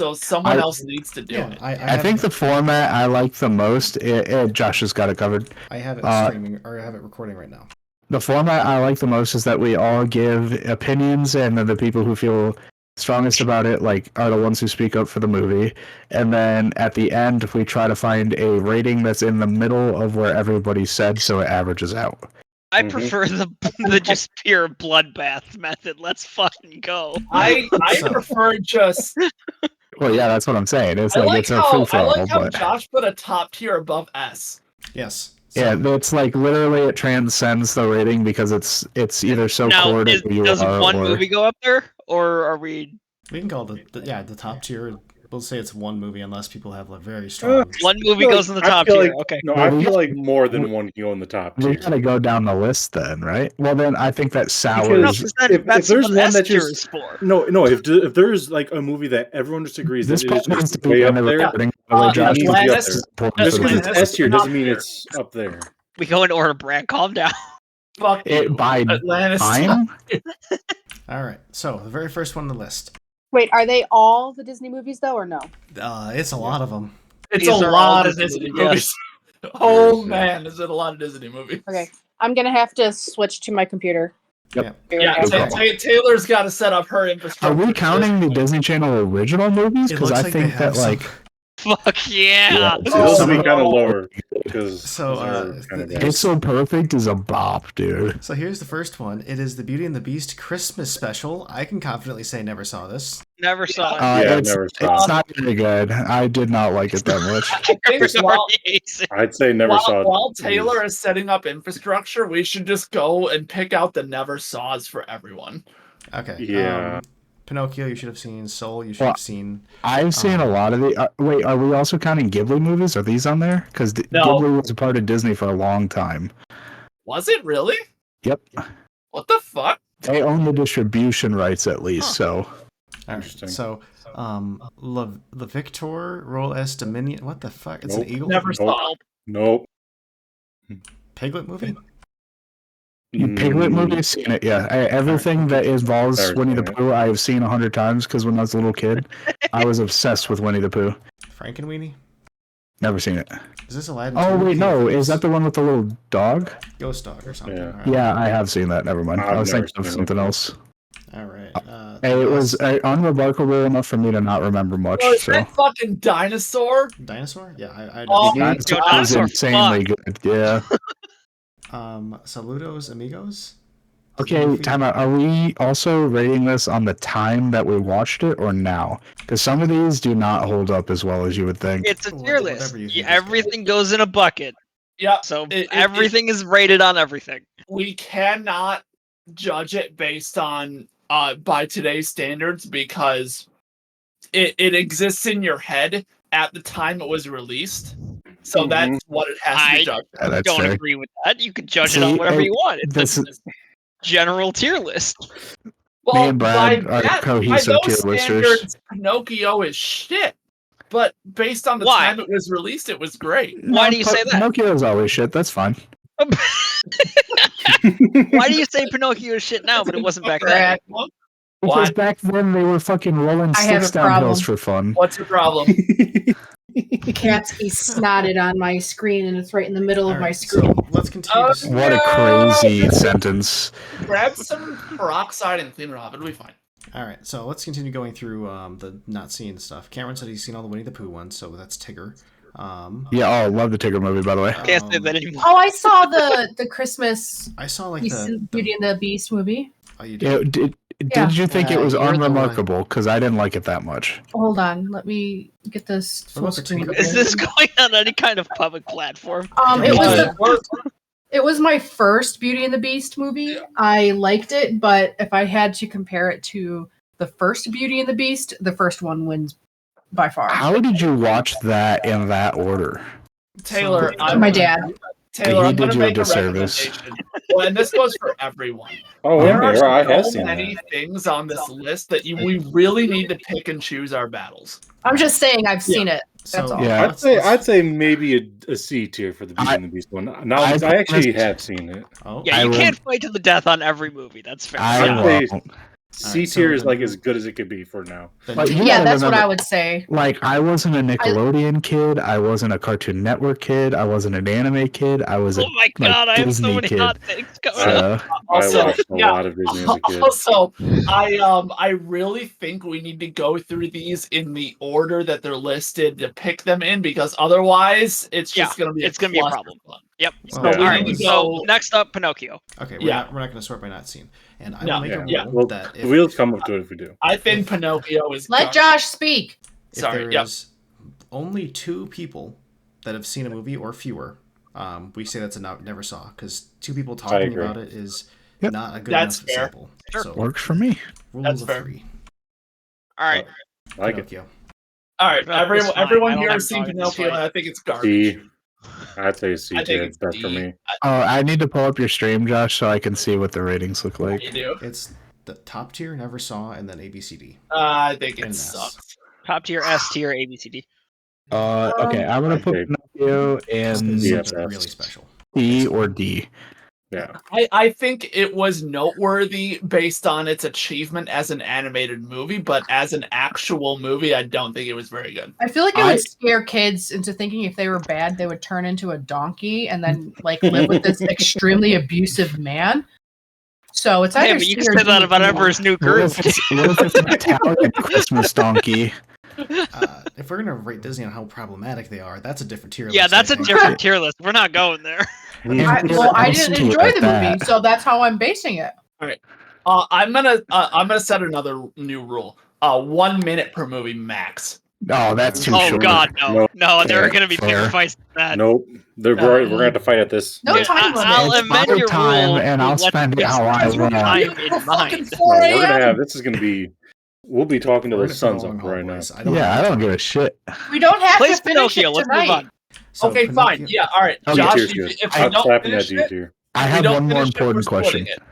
So someone else needs to do it. I think the format I like the most. Josh has got it covered. I have it streaming, or I have it recording right now. The format I like the most is that we all give opinions, and then the people who feel strongest about it are the ones who speak up for the movie. And then at the end, we try to find a rating that's in the middle of where everybody said, so it averages out. I prefer the just pure bloodbath method. Let's fucking go. I prefer just. Well, yeah, that's what I'm saying. It's it's a free for all. I like how Josh put a top tier above S. Yes. So. Yeah, it's literally it transcends the rating because it's either so core to who you does are. Does one movie go up there, or are we? We can call the top tier. We'll say it's one movie unless people have very strong. One movie goes in the top tier. Okay. No, I feel like more than one can go in the top tier. We gotta go down the list then, right? Well, then I think that sours. If there's one that just no, if there's a movie that everyone just agrees this that it is just way up there, just because it's S tier doesn't mean it's up there. We go in order, Brad. Calm down. Fuck it by time. All right, so the very first one on the list. Wait, are they all the Disney movies though, or no? It's a lot of them. It's a lot of Disney movies. Oh man, is it a lot of Disney movies? Okay, I'm gonna have to switch to my computer. Yep. Yeah, Taylor's got to set up her infrastructure. Are we counting the Disney Channel original movies? Because I think that Fuck yeah! Those will be kind of lower. So It's So Perfect is a bop, dude. So here's the first one. It is the Beauty and the Beast Christmas special. I can confidently say never saw this. Never saw it. Never saw it's not very good. I did not like it that much. I'd say never saw it. While Taylor is setting up infrastructure, we should just go and pick out the never saws for everyone. Okay. Yeah. Pinocchio, you should have seen. Soul, you should have seen. I've seen a lot of the. Wait, are we also counting Ghibli movies? Are these on there? Because Ghibli was a part of Disney for a long time. Was it really? Yep. What the fuck? They own the distribution rights at least, so. Interesting. So, Le Victor, roll as Dominion. What the fuck? It's Nope. an eagle? Never saw. Nope. Piglet movie? Piglet movie, I've seen it, yeah. Everything that involves Winnie the Pooh, I have seen 100 times because when I was a little kid, I was obsessed with Winnie the Pooh. Frankenweenie? Never seen it. Is this Aladdin? Oh, wait, no. Is that the one with the little dog? Ghost dog or something. Yeah, right. Yeah, I have seen that. Never mind. I've I was never thinking of seen something else. All right. It was unremarkable enough for me to not remember much. Oh, is that fucking dinosaur? Dinosaur? Yeah, I Dinosaur was insanely good, yeah. Saludos Amigos? Okay, time out. Are we also rating this on the time that we watched it or now? Because some of these do not hold up as well as you would think. It's a tier list. Everything goes in a bucket. Yeah. So everything is rated on everything. We cannot judge it based on by today's standards because it exists in your head at the time it was released. So that's what it has to be judged. I don't agree with that. You can judge it on whatever you want. It's a general tier list. Well, me and Brad are cohesive tier listers. Pinocchio is shit. But based on the time it was released, it was great. Why do you say that? Pinocchio is always shit. That's fine. Why do you say Pinocchio is shit now, but it wasn't back then? Because back then they were fucking rolling sticks down hills for fun. What's your problem? Catsky snotted on my screen, and it's right in the middle of my screen. So let's continue. What a crazy sentence. Grab some peroxide and clean it off. It'll be fine. All right, so let's continue going through the not seeing stuff. Cameron said he's seen all the Winnie the Pooh ones, so that's Tigger. Yeah, love the Tigger movie, by the way. Can't say that anymore. Oh, I saw the Christmas. I saw the Beauty and the Beast movie. Oh, you did? Did you think it was unremarkable? Because I didn't like it that much. Hold on, let me get this full screen. Is this going on any kind of public platform? It was my first Beauty and the Beast movie. I liked it, but if I had to compare it to the first Beauty and the Beast, the first one wins by far. How did you watch that in that order? Taylor, my dad. Taylor, I'm going to make a disservice. recommendation. Well, and this goes for everyone. Oh, there are I have so seen many things on this list that we really need to pick and choose our battles. I'm just saying I've seen it. That's all. Yeah. I'd say maybe a C tier for the Beauty and the Beast one. Now I actually have seen it. Oh. Yeah, you can't fight to the death on every movie. That's fair. I C tier is like as good as it could be for now. Like, Yeah, that's what I would say. Like, I wasn't a Nickelodeon kid. I wasn't a Cartoon Network kid. I wasn't an anime kid. I was a Oh my god, I have Disney so many kid. hot things coming up. Also, I watched a lot of Disney as a kid. Also, I really think we need to go through these in the order that they're listed to pick them in, because otherwise it's just gonna be a problem. Yep. So Well, we All right. need to So go. next up, Pinocchio. Okay, we're Yeah. not going to sort by not seen. And I No. will make a Yeah. rule Well, that the wheels come up to it if we do. I think Pinocchio is. Let Josh speak. if Sorry. there Yep. is only 2 people that have seen a movie or fewer, we say that's a never saw, because 2 people talking agree. about it is Yep. not a good That's enough fair. sample. Sure. So Works for me. rule That's of fair. 3. All right. I like it. Pinocchio. All right, Pinocchio's fine. I everyone don't here have has a seen dog in this Pinocchio, and fight. I think it's garbage. C. I'd say C I tier. think It's best it's for D. me. I need to pull up your stream, Josh, so I can see what the ratings look like. You do. It's the top tier, never saw, and then ABCD. I think it And S. sucks. Top tier, S tier, ABCD. Okay, I'm gonna put Okay. Pinocchio Top in is Yeah, something that's- really special. C or D. Yeah. I think it was noteworthy based on its achievement as an animated movie, but as an actual movie, I don't think it was very good. I feel like it would scare kids into thinking if they were bad, they would turn into a donkey and then like live with this extremely abusive man. So it's either Yeah, but you C can or say that D about if you Emperor's New What Groove. if it's an Italian Christmas donkey? If we're going to rate Disney on how problematic they are, that's a different tier Yeah, list, that's I a think. different tier list. We're not going there. I didn't enjoy the movie, so that's how I'm basing it. I'm gonna set another new rule. 1 minute per movie max. Oh, that's too Oh short. god, no. No, there are Fair, going to be bigger fair. fights than that. Nope. We're going to have to fight at this. No time limit. I'll It's amend my your time, rule and to I'll let spend it the how I listeners' want. time in mind. No, we're going to have, this is going to be, we'll be talking to We're the gonna put suns a long up haul, right now. boys. I don't give a shit. We don't have Place to finish Pinocchio, it let's move tonight. on. So Okay, fine. Pinocchio- Yeah, all right. Okay, Josh, tier's if good. we I'm don't clapping that finish D it, tier. I we have don't one more finish it, we're important splitting question. it.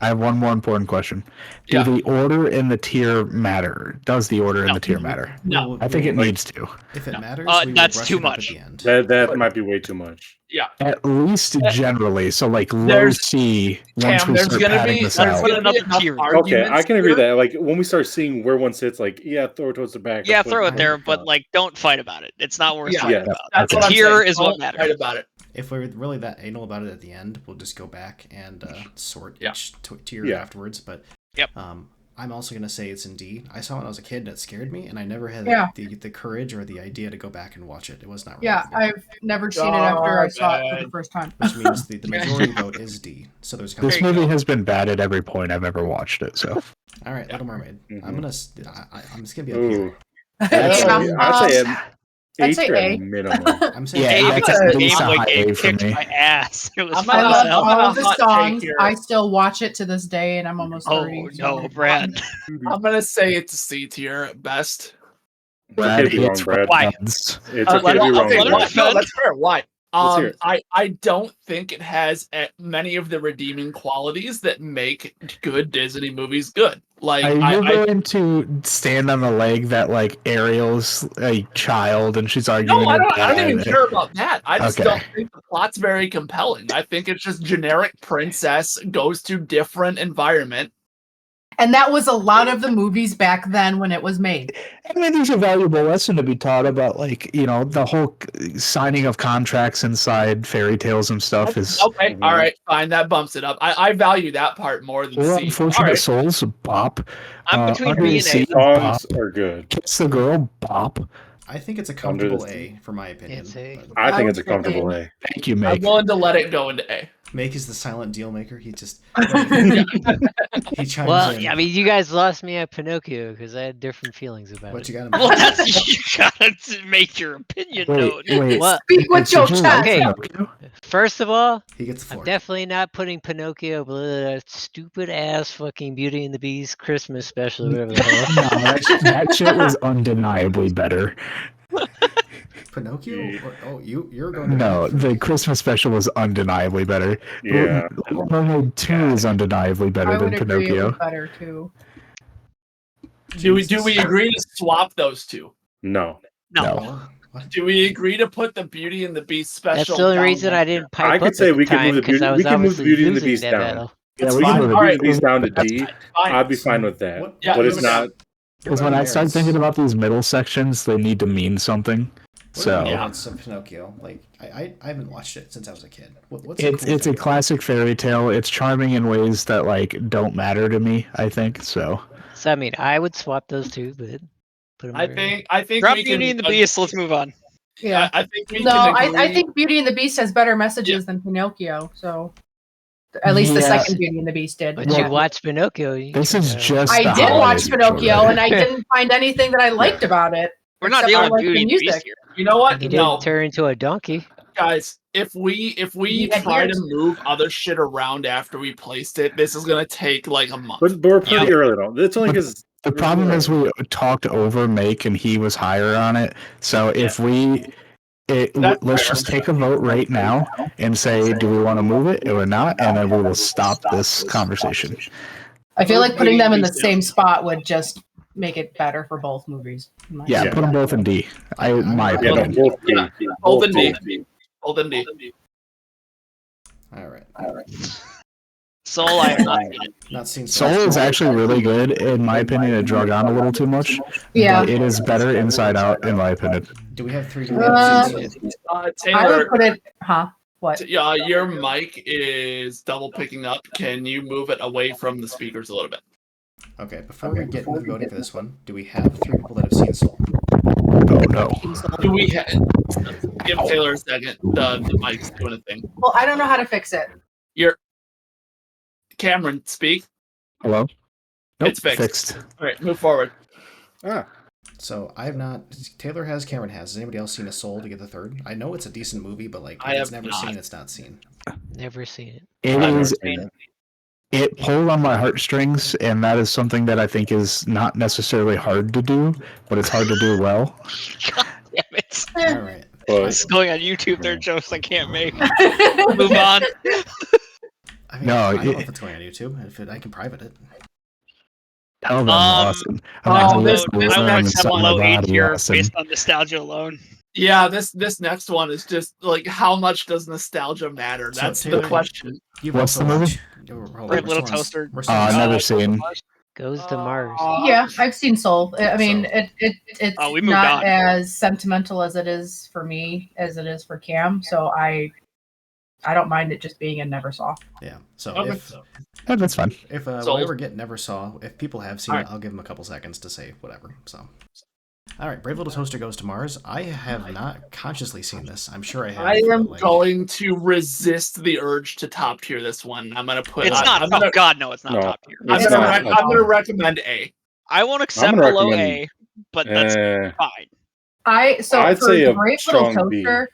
I have one more important question. Do Yeah. the order in the tier matter? Does the order in No. the tier matter? No. I think it We'll- needs to. If it matters, we will that's brush too it up much. at the end. That might be way too much. At least generally. So like low There's- C once Cam, we there's start gonna padding be this there's out. gonna be Another enough tier. Okay, arguments I can agree here. that. Like when we start seeing where one sits, like throw it towards the back. Yeah, or put throw it there, in but front. like, don't fight about it. It's not worth Yeah. fighting Yeah. about. That's The what I'm tier saying. is what Don't matters. fight about it. If we're really that anal about it at the end, we'll just go back and sort Yeah. each tier Yeah. afterwards. But Yep. I'm also going to say it's in D. I saw it when I was a kid and it scared me, and I never had Yeah. the courage or the idea to go back and watch it. It was not really Yeah, for me. I've never seen it after I saw it for the first time. Which means the majority vote is D. So there's This There you movie go. has been bad at every point I've ever watched it. So all right, Little Mermaid. Mhm. I'm just gonna be up here. Ooh. I'd say I'd say tier A. at minimum. I'm saying Yeah, A that's because at the least Game a Boy high game A for kicked me. my ass. It was I'm fun gonna- as I love hell. all of the hot take songs. here. I still watch it to this day, and I'm almost 30. Oh so- no, Brad. I'm gonna say it's a C tier at best. Brad okay to be hits wrong, Brad. Why? Buttons. It's okay to be well, wrong, okay, let him Brad. no, defend. that's fair. Why? Let's hear it. I don't think it has many of the redeeming qualities that make good Disney movies good. Like Are you I going to stand on the leg that like Ariel's a child and she's arguing? no, I with don't even dad? care about that. I just Okay. don't think the plot's very compelling. I think it's just generic princess goes to different environment. And that was a lot of the movies back then when it was made. I mean, there's a valuable lesson to be taught about, like, you know, the whole signing of contracts inside fairy tales and stuff is. Okay, all right, fine. That bumps it up. I value that part more than Well, C. Unfortunate All right. Souls, bop. I'm between Under B the and A. Sea, Songs bop. are good. Kiss the Girl, bop. I think it's a Under comfortable the A for my opinion. It's A. but I think would it's a say comfortable A. A. Thank you, I'm Meg. willing to let it go into A. Make is the silent deal maker. He just he chimes Well, in. I mean, you guys lost me at Pinocchio because I had different feelings about What it. you got? Well, that's you gotta make your opinion known. Wait. What? Speak with your Did you chest. like Okay. Pinocchio? First of all, He gets the I'm floor. definitely not putting Pinocchio below that stupid ass fucking Beauty and the Beast Christmas special, or whatever the hell. No, that shit was undeniably better. Pinocchio? Oh, you're going to No, the Christmas special was undeniably better. Yeah. Little Mermaid 2 is undeniably better I than would agree it Pinocchio. was better too. Do we agree to swap those two? No. No. What? Do we agree to put the Beauty and the Beast special? That's the only down reason there? I didn't pipe I could up say at we the could move time the because Beauty- I we was can move the obviously Beauty and the losing Beast that down. battle. Yeah, we can move these down to D. I'd be fine with that. But it's not. Because when I start thinking about these middle sections, they need to mean something. So merits of Pinocchio, like I haven't watched it since I was a kid. What's it's a classic fairy tale. It's charming in ways that like don't matter to me. I think so. So I mean, I would swap those two, but put them. I think Drop we Beauty can, and the Beast. Let's move on. Yeah, I think we no, can I think Beauty and the Beast has better messages than Pinocchio. So at least the second Beauty and the Beast did. But you watched Pinocchio. This is just. I did watch Pinocchio, and I didn't find anything that I liked about it. We're not dealing with Beauty and the Beast here. You know what? He didn't turn into a donkey. Guys, if we try to move other shit around after we placed it, this is gonna take like a month. But we're pretty early though. It's only because the problem is we talked over Make and he was higher on it. So if let's just take a vote right now and say, do we want to move it or not? And then we will stop this conversation. I feel like putting them in the same spot would just make it better for both movies. Yeah, put them both in D. My opinion. Both in D. Both in D. All right. Soul, I have not seen. Soul is actually really good. In my opinion, it drug on a little too much. Yeah. But it is better Inside Out, in my opinion. Do we have 3? Taylor, I would put it. What? Your mic is double picking up. Can you move it away from the speakers a little bit? Okay, before we get into voting for this one, do we have 3 people that have seen Soul? Oh no. Do we give Taylor a second? The mic's doing a thing. Well, I don't know how to fix it. Cameron, speak. Hello? Nope, It's fixed. All right, move forward. So I have not. Taylor has. Cameron has. Has anybody else seen a Soul to get the 3rd? I know it's a decent movie, but like if it's never seen, it's not seen. Never seen it. It pulled on my heartstrings, and that is something that I think is not necessarily hard to do, but it's hard to do well. God damn it! All right. It's going on YouTube. There are jokes I can't make. Move on. I mean, I don't know if it's going on YouTube. I can private it. Tell them, Austin. I would accept low A tier based on nostalgia alone. Yeah, this next one is just like, how much does nostalgia matter? That's the question. What's the movie? Brave Little Toaster. I've never seen. Goes to Mars. Yeah, I've seen Soul. I mean, it's not as sentimental as it is for me as it is for Cam. So I don't mind it just being a never saw. Yeah. So that's fine. If we ever get never saw, if people have seen it, I'll give them a couple seconds to say whatever. So. All right, Brave Little Toaster Goes to Mars. I have not consciously seen this. I'm sure I have. I am going to resist the urge to top tier this one. I'm going to put. It's not. Oh God, no, it's not top tier. I'm going to recommend A. I won't accept below A, but that's fine. I'd say a Brave strong Little B. Toaster,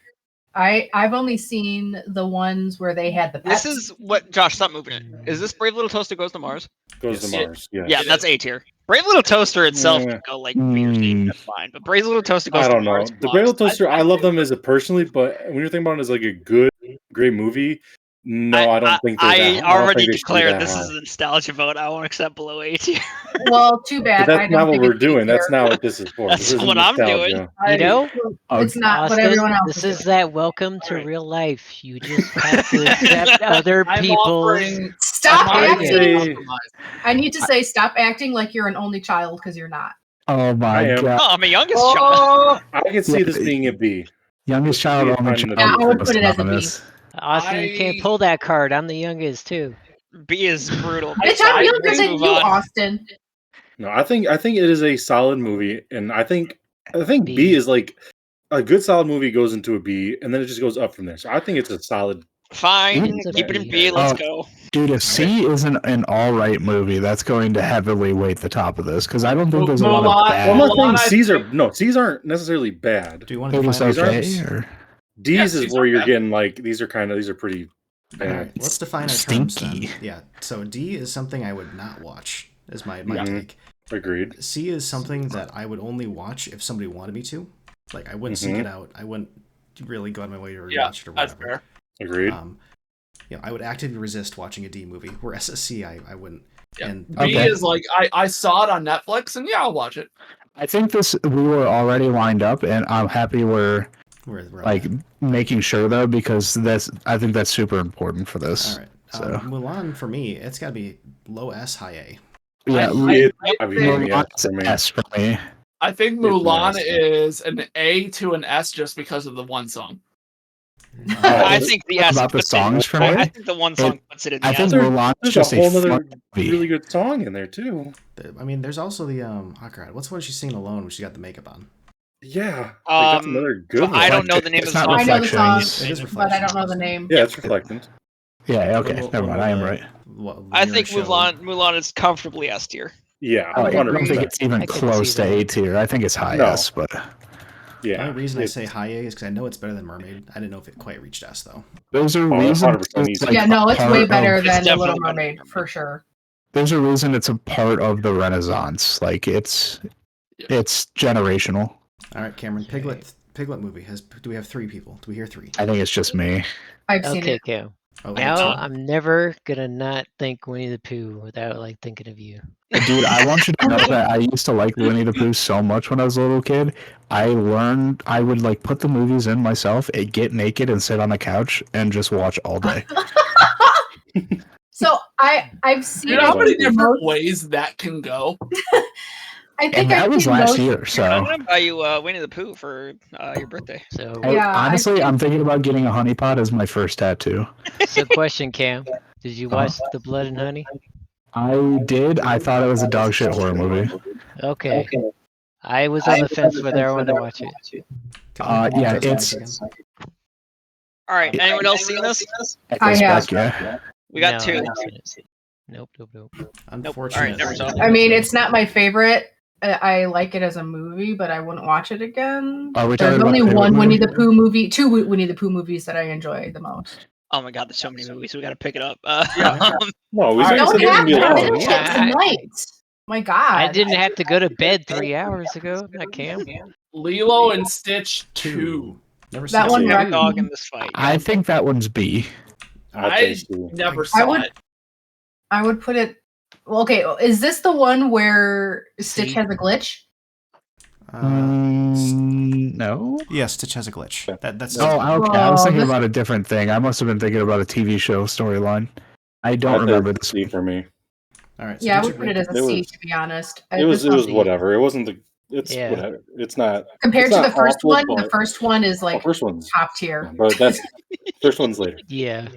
I've only seen the ones where they had the pets. This is what Josh. Stop moving it. Is this Brave Little Toaster Goes to Mars? Goes to Mars. Yeah. Yeah, that's A tier. Brave Little Toaster itself can go like B, that's fine. But Brave Little Toaster Goes to Mars. The Brave Little Toaster, I love them as a personally, but when you're thinking about it as like a good, great movie, no, I don't think. I already declared this is a nostalgia vote. I won't accept below A tier. Well, too bad. But that's not what we're doing. That's not what this is for. That's what I'm doing. You know, it's not Austin, what everyone else. This is that welcome to real life. You just have to accept other people. Stop acting. I need to say, stop acting like you're an only child because you're not. Oh my god! Oh, I'm a youngest child. I can see this being a B. Youngest child, only child. Yeah, I would put it as a B. Austin, you can't pull that card. I'm the youngest too. B is brutal. Bitch, I'm younger than you, Austin. No, I think it is a solid movie, and I think B is like a good solid movie goes into a B, and then it just goes up from there. So I think it's a solid. Fine, keep it in B. Let's go. Dude, if C isn't an all right movie, that's going to heavily weight the top of this because I don't think there's a lot of bad. I'm not saying C's aren't necessarily bad. Do you want to define D's is where you're getting like these are pretty bad. Right, let's define our terms then. Yeah, so D is something I would not watch. Is my take. Agreed. C is something that I would only watch if somebody wanted me to. Like I wouldn't seek it out. I wouldn't really go out of my way to rewatch it or whatever. That's fair. Agreed. I would actively resist watching a D movie. Whereas a C, I wouldn't. Yeah. And B is like I saw it on Netflix and I'll watch it. I think we were already lined up, and I'm happy we're like making sure though because I think that's super important for this. All right. So Mulan for me, it's got to be low S, high A. yeah, I mean, yeah, Mulan's for me. S for me. I think It's an Mulan S. is an A to an S just because of the one song. I It's think the S about the puts it- songs for me. I think the one song puts it in the I think S. Mulan is There's just a whole fun other movie. really good song in there too. I mean, there's also the oh god, what's the one she's singing alone when she got the makeup on? Yeah, like, that's another good one. I don't know the name It's of the not song. I know the song, Reflections. It is but I Reflections. don't know the name. Yeah, it's Reflections. Yeah, okay, When will- never when mind. I am will right. I Lumiere think show- Mulan is comfortably S tier. Yeah, I don't 100%. think it's even I could close see to that. A tier. I think it's high No. S, but The Yeah, only reason I it's- say high A is because I know it's better than Mermaid. I didn't know if it quite reached S though. there's a Oh, reason. 100% It's easy. like Yeah, no, it's a way part better of- than The Little definitely better than Mermaid, Mermaid. for sure. There's a reason it's a part of the Renaissance. Like it's generational. All right, Cameron, Piglet movie has. Do we have 3 people? Do we hear 3? I think it's just me. I've seen Okay, it. Cam. Oh, Now it's- I'm never gonna not think Winnie the Pooh without like thinking of you. Dude, I want you to know that I used to like Winnie the Pooh so much when I was a little kid. I learned I would like put the movies in myself, get naked and sit on the couch and just watch all day. So I've seen You know how it. many different ways that can go? I think And that I've was seen last most- year, I'm so gonna buy you Winnie the Pooh for your birthday. So, Yeah, honestly, I I'm thinking about getting a honeypot as my first tattoo. so question, Cam. Did you Uh-huh. watch The Blood and Honey? I did. I thought it was a dog shit horror movie. Okay. I was on the fence whether I wanted to watch it. Yeah, it's. All right, anyone else seen this? I have. Respect, yeah. We got No, I 2. haven't seen it. Nope. Nope. Unfortunately, All right, never saw it. I mean, it's not my favorite. I like it as a movie, but I wouldn't watch it again. Are we There's talking only about the one Piglet Winnie movie? the Pooh movie, 2 Winnie the Pooh movies that I enjoy the most. Oh my god, there's so many movies. We got to pick it up. No, we All right, said Don't it have wouldn't be to long. finish it Yeah. tonight. My God. I didn't have to go to bed 3 hours ago. Not Cam. Lilo and Stitch 2. Never seen That it. one Big wrecked dog me. in this fight. I think that one's B. I think so. never I saw would- it. I would put it. Well, okay, is this the one where Stitch See? has a glitch? No. Yeah, Stitch has a glitch. That's Oh, okay. I was Oh, thinking this- about a different thing. I must have been thinking about a TV show storyline. I don't I think remember it's this. C for me. all right. So Yeah, I get would your put it grade. as a It C, was- to be honest. It was This one- whatever. It wasn't the. It's Yeah. whatever. It's not. compared it's to the not first awful, one. The but- first one is The like first one's. top tier. But that's first one's later. Yeah.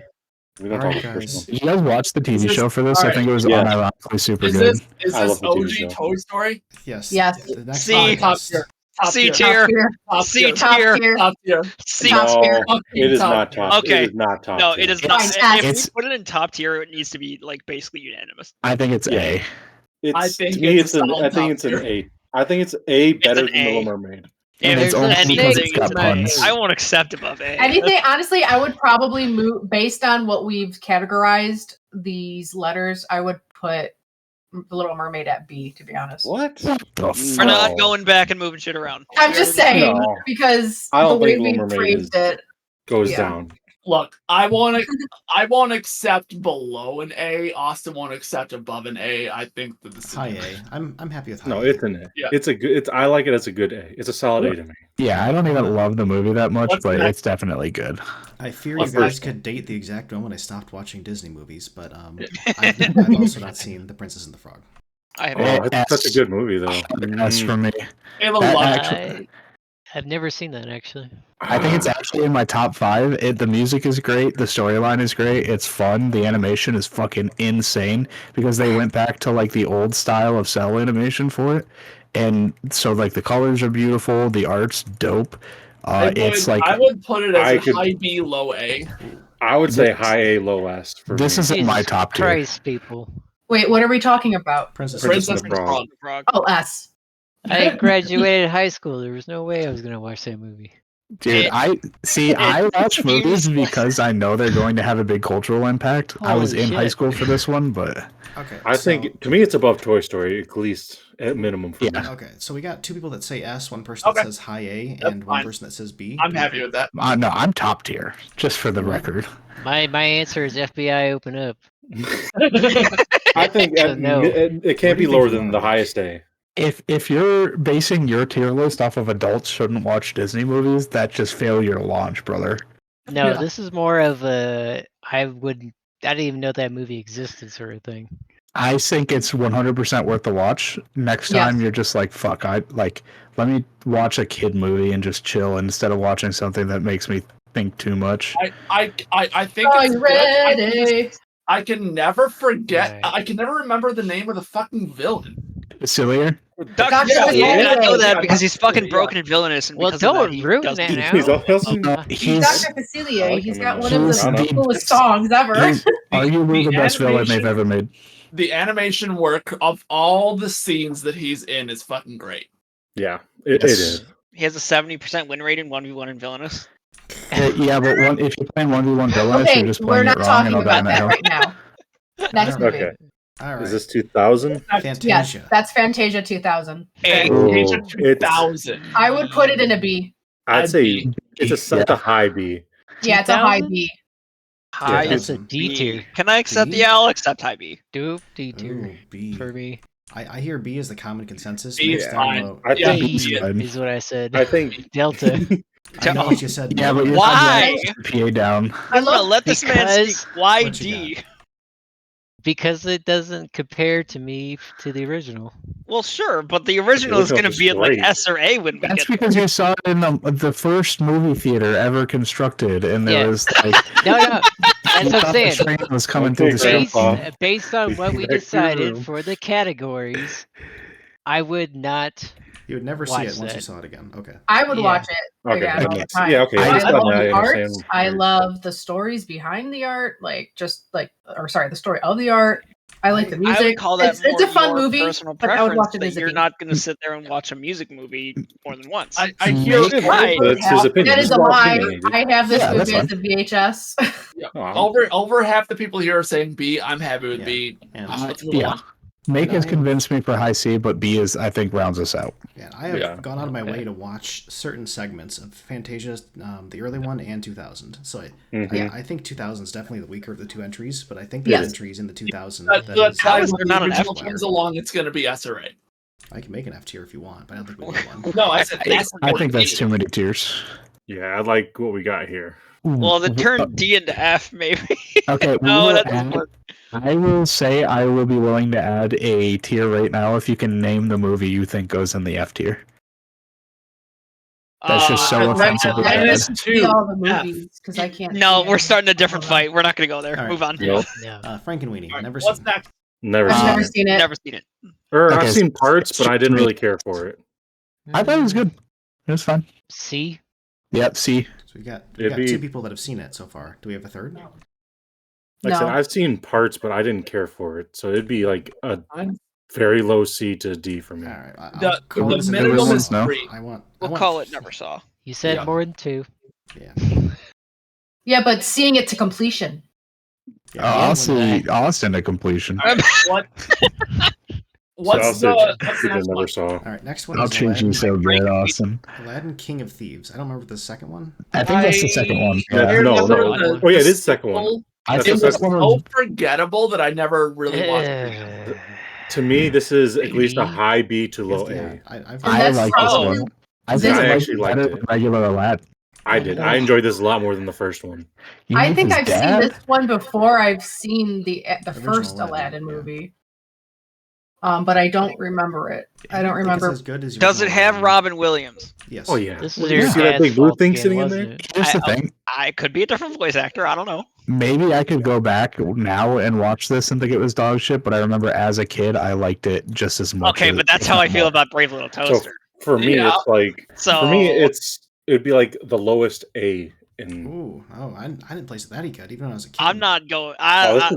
We don't Alright, talk about the guys. first one. Did you guys watch the TV Is this- show for this? I alright. think it was Yeah. unironically super Is good. this I love the TV OG show. Toy Story? Yes. Yes. The next C. one Top is- tier. Top C tier. tier. Top tier. Top C tier. Top tier. tier. Top tier. C. Top tier. No, it is Top not tier. top. Okay. It is not top. No, tier. it is not. Fine, If it's- we put it in top tier, it needs to be like basically unanimous. I think it's Yeah. A. It's, I think to me, it's a an. solid I think top it's an tier. A. I think it's A better an than Little A. Mermaid. And If it's there's only anything, because it's got it's an A. puns. I won't accept above A. Anything, honestly, I would probably move based on what we've categorized these letters. I would put The Little Mermaid at B, to be honest. What? The We're fuck? not No. going back and moving shit around. I'm just saying No. because I the don't way think we Little Mermaid phrased it. Goes Yeah. down. Look, I won't accept below an A. Austin won't accept above an A. I think that this is High A. I'm happy with high No, A. it's an A. Yeah. It's a good. It's. I like it as a good A. It's a solid A to me. Yeah, I don't even love the movie that much, What's but next? it's definitely good. I fear What's you guys first? could date the exact moment I stopped watching Disney movies, but I've also not seen The Princess and the Frog. I have Oh, S. it's such a good movie though. That's for me. Halo That Love. actually- I've never seen that actually. I think it's actually in my top 5. The music is great. The storyline is great. It's fun. The animation is fucking insane because they went back to like the old style of cell animation for it, and so like the colors are beautiful. The art's dope. It's like I would put it I as a could- high B, low A. I would say high A, low S for this me. is in my Jesus top tier. Christ, people. Wait, what are we talking about? Princess, Princess and the and the Frog. Frog. Oh, S. I graduated high school. There was no way I was gonna watch that movie. Dude, I watch movies because I know they're going to have a big cultural impact. I was Holy in high shit. school for this one, but Okay. I think to me it's above Toy Story at least at minimum for Yeah. me. Okay, so we got 2 people that say S, one person that Okay. says high A, That's and one fine. person that says B. I'm happy with that. no, I'm top tier, just for the record. My answer is FBI. Open up. I think No. it can't Where do be you lower think you than are? the highest A. If you're basing your tier list off of adults shouldn't watch Disney movies, that's just failure to launch, brother. No, Yeah. this is more of a. I would didn't even know that movie existed, sort of thing. I think it's 100% worth the watch. Next time you're just like, fuck, let me watch a kid movie and just chill instead of watching something that makes me think too much. I think it's good. I can never forget. Right. I can never remember the name of the fucking villain. Facilier? Dr. Facilier. I know that because he's fucking broken and villainous. And don't ruin that now. He's Dr. Facilier. He's got one of the coolest songs ever. He's arguably the best villain they've ever made. The animation work of all the scenes that he's in is fucking great. Yeah, it is. He has a 70% win rate in 1v1 in Villainous. Yeah, but if you're playing 1v1 Villainous, you're just playing it wrong and I'll die now. Right now. Next movie. Okay. All right. Is this 2000? Fantasia. Yes, that's Fantasia 2000. Fantasia 2000. I would put it in a B. I'd say it's a high B. Yeah, it's a high B. High That's a D tier. Can I accept the I'll accept high B. D tier. B. For me. I hear B is the common consensus. B is fine. I think B is what I said. I think Delta. I know what you said. Yeah, but you're why? PA down. I'm gonna let this man speak. Why D? Because it doesn't compare to me to the original. Well, sure, but the original is going to be in like S or A when we That's get because you saw it in the first movie theater ever constructed, and there was like no. That's what I'm saying. The train was coming through the based on what we decided for the categories, I would not. You would never see it once you saw it again. Okay. I would watch it again all the time. Yeah, okay. I love the art. I love the stories behind the art, the story of the art. I like the music. I would call that it's a fun movie, but I would watch it as you're not going to sit there and watch a music movie more than once. I hear that's his opinion. That is a lie. I have this movie as a VHS. Over half the people here are saying B. I'm happy with B. Make has convinced me for high C, but B is, I think, rounds us out. Yeah, I have gone out of my way to watch certain segments of Fantasia, the early one and 2000. So I think 2000 is definitely the weaker of the two entries, but I think the entries in the 2000. That's how when the original comes along, it's going to be S or A. I can make an F tier if you want, but I don't think we need one. No, I said S. I think that's too many tiers. Yeah, I like what we got here. Well, then turn D into F, maybe. Okay, I will say I will be willing to add a tier right now if you can name the movie you think goes in the F tier. That's just so offensive. I see all the movies because I can't. No, we're starting a different fight. We're not going to go there. Right. Move on. Nope. Frankenweenie. Right. Never What's seen next? Never seen it. Never seen it. I've seen parts, but I didn't really care for it. I thought it was good. It was fun. C. Yep, C. So we got two people that have seen it so far. Do we have a third? Like I said, I've seen parts, but I didn't care for it. So it'd be like a very low C to D for me. All right. The minimum is 3. We'll call it never saw. You said more than 2. Yeah. Yeah, but seeing it to completion. Yeah, I'll see Austin to completion. Right, what's the next never one? Saw. All right, next one. I'll is treat you so good, Austin. Aladdin, King of Thieves. I don't remember the second one. I think that's the second one. No. Oh yeah, it is the second one. I think it's that's one so forgettable that I never really watched it. To me, this is at least a high B to low A. Yeah, I like this one. I think I actually liked it. Regular Aladdin. I did. I enjoyed this a lot more than the first one. I think I've seen this one before. I've seen the first Aladdin movie. But I don't remember it. I don't remember. As good as Does it have Robin Williams? Yes. Oh yeah. This You see that big blue thing sitting in there? Here's the thing. I could be a different voice actor. I don't know. Maybe I could go back now and watch this and think it was dog shit, but I remember as a kid I liked it just as much. Okay, but that's how I feel about Brave Little Toaster. So for me, it's like it'd be like the lowest A. I didn't place it that good, even when I was a kid. I'm not going.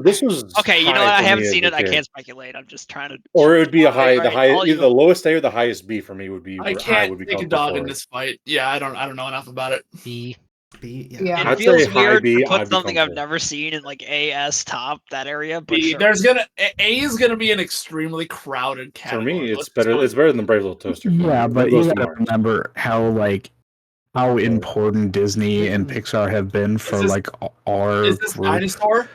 This was okay. You know what? I haven't seen it. I can't speculate. I'm just trying to. Or it would be a high, either the lowest A or the highest B for me would be. I can't pick a dog in this fight. Yeah, I don't know enough about it. B. Yeah. It feels weird to put something I've never seen in like AS top that area. But B, A is gonna be an extremely crowded category. For me, it's better. It's better than Brave Little Toaster. Yeah, but you gotta remember how important Disney and Pixar have been for our. Is this Dinosaur?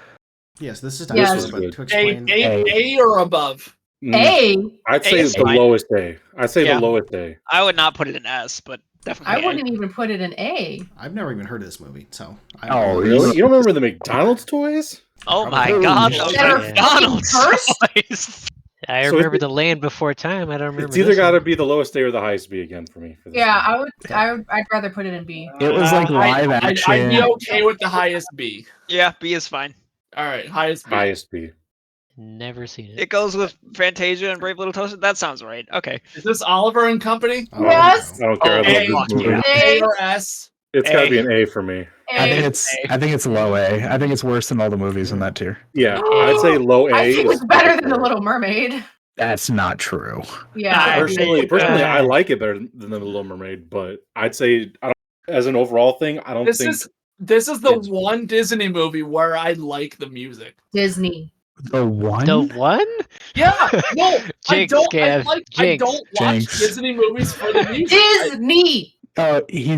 Yes, this is Dinosaur. But to explain, A or above. A. I'd say the lowest A. I'd say the lowest A. I would not put it in S, but definitely. I wouldn't even put it in A. I've never even heard of this movie, so. Really? You don't remember the McDonald's toys? Oh my Probably. god, That the are McDonald's fucking choice. I So remember it's- the Land Before Time. I don't remember. It's either this got to one. be the lowest A or the highest B again for me. For this Yeah, one. I'd rather put it in B. It was like live I'd action. be okay with the highest B. Yeah, B is fine. All right, highest B. Highest B. Never seen it. It goes with Fantasia and Brave Little Toaster. That sounds right. Okay. Is this Oliver and Company? Oh, Yes. I don't care. Oh, I love A. this fuck movie. yeah. A or S? It's got to be A. an A for me. I think A. it's low A. I think it's worse than all the movies in that tier. Yeah, I'd say low A. I think is it's better than perfect The for it. Little Mermaid. That's not true. Yeah. I Personally, I Uh, like it better than the Little Mermaid, but I'd say as an overall thing, I don't This think is the it's- one Disney movie where I like the music. Disney. The one? The one? Yeah, no, Jinx, I Gav. don't Jinx. watch Jinx. Disney movies for the music. Disney. He's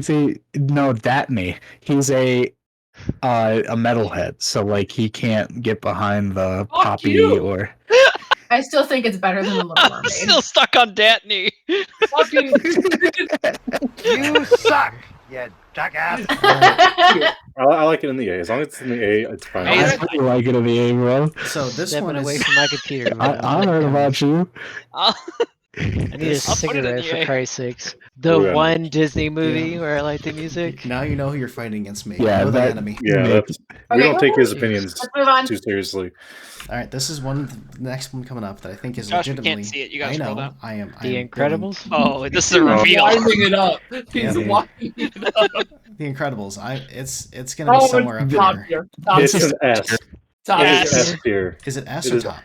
Datney. He's a metalhead, so like he can't get behind the Fuck poppy you. or I still think it's better than The Little I'm Mermaid. still stuck on Datney. Fucking You suck, you jackass. I like it in the A. As long as it's in the A, it's fine. I- I really like it in the A, bro. So this Stepping one away is from my computer. I heard about you. I'll I need a I'll put it in cigarette the for A. Christ's sakes. The Oh, yeah. one Disney movie Yeah. where I like the music. now you know who you're fighting against me. Yeah, you know the that- enemy. Yeah, Nick. that's, we don't take his Okay. opinions Let's move on. too seriously. All right, this is the next one coming up that I think is Josh, we legitimately. can't see it. You gotta I scroll know. down. I am. The I am Incredibles. Oh, this is a Oh. reveal. winding it up. He's Yeah. winding it up. The Incredibles. It's gonna be Oh, somewhere up it's top here. tier. Top It's tier. an S. Top It tier. is S tier. Is it S It or is- top?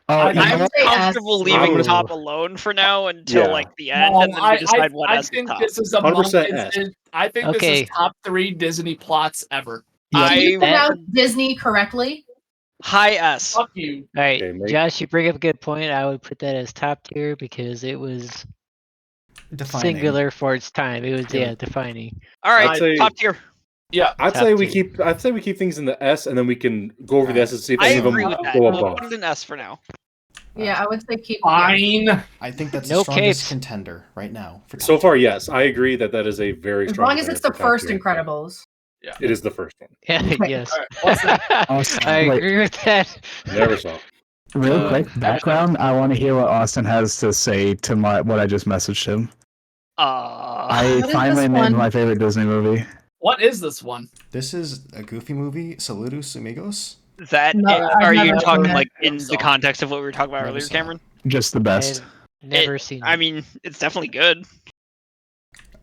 Oh, you know I'm what? say S. comfortable I'm leaving gonna- top alone for now until Yeah. like the end, and then we decide what I S is think top. this is among 100% S. I think this Okay. is top 3 Disney plots ever. Yeah. Can you I pronounce Disney correctly? high S. Fuck you. All right, Okay, make- Josh, you bring up a good point. I would put that as top tier because it was Defining. singular for its time. It was Yeah. defining. All right, I'd say- top tier. Yeah. I'd Top say we tier. keep things in the S, and then we can go over the S and see if I any of them agree with that. go We'll above. put it in S for now. Yeah, I would say keep. Fine. I think that's No the strongest capes. contender right now. For top So far, tier. yes, I agree that is a very As strong. long as it's the contender for top first tier. Incredibles. It is the first one. Yes. All right, what's that? Austin, I wait, agree with that. Never saw. real quick background. I want to hear what Austin has to say to what I just messaged him. I What is finally this named one? my favorite Disney movie. What is this one? This is a Goofy movie. Saludos, amigos. That No, I've are you never talking seen like that. in the context of what we were talking about Never earlier, saw it. Cameron? Just the best. I've never seen it. I mean, it's definitely good.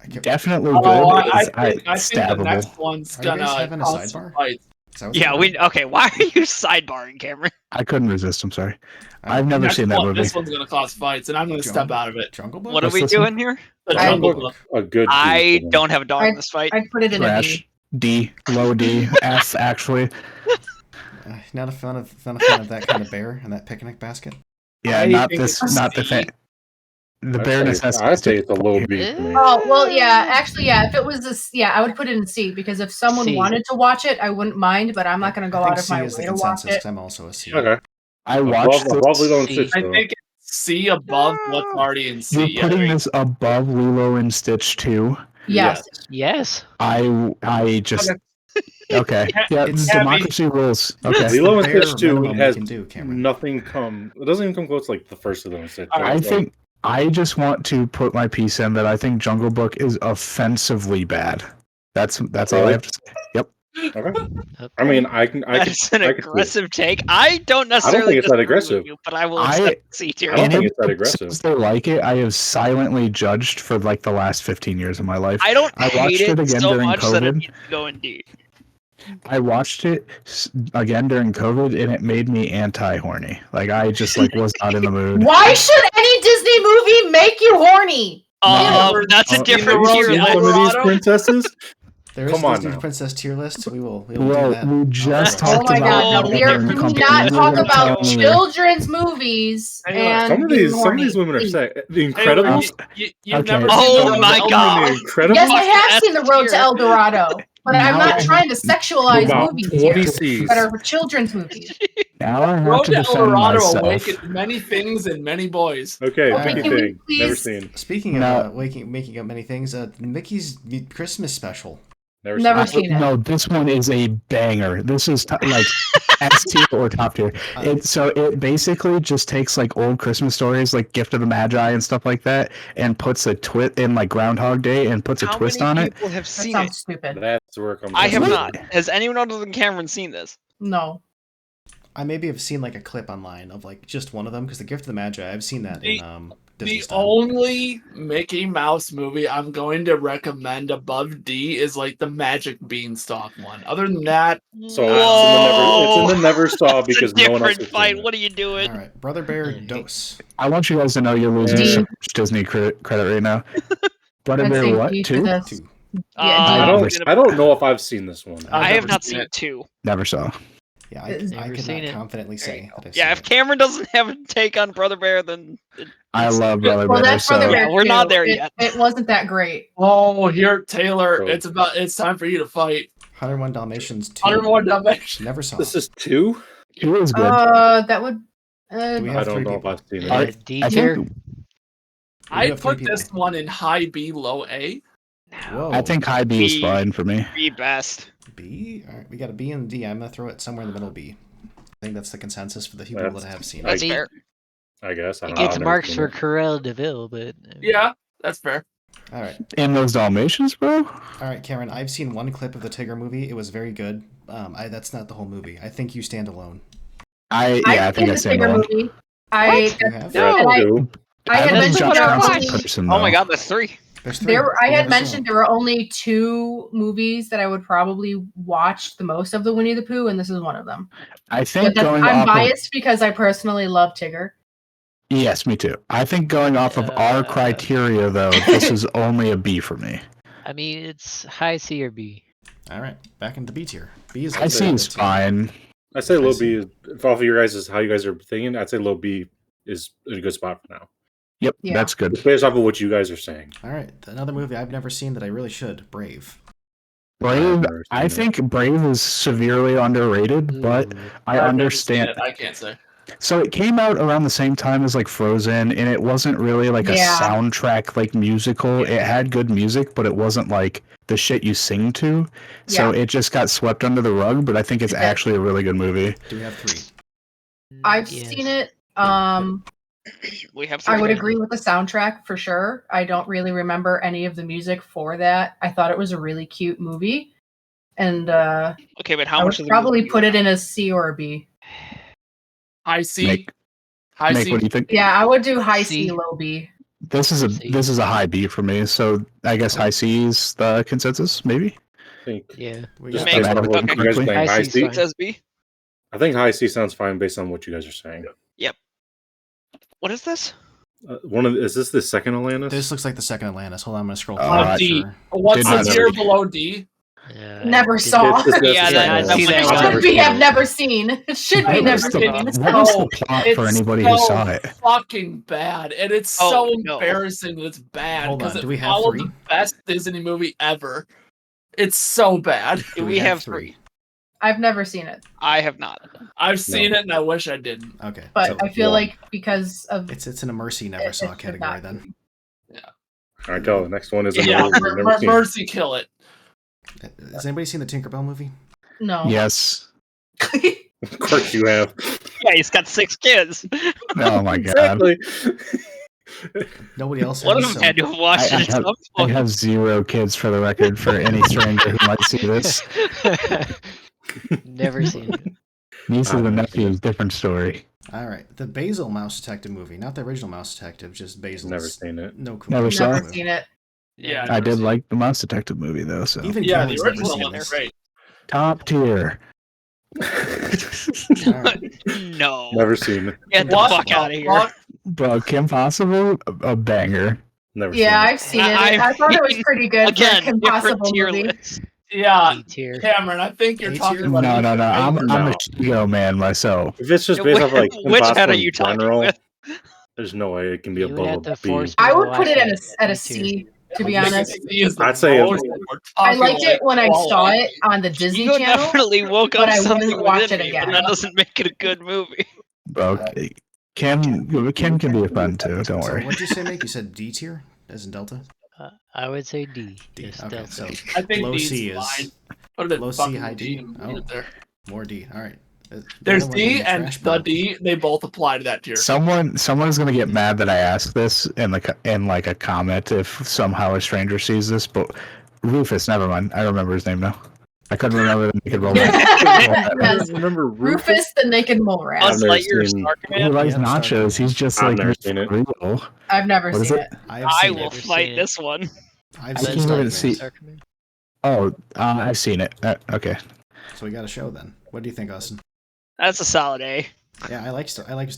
I can't- Definitely Oh, good. I It's think the stabbable. next one's Are you guys gonna having a cause some sidebar? fights. Is that what's Yeah, going we on? okay. Why are you sidebarring, Cameron? I couldn't resist. I'm sorry. I- I've never Next seen that one, movie. This one's gonna cause fights, and I'm gonna step out of it. Jungle Book. What are What's we this one? doing here? The I- Jungle Book, Book. a good. I D for them. don't have a dog in this fight. I'd put it in a Trash. B. D. Low D. F. Actually. Not a fan of that kind of bear and that picnic basket. Yeah. I Not think this. it's Not the. C. The I'd bare say- necessity. I'd say it's a low B for me. Oh well, yeah. Actually, yeah. If it was this, yeah, I would put it in C because if someone C. wanted to watch it, I wouldn't mind. But I'm not going to go I think out of C my is the way to watch consensus it. 'cause I'm also a C. Okay. I watched Above Lilo and this. Stitch, I though. think it's C above what's already in C. You're putting this above Lilo and Stitch 2. Yes. yes. I just. Okay. Yeah. It's Democracy rules. Okay. Lilo and bare Stitch 2 minimum we has can do, Cameron. nothing come. It doesn't even come close to like the first of Lilo and Stitch. All right, I It's think I just want to put my piece in that I think Jungle Book is offensively bad. That's all I Really? have to say. Yep. like, okay. Okay. I mean, I can. That's an I can see it. aggressive take. I don't necessarily it's that disagree with aggressive. you, but I will I- accept C tier. I don't And think it- it's that aggressive. Since they like it, I have silently judged for like the last 15 years of my life. I don't I hate watched it it again so during much that it COVID. needs to go in D. I watched it again during COVID, and it made me anti-horny. Like I just like was not in the mood. Why should any Disney movie make you horny? That's a Oh, different in the tier road, list. Some of these Colorado? princesses. There is Come a on Disney now. princess tier list. We will do Well, that. we just Oh, Oh talked my about god, no, it we are during can we company. not You talk were about telling me- children's movies Anyway, and Some of being these horny. women are Please. sick. The Taylor, Incredibles. you've Okay. never Oh seen the my Elmer God. The Incredibles. Yes, I have Fuck, seen The that's Road to tier. El Dorado, but I'm Now not I- trying to sexualize About movies 20 here C's. that are for children's movies. Now I have Road to to El defend Dorado myself. awakened many things in many boys. Okay, Okay, Mickey can we thing. Never please- seen. Speaking No. of making up many things, Mickey's Christmas special. Never seen it. No, this one is a banger. This is like S tier or top tier. It basically just takes like old Christmas stories, like Gift of the Magi and stuff like that, and puts a twist in like Groundhog Day and puts a twist on it. How many people have That seen sounds it? stupid. That's where it comes. I have from. not. Has anyone other than Cameron seen this? No. I maybe have seen like a clip online of like just one of them because the Gift of the Magi. I've seen that in Disney The style. only Mickey Mouse movie I'm going to recommend above D is like the Magic Beanstalk one. Other than that, So it's in the never saw It's because a no one else different has fight. seen it. What are you doing? All right, Brother Bear Dose. I want you guys to know you're losing D. so much Disney credit right now. Brother I'd Bear, say what? D for 2? this. 2. Yeah, D. I don't know if I've seen this one. I have never not seen seen it. 2. Never saw. Yeah, I Never could seen not it. confidently say that I've Yeah, seen if it. Cameron doesn't have a take on Brother Bear, then I love Brother Well, Bear, that's Brother so Bear Yeah, we're not 2. there yet. It wasn't that great. oh, here, Taylor, So- it's time for you to fight. 101 Dalmatians 2. 101 Dalmatians. Never saw. This is 2. 2 is good. That would. Do we I have don't 3 know people? if I've seen it. Alright, D I tier. think I have 3 put people. this one in high B, low A. Whoa. I think high B is B. fine for me. be best. B. All right, we got a B and a D. I'm gonna throw it somewhere in the middle of B. I think that's the consensus for the people That's- that have seen That's it. fair. I guess. I It don't know. gets I've never marks seen for it. Corel Deville, but Yeah, that's fair. All right, In those Dalmatians, bro? all right, Cameron. I've seen one clip of the Tigger movie. It was very good. That's not the whole movie. I think you stand alone. I think I the stand bigger alone. movie. You have? No. and I I had love mentioned Josh there were Johnson only person, Oh my though. god, that's 3. There's 3. I We had never mentioned saw. there were only 2 movies that I would probably watch the most of the Winnie the Pooh, and this is one of them. I But think going I'm off of biased because I personally love Tigger. yes, me too. I think going off of our criteria, though, this is only a B for me. I mean it's high C or B. All right, back into B tier. B is I see is fine. I say low I see. B is, if off of your guys is how you guys are thinking, I'd say low B is a good spot for now. Yep, Yeah. that's good. Just based off of what you guys are saying. All right, another movie I've never seen that I really should. Brave. Brave, never seen I it. think Brave is severely underrated, but Ooh. I I've never seen understand. it, I can't say. So it came out around the same time as like Frozen, and it wasn't really like a Yeah. soundtrack like musical. It had good music, but it wasn't like the shit you sing to. So it just got swept under the rug. But I think it's It did. actually a really good movie. Do we have 3? I've Yes. seen it. We have 3. I would agree with the soundtrack for sure. I don't really remember any of the music for that. I thought it was a really cute movie, and Okay, but how I much would of the probably movie- put it in a C or a B. High C. Make, High make C. what do you think? Yeah, I would do high C, C. low B. This is a high B for me. So I guess high C is the consensus, maybe. I think Yeah. We just got Make- based off of what okay. you guys are saying, High high C's C. fine. It says B. I think high C sounds fine based on what you guys are saying. What is this? Is this the second Atlantis? This looks like the second Atlantis. Hold on, I'm gonna scroll. D. Sure. What's Did the not tier see. below D? Never saw. It's the Yeah, second that- Atlantis. I see that It one. should be have never seen. It should be What never is the, seen. what is the No, plot it's for anybody who so saw it? fucking bad, and it's Oh, so no. embarrassing that it's bad Hold on, because do it we have followed 3? the best Disney movie ever. It's so bad. Do We have 3. I've never seen it, I have not. I've seen it and I wish I didn't. Okay, but so I feel one. like because of it's in a Mercy never it saw should category not then. be. All right, go. The next one is a Yeah, movie we've never seen. Mercy kill it. Has anybody seen the Tinkerbell movie? No. Yes. Of course you have. Yeah, he's got 6 kids. Oh my god. Exactly. Nobody else One of has. them So had to have watched I it at some I point. have 0 kids for the record for any stranger who might see this. Never seen it. Nieces and nephews, different story. all right, the Basil Mouse Detective movie, not the original Mouse Detective, just Basil. Never seen it. No clue. Never saw Never it. seen it. Yeah, I did like the Mouse Detective movie though, so Even Yeah, Cameron's the never original seen one's this. great. top tier. All right. No. Never seen it. Get the What fuck the out of here. fuck? Bro, Kim Possible, a banger. Never Yeah, seen I've seen it. I thought it was pretty good Again, for a Kim different Possible tier movie. list. Yeah, D tier. Cameron, I think you're A talking tier? about. No, no, no. I'm No. a Chico man myself. If it's just based off like Which head Impossible are in you talking general, with? there's no way it can be You would have above to a B. force I me to would put watch it at that a D tier. C, to be I think honest. C is the I'd say lowest. it- We're I talking liked it when I saw quality. it on the Disney Ego Channel. definitely woke up but I something wouldn't watch within it me, again. but that doesn't make it a good movie. Bro, Kim can be a fun too. Don't So worry. what'd you say, Nick? You said D tier, as in Delta. I would say D. D. Just Okay, stealth so it. I think low D's C is fine. What are low the C, fucking high D. D? Oh, There. more D. All right. The There's other one in D the and trash the pile. D. They both apply to that tier. Someone's gonna get mad that I asked this in like a comment if somehow a stranger sees this, but Rufus, never mind. I remember his name now. I couldn't remember the naked mole rat. I Yes. remember Rufus the naked mole rat. Buzz I've never Lightyear seen- Star Who Command. likes Yep, nachos? Starkman. He's just I've like never seen it. real. I've never What is seen it? it. I've I seen will it. Never fight seen it. this one. I've I seen can't even Starkman. see- Star Command. Oh, I've seen it. Okay. So we got a show then. What do you think, Austin? That's a solid A. Yeah, I like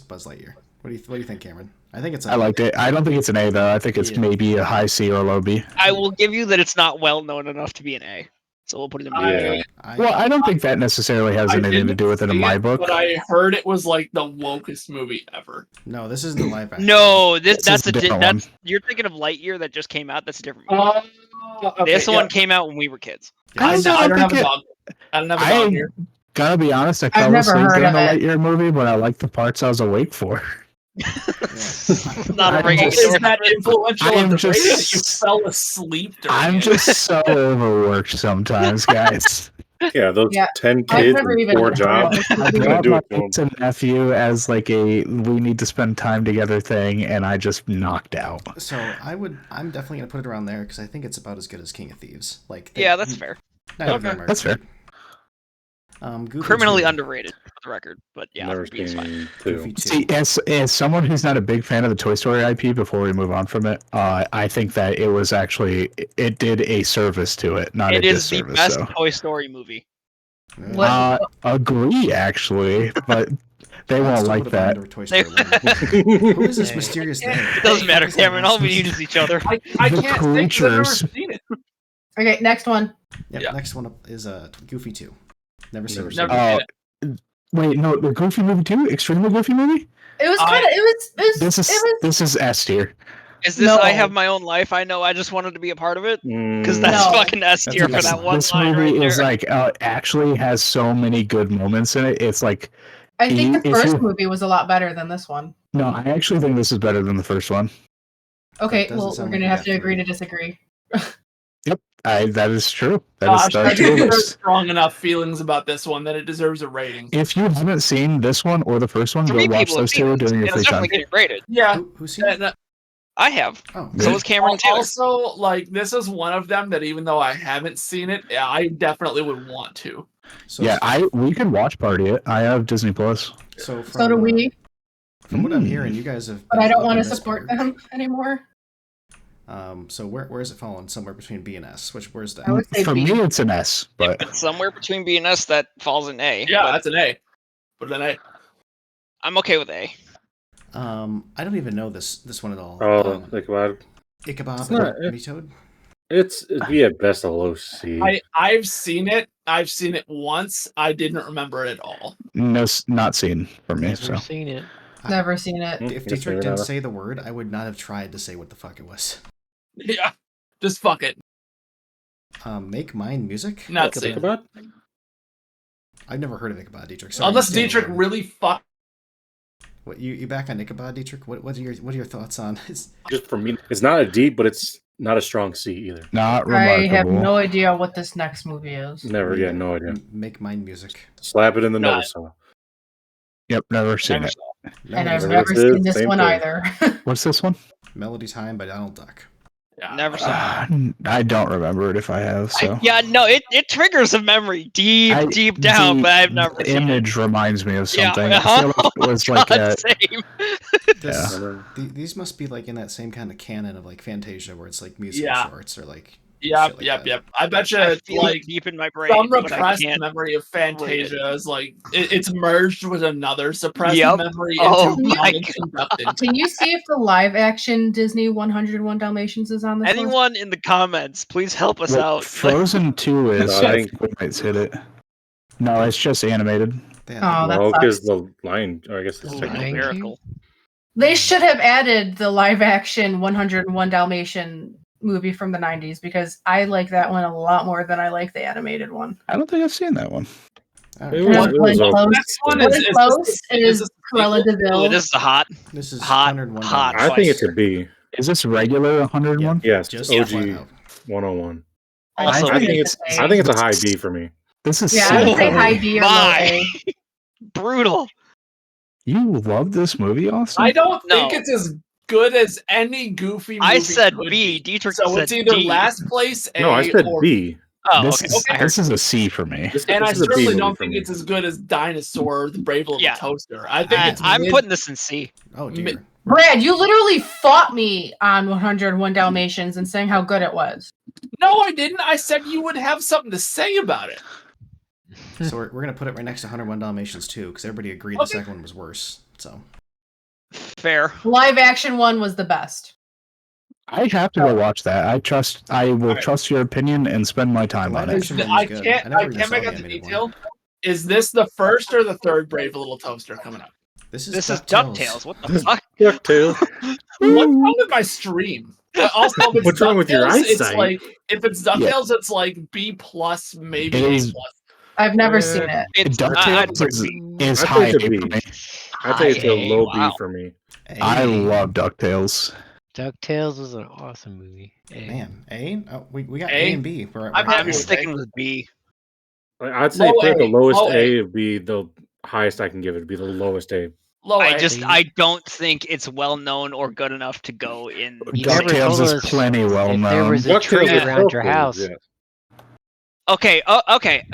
Buzz Lightyear. What do you think, Cameron? I think it's. I liked it. I don't think it's an A though. I think it's Yeah. maybe a high C or a low B. I will give you that it's not well known enough to be an A. So we'll put it in B. Yeah. Well, I don't think that necessarily has I anything to didn't do with it in see my book. But I heard it was like the wokest movie ever. No, this isn't the live action. No, This that's is a different one. you're thinking of Lightyear that just came out. That's a different movie. Okay, This yeah. one came out when we were kids. Yeah, I I still don't don't have a think it- dog. I don't have a dog here. Gotta be honest, I I've fell never asleep heard during the of it. Lightyear movie, but I liked the parts I was awake for. Not a I'm regular just- Is that influential I am of the just- rating that you fell asleep during I'm it? just so overworked sometimes, guys. Yeah, those Yeah, 10 I've kids never and even 4 heard of jobs. it. I Gonna brought do my it to 'em. niece and nephew as like a we need to spend time together thing, and I just knocked out. So I'm definitely gonna put it around there because I think it's about as good as King of Thieves. Like Yeah, that's fair. neither of them are That's fair. good. Goofy Criminally 2. underrated, for the record. But yeah, Never B is fine. seen Goofy 2. 2. See, as someone who's not a big fan of the Toy Story IP, before we move on from it, I think that it was actually it did a service to it, not It a is the disservice. best So. Toy Story movie. What- Agree, actually, but they won't Still like put it behind that. our Toy Story 1. Who is this Hey. mysterious thing? It doesn't matter, Cameron. All we need is each other. I The can't think 'cause I've never creatures. seen it. Okay, next one. Yep, Yeah. next one up is Goofy 2. Never seen Never it. seen Never seen it. Wait, no, the Goofy movie too? Extremely Goofy movie? It was kind of. This is S tier. Is this No. I Have My Own Life? I know I just wanted to be a part of it. Because Mm, that's No. fucking S That's tier for awesome. that one This line movie right is there. like actually has so many good moments in it. It's like I think the If first you- movie was a lot better than this one. no, I actually think this is better than the first one. Okay, doesn't well, we're sound gonna like have you to got agree three. to disagree. That is true. That Gosh, is I our tier think there's list. strong enough feelings about this one that it deserves a rating. If you haven't seen this one or the first one, go Three watch people have those seen two it. during your and free it's time. definitely getting rated. Yeah. Who's seen it? and, Oh, Yeah. Oh, So was Cameron and Taylor. Also, like, this is one of them that even though I haven't seen it, I definitely would want to. so Yeah, we could watch party it. I have Disney Plus. So from, So do we, From what I'm hearing, you guys have. but I been don't up want on to this support board. them anymore. So where is it falling? Somewhere between B and S. Where's that? I would say For B. me, it's an S, but It's somewhere between B and S that falls in A. Yeah, but that's an A. But an A. I'm okay with A. I don't even know this one at all. Oh, think about it. Ichabod It's not- and Metoad. It'd be at best a low C. I've seen it. I've seen it once. I didn't remember it at all. no, not seen for me. Never So seen it. Never seen it. Mm, If guess Dietrich maybe didn't not. say the word, I would not have tried to say what the fuck it was. Yeah. Just fuck it. Make Mine Music? Not Think seen it. about it. I've never heard of Ichabod, Dietrich. Sorry, Unless you Dietrich stand alone. really fuck. What you back on Ichabod, Dietrich? What are your thoughts on his Just for me, it's not a D, but it's not a strong C either. not I remarkable. have no idea what this next movie is. Never, yeah, no idea. Make Mine Music? Slap it in the No. nose. So. Yep, never seen Never it. saw. And I've Never never This is seen this same one thing. either. What's this one? Melody Time by Donald Duck. Yeah. Never saw it. I don't remember it if I have. So Yeah, no, it triggers a memory deep down, but I've never the seen it. image reminds me of Yeah, something. I feel like it was like God, a, same. This, Yeah. These must be like in that same kind of canon of like Fantasia, where it's like musical Yeah. shorts or like. Yep, shit like yep, that. yep. I bet you, I feel like, it deep in my brain, some but I repressed can't. memory of Fantasia is like it's merged with another suppressed Yep. memory Oh into my conducted. Can you see if the live action Disney 101 Dalmatians is on this list? Anyone in the comments, please help us well, out. Frozen 2 is. No, I I think- think we might hit it. No, it's just animated. They Oh, had that No, sucks. because the line, or I guess it's Oh, technically. Lion King? Miracle. They should have added the live action 101 Dalmatian movie from the 90s because I like that one a lot more than I like the animated one. I don't think I've seen that one. All It right. was- One it was close. okay. Next one One is close this is a Cruella sequel? de Vil. Ooh, this is a hot. This is Hot, 101 hot. Dalmatians. I think it's a B. Is this regular 101? Yes, Just OG flat out. 101. Also, I think it's a high B for me. This is Yeah, so I would say funny. high B or low My. A. Brutal. You love this movie, Austin? I don't No. think it's as good as any Goofy movie. I said could B. be. Dietrich So said it's either D. last place A No, I said or B. Oh, this okay. is I heard this is a C for me. And I this is a B certainly movie don't for think me. it's as good as Dinosaur or The Brave Little Yeah. Toaster. I think it's I'm mid- putting this in C. Oh dear. Brad, you literally fought me on 101 Dalmatians and saying how good it was. No, I didn't. I said you would have something to say about it. So we're gonna put it right next to 101 Dalmatians too, because everybody agreed the second one was worse. So Fair. Live action one was the best. I have to go watch that. I will trust your opinion and spend my time The on live it. action one I was good. can't. never I even can't saw make the out the animated detail. one. Is this the first or the third Brave Little Toaster coming up? This This is DuckTales. What the fuck? DuckTales. What's wrong with my stream? Also, if it's What's wrong with your DuckTales, It's eyesight? like if it's DuckTales, it's like B plus, maybe A It plus. I've never seen it. It's DuckTales is I'd high say it's A a for B. me. I'd say it's a low wow. B for me. I love DuckTales. DuckTales was an awesome movie. Man, A? Oh, we got A? A and B. I'm sticking with B. I'd say Low put it the A, lowest low A would be the highest I can give it. Would be the lowest A. Low A. I don't think it's well known or good enough to go in. You never DuckTales told is us plenty well if there known. was a tree DuckTales is around your healthy, house. yes. Okay, okay.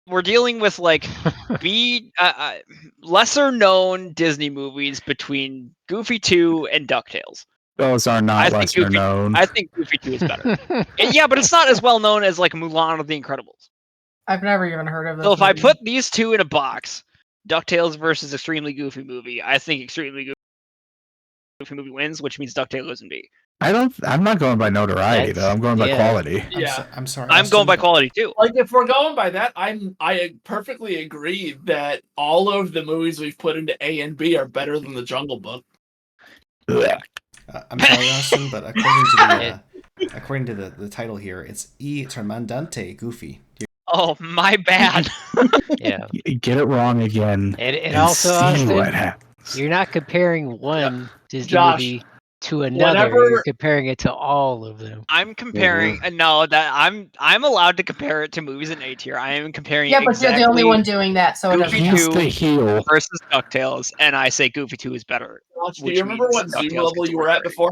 We're dealing with like B, lesser known Disney movies between Goofy 2 and DuckTales. Those are I not think lesser Goofy- known. I think Goofy 2 is better. Yeah, but it's not as well known as like Mulan or The Incredibles. I've never even heard of this. So if I movie. put these two in a box, DuckTales versus Extremely Goofy Movie, I think Extremely Goofy Movie wins, which means DuckTales goes in B. I'm not going by notoriety though. I'm going by quality. Yeah, I'm sorry. I'm going by quality too. like if we're going by that, I perfectly agree that all of the movies we've put into A and B are better than The Jungle Book. I'm sorry, Austin, but according to the title here, it's E Termandante Goofy. Oh, my bad. Yeah. Get it wrong again. And also, Austin, what happens. you're not comparing one Disney Josh, movie to another. You're comparing it to all of them. I'm comparing. No, that I'm allowed to compare it to movies in A tier. I am comparing. Yeah, but you're the only one doing that, so it Goofy doesn't count. 2 heel. versus DuckTales, and I say Goofy 2 is better. Josh, do you remember what Zoom DuckTales level gets you were at rating. before?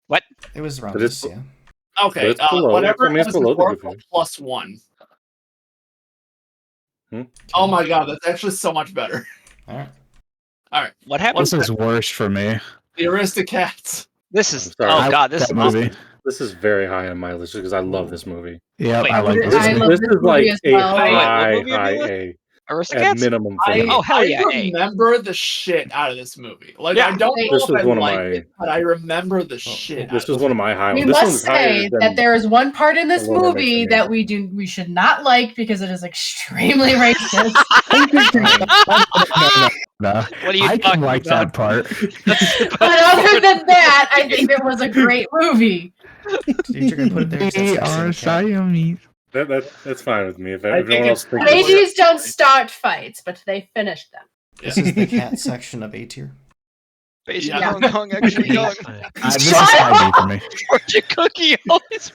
What? It was around But it's- this, yeah. Okay, But it's below- whatever I mean, it it's was below the before, Goofy. plus 1. Hmm? Oh my god, that's actually so much better. All right. What happened? This is worse for me. The Aristocats. This is. I'm sorry. Oh god, this that is movie. This is very high on my list because I love this movie. Yeah, Wait, I like I this. love This this is like movie as a well. high, What movie are high you with? A. At Aristocats? minimum for me. Oh, hell yeah, I A. remember the shit out of this movie. Like, Yeah. I don't know This if was I one of liked my- it, but I remember the shit. This out was of one of my high We ones. This must one's higher say than that there is one part in this the Little Mermaid movie for me. that we should not like because it is extremely racist. No, What are you I can talking like about? that part. But other than that, I think it was a great movie. You're gonna put it there. 'cause We that's are sexy, okay. Siamese. That's fine with me. If I everyone think else it's thinks way- Babies don't start fights, but they finish them. This is the cat section of A tier. Based Yeah. on Hong Kong actually young. This is high B for me. Georgia Cookie always.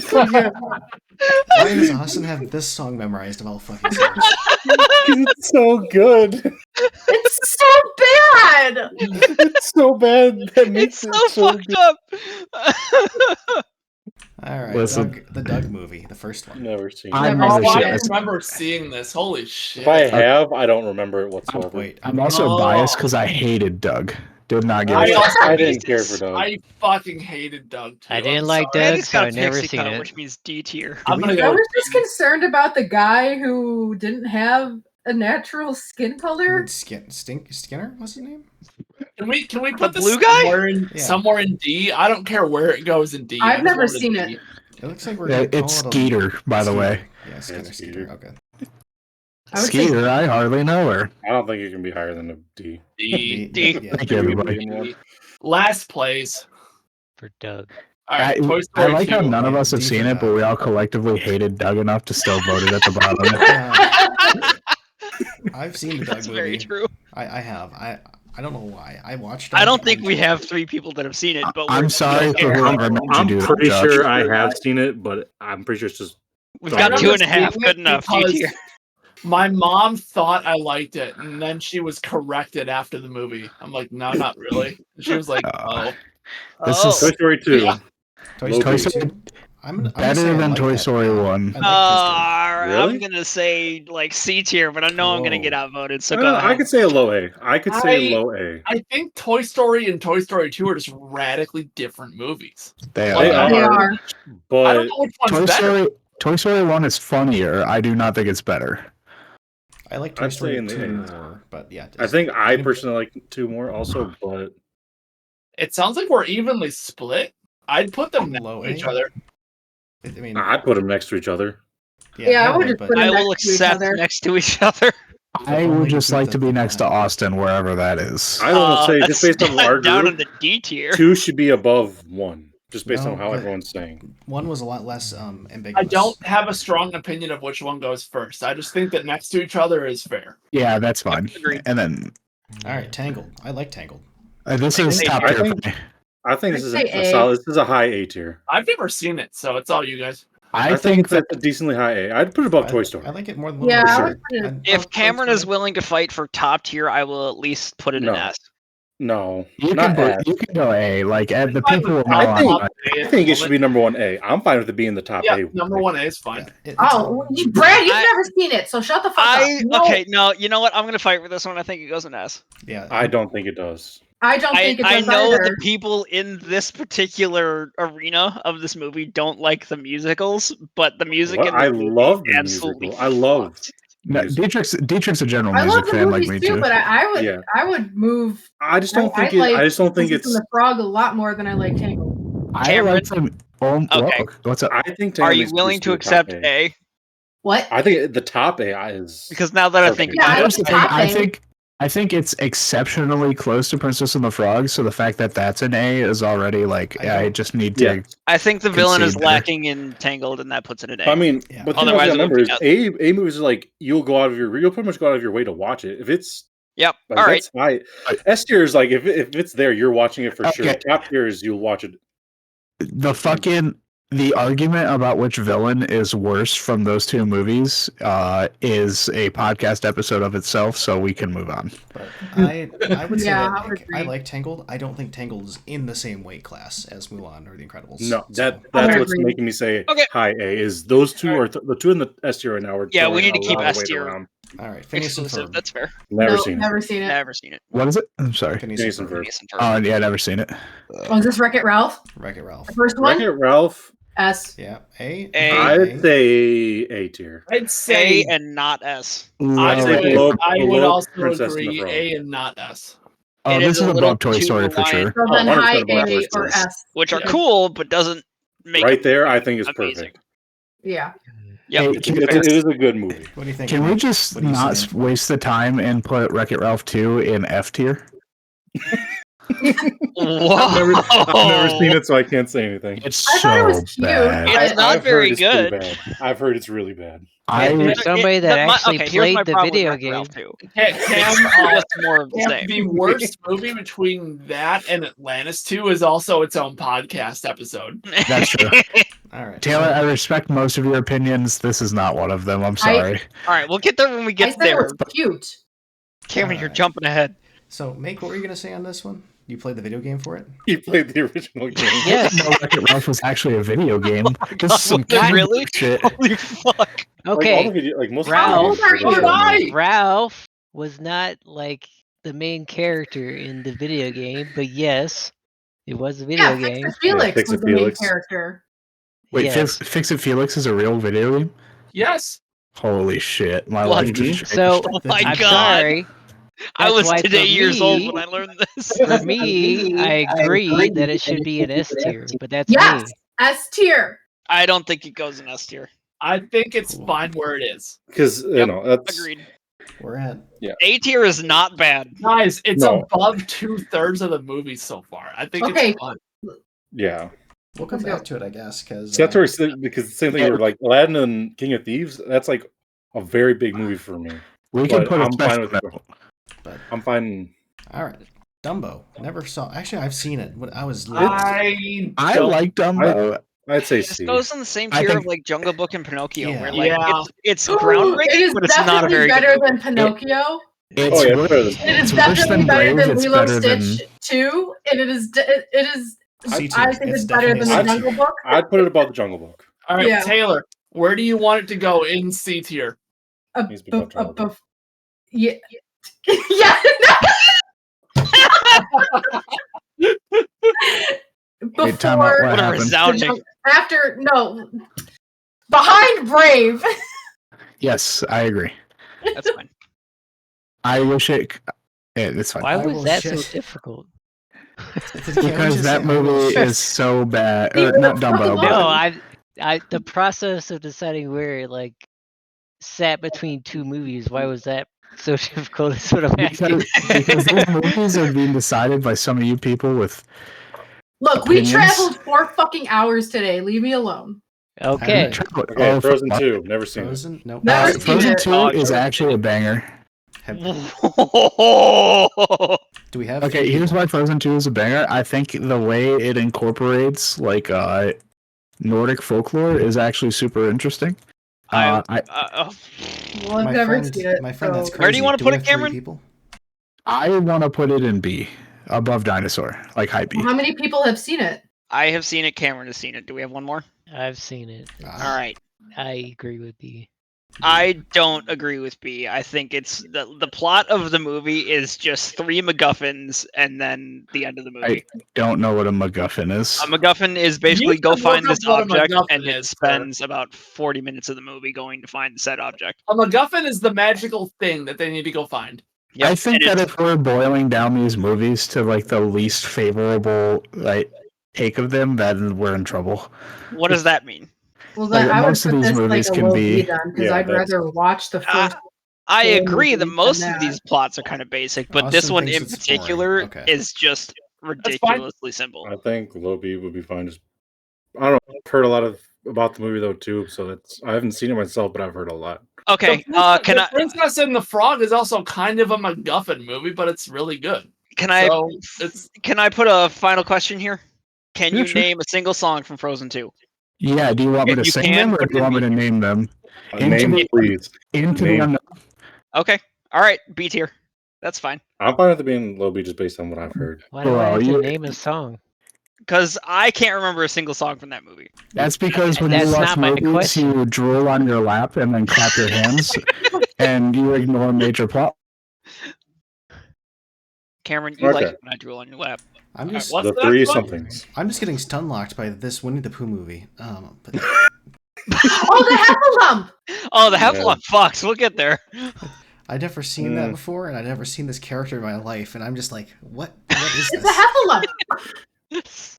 Why does Austin have this song memorized of all fucking songs? it's so good. It's so bad. It's so bad. That makes It's it so fucked up. All right, Listen. the Doug movie, the first one. Never seen. I've it. never Oh, seen I this. remember seeing this. Holy shit. If I have, I don't remember it whatsoever. Wait, I'm also Oh. biased because I hated Doug. Did not give I a also I hated didn't care this. for Doug. I fucking hated Doug too. I didn't I'm like sorry. Doug. And it's so got I a never pixie seen cut, it. which means D tier. I'm gonna I go. was just concerned about the guy who didn't have a natural skin color. Skinner? What's his name? Can we The put this blue guy? somewhere somewhere in D? I don't care where it goes in D. I I've just never want seen D. it. It looks like we're Yeah, gonna it's call it Skeeter, by the way. Yeah, Skeeter. Skeeter. Okay. I would say Skeeter, I hardly know her. I don't think it can be higher than a D. D. D. Yeah. Thank you, everybody. Last place. For Doug. All right, Toy I Story like how 2. none of us have D seen for it, but Doug. we all collectively hated Doug enough to still vote it at the bottom. I've seen the Doug That's movie. very true. I have. I don't know why. I watched. I don't think we have 3 people that have seen it, but I'm sorry for whoever made you I'm do that, pretty Josh. sure I have seen it, but I'm pretty sure it's just. we've Don't got worry. 2.5. Good enough. D Because tier. my mom thought I liked it, and then she was corrected after the movie. I'm like, no, not really. And she was like, oh. This Oh. is Toy Story 2. Yeah. Toy Low Story B. 2. I'm gonna better say I than like Toy that. Story Yeah, 1. I like Toy Story. Really? I'm gonna say like C tier, but I know I'm gonna get Whoa. outvoted. So go I ahead. could say a low A. I could say I- low A. I think Toy Story and Toy Story 2 are just radically different movies. They Like, are. They They are. are. I But don't know which one's Toy better. Story 1 is funnier. I do not think it's better. I like Toy I'd Story say in the 2 A. more, but yeah. I think I personally like 2 more also, but It sounds like we're evenly split. I'd put them next Low to each A? other. I mean, I'd put them next to each other. Yeah, I would would, just but put I them will next to each accept other. next to each other. I only would to just keep like to be the next to line. Austin, wherever that is. I don't say just That's based on our down in group, the D tier. 2 should be above 1, just based No, on how good. everyone's saying. 1 was a lot less ambiguous. I don't have a strong opinion of which one goes first. I just think that next to each other is fair. Yeah, that's fine. Agreed. And then All right, Tangled. I like Tangled. this is I top I tier for think- me. I think this I'd is say a A. solid. This is a high A tier. I've never seen it, so it's all you guys. I think think it's that a decently high A. I'd put it above Toy Story. I like it more than Yeah, I sure. would put it I'd- If above Toy Cameron is Story. willing to fight for top tier, I will at least put it in No. S. No, you not can S. you can go A. Like the I'm fine people with will know I I'm think- not- I think it should be number 1A. I'm fine with it being the top Yeah, A. number 1A is fine. yeah, Oh, Brad, you've I- never seen it, so shut the fuck up. Okay, no, you know what? I'm gonna fight for this one. I think it goes in S. yeah. I don't think it does. I don't think it I does know either. the people in this particular arena of this movie don't like the musicals, but the music What? in the I movie love the absolutely musical. I love fucks. No, music. Dietrich's a general I love music the fan like movies me too, too. but Yeah. I would move. I just don't think like I just don't think Princess it's. and the Frog a lot more than I like Tangled. I Cameron? like them. Okay. Whoa, what's up? I think. Are Tangled you needs to be willing to the top accept A. A? What? I think the top A is Because now that I think perfect. Yeah, about I it, Here's the thing. top A. I think it's exceptionally close to Princess and the Frog. So the fact that that's an A is already like I just need to. Yeah. I think the villain is concede there. lacking in Tangled, and that puts it at A. I mean, Yeah. but the thing Otherwise about it would remember is be A movies are like you'll pretty much go out of your way to watch it. If it's Yep. like All right. that's high. S tier is like if it's there, you're watching it for sure. Okay. Top tier is you'll watch it. The argument about which villain is worse from those two movies is a podcast episode of itself, so we can move on. But I would say Yeah, that I would I agree. like Tangled. I don't think Tangled is in the same weight class as Mulan or The Incredibles. No, So, I that's would what's agree. making me say Okay. high A. Is those two are the two in the S tier right now are Yeah, we throwing need to a keep lot of S weight tier around. all right, Phineas and Exclusive. Ferb. That's fair. Never Nope, seen it. never seen it. Never seen it. What is it? I'm sorry. Phineas and Ferb. Phineas and Ferb. Oh yeah, never seen it. Oh, is this Wreck-It Ralph? Wreck-It Ralph. The first one? Wreck-It Ralph. S. Yeah, A. A. I'd say A tier. I'd A say and not S. I Low. say below- would below also Princess and the agree Frog. A and not S. Oh, It this is a is little above Toy too Story for reliant- sure. So then 100% high above Toy A Story. or S. Which are Yeah. cool, but doesn't make Right it there, I think is amazing. perfect. Yeah. Yep. Hey, It is a good movie. What do you think? Can we Mike? just What are you not saying? waste the time and put Wreck-It Ralph 2 in F tier? Whoa. I've never seen it, so I can't say anything. It's I so thought it was cute. bad. It's not I've very heard it's pretty good. bad. I've heard it's really bad. I There's somebody that actually here's played my the problem with video Wreck-It Ralph game. 2. Cam, It's more of the same. the worst movie between that and Atlantis 2 is also its own podcast episode. That's true. All right, Taylor, I respect most of your opinions. This is not one of them. I'm I- sorry. All right, we'll get there when we I get said there. it was cute. Cameron, you're Alright. jumping ahead. So, Make, what were you gonna say on this one? You played the video game for it? He played the original game. Yes. No, Wreck-It Ralph was actually a video game. This is some was it kind really? of shit. Holy fuck. Okay. Most Ralph. How did I? Ralph was not like the main character in the video game, but yes, it was a video Yeah, game. Fix It Felix Fix It was the main Felix. character. Wait, Yes. Fix It Felix is a real video game? Yes. Holy shit. My What? life just changed. So Oh my I'm god. sorry. I That's was why today for years old me- when I learned this. For me, I agree that it should be an S tier, but that's Yes, me. S tier. I don't think it goes in S tier. I think it's fine where it is. Because Yep, that's Agreed. We're at A tier is not bad. Guys, it's No. above 2/3 of the movie so far. I think Okay. it's fun. yeah. we'll come Let's go. back to it, I guess, because See, that's where it's, because the same thing where like Aladdin and King of Thieves. That's like a very big movie for me. We can But put a I'm fine special with note. but I'm fine. All right. Dumbo. Never saw. Actually, I've seen it. When I was little. I I don't- like Dumbo. I'd say This C. goes in the same I tier think- of like Jungle Book and Pinocchio, Yeah. where like Yeah. it's Ooh, groundbreaking, it is but it's not a definitely very better good movie. than Pinocchio. It's Oh, yeah, worse. better than- It is It's worse definitely than better Brave. than It's Lilo better Stitch than. 2, and it is. C tier. I think it's better than the definitely- Jungle Book. I'd put it above the Jungle Book. All right, Yeah. Taylor, where do you want it to go in C tier? Needs to be above Jungle Book. Yeah. Yeah. Wait, time out. Before What What a happened? resounding. after no behind Brave. Yes, I agree. That's fine. I wish it. It's fine. Why I was will that so shit. difficult? Because that movie is so bad. Leave Or me not the fuck Dumbo, alone. but No, the process of deciding where it like sat between two movies. Why was that so difficult? That's what I'm asking. because those movies are being decided by some of you people with. Look, we Opinions? traveled 4 fucking hours today. Leave me alone. Okay. Okay, Oh, Frozen fuck. 2. Never seen it. Frozen. Nope. Never seen Frozen it. 2 Oh, is Frozen actually a banger. Do we have? Okay, here's why Frozen 2 is a banger. I think the way it incorporates like Nordic folklore is actually super interesting. Well, I've My never friend, seen it. my friend, that's so- crazy. Where do you wanna we put it, have 3 Cameron? People? I want to put it in B, above Dinosaur, like high B. How many people have seen it? I have seen it. Cameron has seen it. Do we have one more? I've seen it. All right. I agree with B. I don't agree with B. I think it's the plot of the movie is just 3 MacGuffins and then the end of the movie. Don't know what a MacGuffin is. A MacGuffin is basically You go should find look this up what a object, MacGuffin and it is, sir. spends about 40 minutes of the movie going to find said object. A MacGuffin is the magical thing that they need to go find. Yep, I think and that it's- if we're boiling down these movies to like the least favorable like take of them, then we're in trouble. what does that mean? Well, then Like, I would most of put these this like movies a can low be- B then, because Yeah, I'd that's- rather watch the first. I Four agree that movies most than of that. these plots are kind of basic, but Austin this one thinks in it's particular boring. Okay. is just ridiculously simple. I think low B would be fine. Just I don't know. I've heard a lot about the movie though too, so I haven't seen it myself, but I've heard a lot. Okay, The can I Princess and the Frog is also kind of a MacGuffin movie, but it's really good. can I So it's can I put a final question here? Can Yeah, you sure. name a single song from Frozen 2? Yeah, do you want me If to you sing can, them or put do you it want me in to name them? Name the- it, please. Into Name- the unknown. Okay, all right, B tier. That's fine. I'm fine with it being low B just based on what I've heard. Why do I Well, have to you- name a song? Because I can't remember a single song from that movie. That's because when That's you watch not my movies, question. you drool on your lap and then clap your hands, and you ignore major plot. Cameron, you like Okay. it when I drool on your lap. I'm just, What's The the 3 next one? somethings. I'm just getting stun locked by this Winnie the Pooh movie. But Oh, the Heffalump! Oh, the Yeah. Heffalump Fox. We'll get there. I'd never seen that before, and I'd never seen this character in my life, and I'm just like, what is It's this? a Heffalump.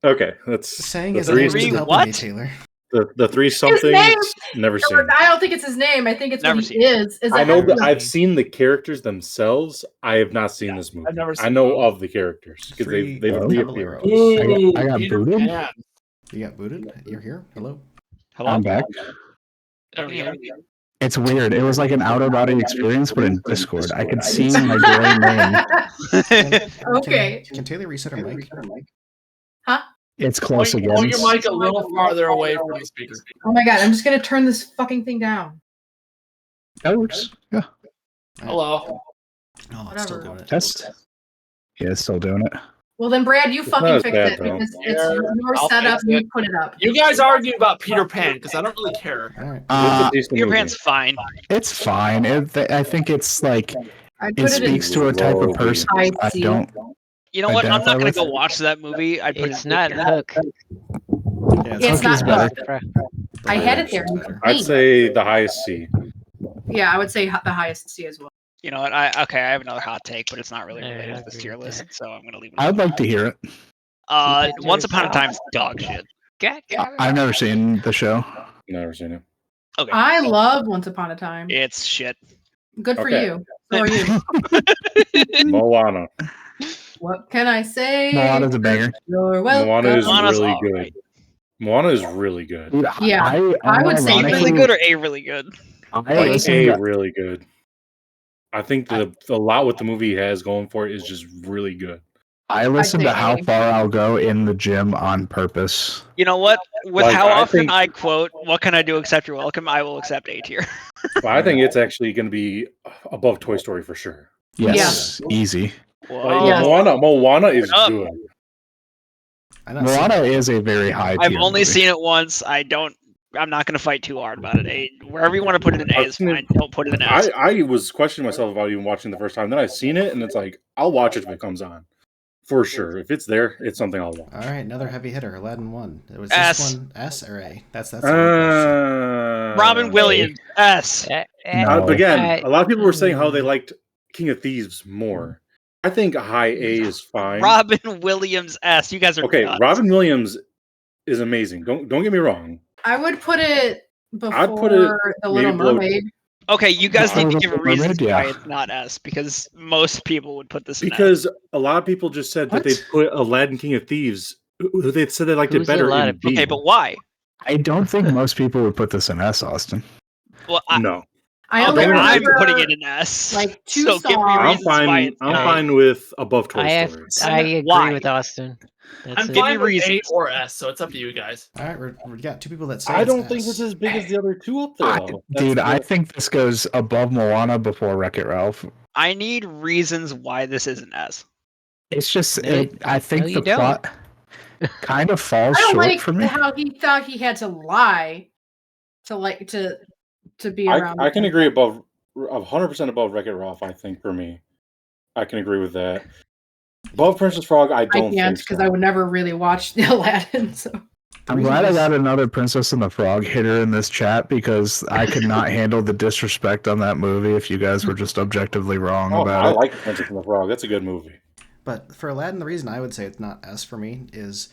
Okay, that's Saying the his three name three isn't helping what? me, Taylor. the 3 name? somethings. Never seen. No, I don't think it's his name. I think it's Never what seen he is. Is a I know that Heffalump. I've seen the characters themselves. I have not seen this movie. I've never I seen know both. of the characters because Three they've Caballeros. reappeared. I got Peter booted? Pan. You got booted? You're here? Hello? Hello? I'm back. There we go. It's weird. It was like an outer body experience, but in Discord. I could see my gray name. Okay. Can Taylor reset her mic? It's close Point again. your mic a little farther away from the speaker. Oh my god, I'm just gonna turn this fucking thing down. That works. Yeah. Hello. Oh, it's still Whatever. doing it. Test. Yeah, it's still doing it. Well then, Brad, you not fucking as fix bad, it though. because it's your I'll setup. fix You it. put it up. You guys argue about Peter Pan because I don't really care. All right. It's a decent Peter movie. Pan's fine. It's fine. I think it's like I it put it in speaks to a type of person. high I C. don't. You know what? I'm not Identify gonna with go it. watch that movie. I put It's it not Hook. Yeah, It's Hook is not better. I had it there. Better. I'd say the highest C. Yeah, I would say the highest C as well. You know what? I have another hot take, but it's not really Yeah, related I to this agree tier with list, that. so I'm gonna leave it. I'd like to hear it. Once Upon a Time's dog shit. I've never seen the show. Never seen it. Okay, I love Once Upon a Time. it's shit. Good for Okay. you. So are you. Moana. What can I say? Moana's a banger. You're welcome. Moana is Moana's really alright. good. Moana is really good. Dude, Yeah, I would say A really unironically- good or a really good? I Like listened A to- really good. I think a lot what the movie has going for it is just really good. I listen to say how A. far I'll go in the gym on purpose. You know what? With Like, how I often think- I quote, "What can I do except you're welcome?" I will accept A tier. But I think it's actually going to be above Toy Story for sure. Yes, easy. Like, Yeah. Moana is Up. good. I've not seen Moana it. is a very high I've tier only movie. seen it once. I'm not going to fight too hard about it. A, wherever you want to put it in A I've is seen it- fine. Don't put it in S. I was questioning myself about even watching the first time. Then I've seen it, and it's like, I'll watch it if it comes on. For sure. If it's there, it's something I'll watch. All right, another heavy hitter, Aladdin 1. Was S. this one S or A? That's the question. Robin Williams, S. No. Again, a lot of people were saying how they liked King of Thieves more. I think a high A is fine. Robin Williams, S. You guys are Okay, nuts. Robin Williams is amazing. Don't get me wrong. I would put it before I'd put it The Little maybe below- Mermaid. Okay, you guys Well, need to the give a Mermaid, reason yeah. why it's not S, because most people would put this in S. Because a lot of people just said that What? they put Aladdin King of Thieves. They said they liked Who's it better a lot in of B. Okay, but why? I don't think most people would put this in S, Austin. Well, No, I only I'm remember putting it in S. like two so give me songs. I'm reasons why fine. it's I'm A. fine with above Toy I Story. agree Why? with Austin. That's I'm it. fine with A reasons. or S, so it's up to you guys. All right, we got two people that say I it's don't think S. it's as big as the other two up there. Though. Dude, I That's think this goes above Moana before Wreck-It Ralph. I need reasons why this isn't S. It's just, No, I think no, the you don't. plot kind of falls I don't short like for me. how he thought he had to lie to be I around. can agree above 100% above Wreck-It Ralph. I think for me, I can agree with that. Above Princess Frog, I I don't can't think because so. I would never really watch the Aladdin. So I'm reason glad I this- got another Princess and the Frog hitter in this chat because I could not handle the disrespect on that movie if you guys were just objectively wrong Oh, about I it. like Princess and the Frog. That's a good movie. But for Aladdin, the reason I would say it's not S for me is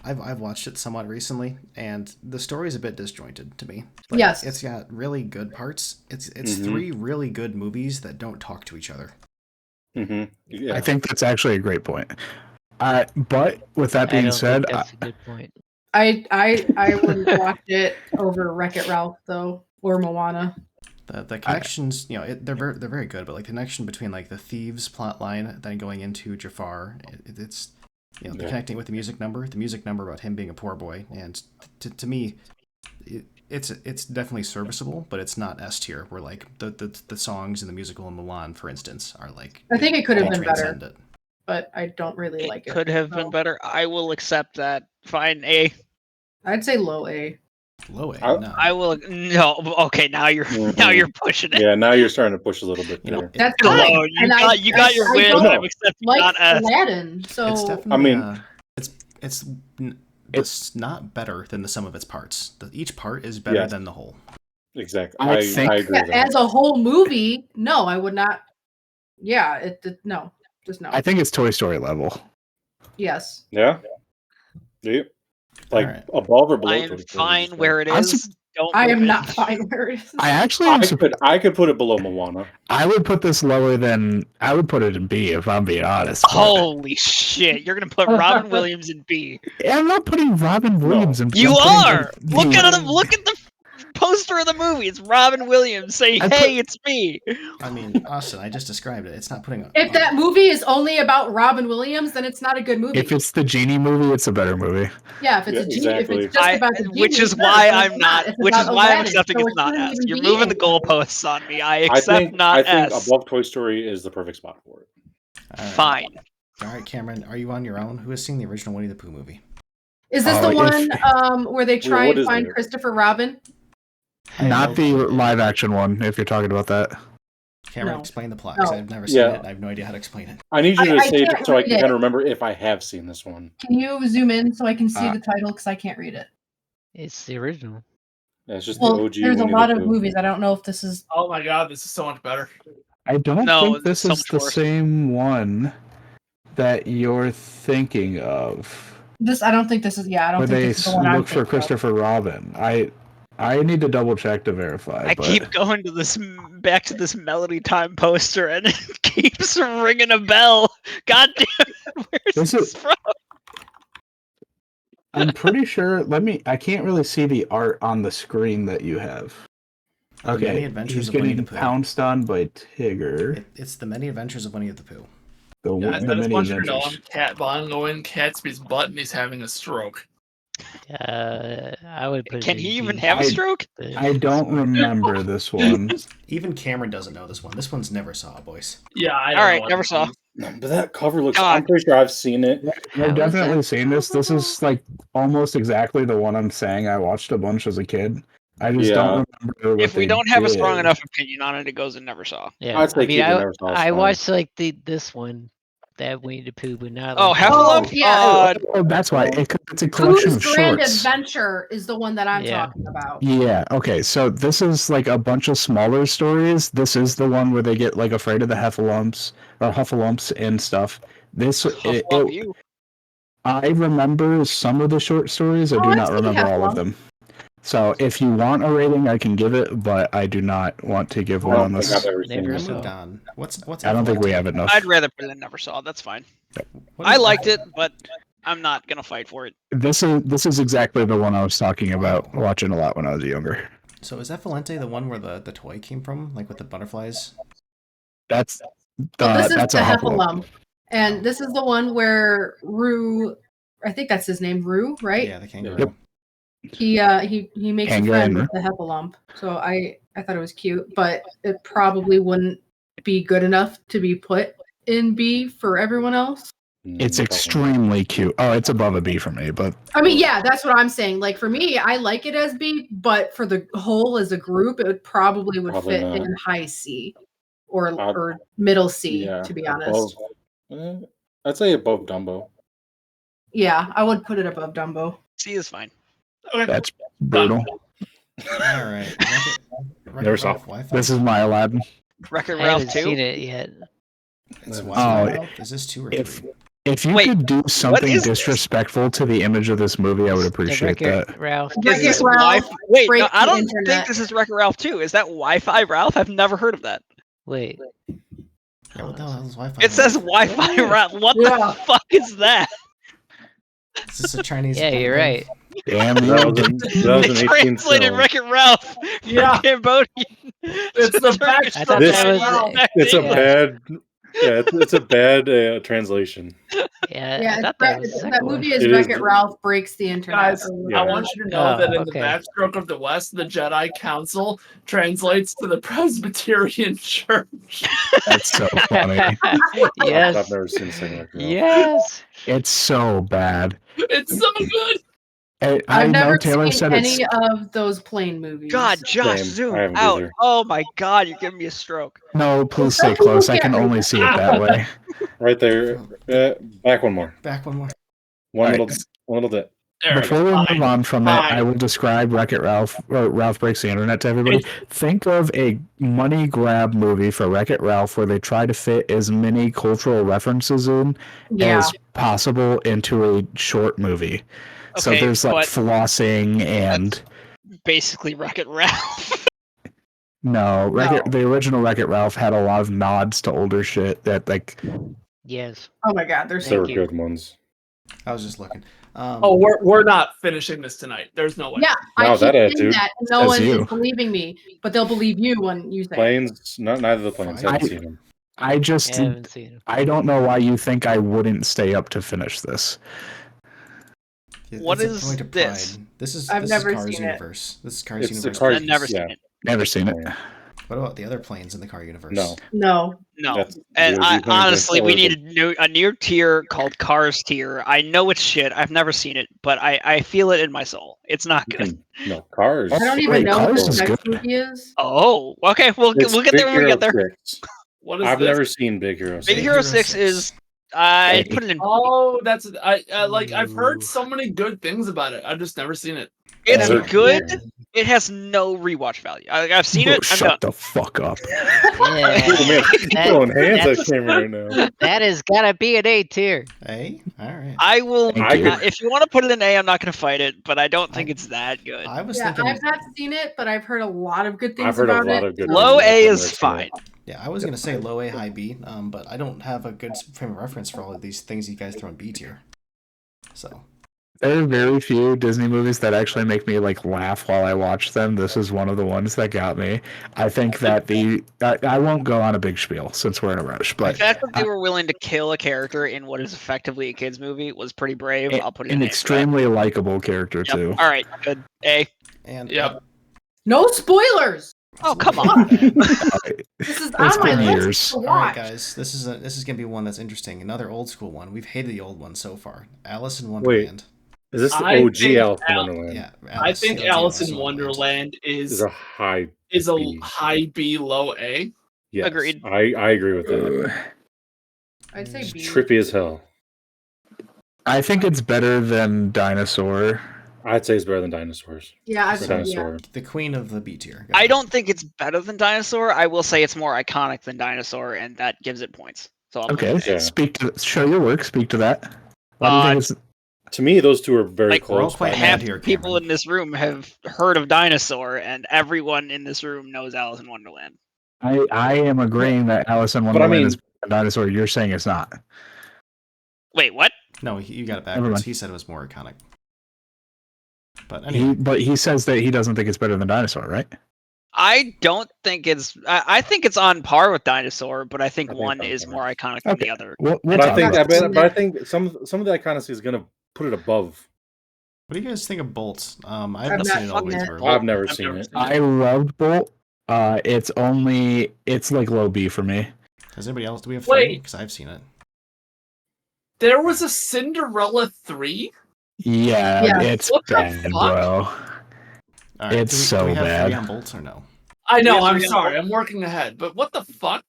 I've watched it somewhat recently, and the story is a bit disjointed to me. Like, Yes. it's got really good parts. It's Mhm. three really good movies that don't talk to each other. Mm-hmm. Yeah. I think that's actually a great point. But with that I being don't said, think that's a good point. I wouldn't watch it over Wreck-It Ralph though, or Moana. The connections, they're very good, but like the connection between like the thieves plot line, then going into Jafar, it's the connecting with the music number about him being a poor boy, and to me, it's definitely serviceable, but it's not S tier. Where like the songs in the musical in Mulan, for instance, are like I think it could have they been better, transcend it. but I don't really like it. Could have been so better. I will accept that. Fine, A. I'd say low A. Low A, no. I will. No. Okay, now you're pushing it. Yeah, now you're starting to push a little bit You know, there. That's Low. fine. You And got your I win. don't I'm accepting like not S. Aladdin, so it's definitely. I mean- it's not better than the sum of its parts. Each part is better Yes. than the whole. Exactly. I I think- agree with that. as a whole movie, no, I would not. Yeah, no, just no. I think it's Toy Story level. Yes. Yeah. Do you? Like Alright. above or below? I Toy am Story, fine would you where it I'm is. Don't. I move am it. not fine where it is. I actually say? am I could put it below Moana. I would put this lower than I would put it in B if I'm being honest. but- Holy shit! You're gonna put Robin Williams in B. I'm not putting Robin Williams in. You I'm putting are. Look at it. Look at the poster of the movie. It's Robin Williams saying, I put- "Hey, it's me." I mean, Austin, I just described it. It's not putting. If that movie is only about Robin Williams, then it's not a good movie. If it's the Genie movie, it's a better movie. yeah, if it's Yeah, a genie, exactly. if it's just about the genie, Which is then why it's I'm not. It's Which is about why I'm Aladdin, accepting so it's it not shouldn't S. even You're be moving the in- goalposts on me. I accept not I think S. above Toy Story is the perfect spot for it. All right. Fine. All right, Cameron, are you on your own? Who has seen the original Winnie the Pooh movie? Is this Oh, the if- one where they try what and is find it? Christopher Robin? Not the live action one, if you're talking about that. Cameron, No. explain the plot, because No. I've never seen Yeah. it, and I have no idea how to explain it. I need you to I say it can't so I read can it. kind of remember if I have seen this one. Can you zoom in so I can see Uh, the title because I can't read it? It's the original. Yeah, it's just Well, the OG. there's a Winnie lot the of Pooh. movies. I don't know if this is. Oh my god, this is so much better. I don't No, think this it's so is much the worse. same one that you're thinking of. This I don't think this is. Yeah, I don't Where think they this is the one I'm look for thinking of. Christopher Robin. I need to double check to verify. I but keep going to this back to this Melody Time poster, and it keeps ringing a bell. God damn it! Where's Is this it- from? I'm pretty sure. I can't really see the art on the screen that you have. The Many Okay, Adventures he's of Winnie getting the Pooh. pounced on by Tigger. It's the Many Adventures of Winnie the Pooh. I The just many want you to know I'm adventures. cat bongoing Catsby's butt and he's having a stroke. I would put. Can it he in even B, have a I- stroke? but I don't sorry. remember this one. Even Cameron doesn't know this one. This one's never saw, boys. Yeah, I don't All know right, what never this saw. is. But that cover looks. God. I'm pretty sure I've seen it. How I've is definitely that seen this. This is like almost exactly the one I'm saying I watched a bunch as a kid. I just don't remember what If we they don't have a strong did. enough opinion on it, it goes in never saw. Yeah, I'd say I mean, keep it never saw. I watched like this one, that Winnie the Pooh, but not Oh, like Heffalump? Oh, yeah. Oh, that's why. It's a collection Pooh's of Grand shorts. Adventure is the one that I'm Yeah. talking about. Yeah, okay. So this is like a bunch of smaller stories. This is the one where they get like afraid of the Huffalumps and stuff. Hufflepuff you. I remember some of the short stories. I Oh, do I've not seen remember all of Heffalump. them. So if you want a rating, I can give it, but I do not want to give I one don't on think this. I've ever seen Never I this. saw. moved on. What's I don't think we Effelente? have enough. I'd rather put it in never saw. That's fine. What I is- liked it, but I'm not gonna fight for it. This is exactly the one I was talking about watching a lot when I was younger. So is Effelente the one where the toy came from, like with the butterflies? That's So this is that's the a Huffalump. Heffalump. And this is the one where Rue, I think that's his name, Rue, right? Yeah, the kangaroo. Yep. He makes a Kangaroo. friend with the Heffalump. So I thought it was cute, but it probably wouldn't be good enough to be put in B for everyone else. It's extremely cute. Oh, it's above a B for me, but I mean, yeah, that's what I'm saying. Like for me, I like it as B, but for the whole as a group, it would probably Probably fit not. in high C or middle C, Yeah, to be honest. I'd say above Dumbo. Yeah, I would put it above Dumbo. C is fine. Okay. that's brutal. All right. Never saw. Wi-Fi. This is my Aladdin. Wreck-It I Ralph haven't 2. seen it yet. It's Oh, Wi-Fi Ralph? Is this 2 or 3? If you Wait, could do something is this? disrespectful to the image of this movie, I would appreciate Wreck-It that. Ralph. Wreck-It Is this Ralph Wi-Fi? Wait, no, breaks I the don't internet. think this is Wreck-It Ralph 2. Is that Wi-Fi Ralph? I've never heard of that. Wait. Yeah, what the hell is Wi-Fi? It says Ralph? Wi-Fi Ralph. What Yeah. the fuck is that? Is this a Chinese? Yeah, you're right. Damn That you. was an They 18 translated film. Wreck-It Ralph from Yeah. Cambodian. It's the Turkish. I thought This- that was. It's a Yeah. bad. Yeah, it's a bad translation. Yeah, Yeah, I thought that was the that second one. movie is It is- Wreck-It Ralph breaks the internet. Guys, Yeah. I want you to know that in okay. the backstroke of the West, the Jedi Council translates to the Presbyterian Church. That's so funny. I've Yes. never seen the second Wreck-It Ralph. Yes. It's so bad. It's so good. I I've know never Taylor seen said it's any of those plane movies. God, Josh, Same. zoom I haven't out. either. Oh my God, you're giving me a stroke. no. Please stay close. I can only see it that way. Right there. Back one more. Back one more. One All little, right. one little bit. There we Before go. we move Fine. on from it, I Fine. will describe Wreck-It Ralph or Ralph Breaks the Internet to everybody. Think of a money grab movie for Wreck-It Ralph where they try to fit as many cultural references in Yeah. as possible into a short movie. So Okay, there's like but flossing and basically Wreck-It Ralph. no, No. the original Wreck-It Ralph had a lot of nods to older shit that like Yes. Oh my god, there's There were Thank you. good ones. I was just looking. Oh, we're not finishing this tonight. There's no way. yeah. No, I keep that saying attitude. that. and No Says one you. is believing me, but they'll believe you when you say it. Planes. Neither of the planes. I haven't seen them. I just I haven't seen it. I don't know why you think I wouldn't stay up to finish this. What It's a is point of this? pride. This is I've this never is Cars seen it. Universe. This is Cars It's the Universe. Cars- I've never yeah. seen it. Never seen it. What about the other planes in the Car Universe? No. No. No. That's And the I, OG planes honestly, we or need a new tier called Cars tier. I know it's shit. I've never seen it, but I feel it in my soul. It's not good. No, Cars. I don't even Wait, know what Cars the is next good. movie is. Oh, okay. We'll It's get Big there when we Hero get there. 6. What is I've this? never seen Big Hero 6. Big Hero 6 is. I put it in. Oh, that's I like. I've heard so many good things about it. I've just never seen it. It's Never- good. It has no rewatch value. I've seen Oh, it. I'm done. shut the fuck up. Oh, man, Yeah. you're throwing hands at that's- camera right now. That has gotta be an A tier. Hey, all right. I will. Thank you. If you want to put it in A, I'm not going to fight it, but I don't think it's that good. I was Yeah, thinking. I've not seen it, but I've heard a lot of good things I've heard a about lot it. of good Low things. A I've never is seen it. fine. Yeah, I was gonna say low A, high B, but I don't have a good frame of reference for all of these things you guys throw in B tier. So There are very few Disney movies that actually make me like laugh while I watch them. This is one of the ones that got me. I think that I won't go on a big spiel since we're in a rush, The but fact that they were willing to kill a character in what is effectively a kids movie was pretty brave. I'll put it an in extremely likable character Yep. too. All right, good. A. And Yep. No spoilers. Oh, come on. This is It's on my been list years. to All right, watch. guys, this is gonna be one that's interesting. Another old school one. We've hated the old one so far. Alice in Wonderland. Is this the I OG think Alice in Al- Wonderland? Yeah, I think the OG Alice in Wonderland Is is a high a B. high B, low A. Yes, Agreed. I agree with that. I'd say It's B. trippy as hell. I think it's better than Dinosaur. I'd say it's better than Dinosaurs. Yeah, I'd Or say Dinosaur. The queen of the B tier. Go I ahead. don't think it's better than Dinosaur. I will say it's more iconic than Dinosaur, and that gives it points. So I'll put Okay, it A. Yeah. speak to show your work. Speak to that. Why do you think it's? To me, those two are very Like, close. quite but- mad Half here, the people Cameron. in this room have heard of Dinosaur, and everyone in this room knows Alice in Wonderland. I am agreeing that Alice in But I Wonderland mean- is better than Dinosaur. You're saying it's not. Wait, what? No, you got it Never backwards. mind. He said it was more iconic. But anyway, But he says that he doesn't think it's better than Dinosaur, right? I don't think it's. I think it's on par with Dinosaur, but I think I think one it's on is par. more iconic than Okay. the other. We'll But I talk think about this. but I think some of the iconicity is gonna put it above. what do you guys think of Bolt? I I've haven't not seen it all the way seen it. through. I've never I've seen never it. seen I loved Bolt. It's like low B for me. Has anybody else? Do we have Wait. 3? Because I've seen it. There was a Cinderella 3? Yeah, Yeah. it's What the bad, fuck? bro. All right, It's do we so have 3 bad. on Bolt or no? I know, Yes, I'm we have- sorry, I'm working ahead, but what the fuck?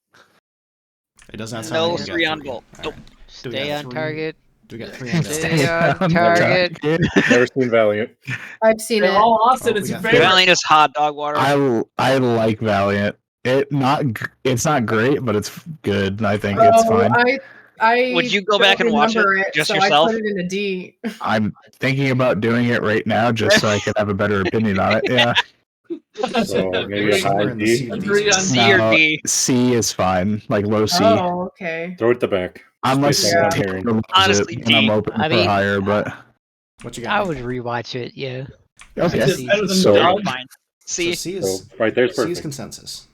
It does not sound No like we got 3 on 3. Bolt. All Nope. right. Do we Stay got on 3? target. Do we got 3 on Bolt? Stay on target. Never seen Valiant. I've seen In it. all Austin, Oh, it's we your got favorite. Valiant is hot dog water. I like Valiant. It's not great, but it's good. And I think it's fine. I Would you go don't back and watch it remember just so yourself? I put it in a D. I'm thinking about doing it right now just so I can have a better opinion on it. Yeah. So maybe a We're somewhere high in the C D. of Agree these. on C or No, D? C is fine, like low C. Oh, okay. Throw it the back. Unless Based on what I'm Taylor hearing. loves Honestly, it, and I'm D. open I for mean, higher, but What you I got? would rewatch it. Yeah. okay. Is it better than So- Doug? Fine. So C. C So is right there's C is perfect. consensus.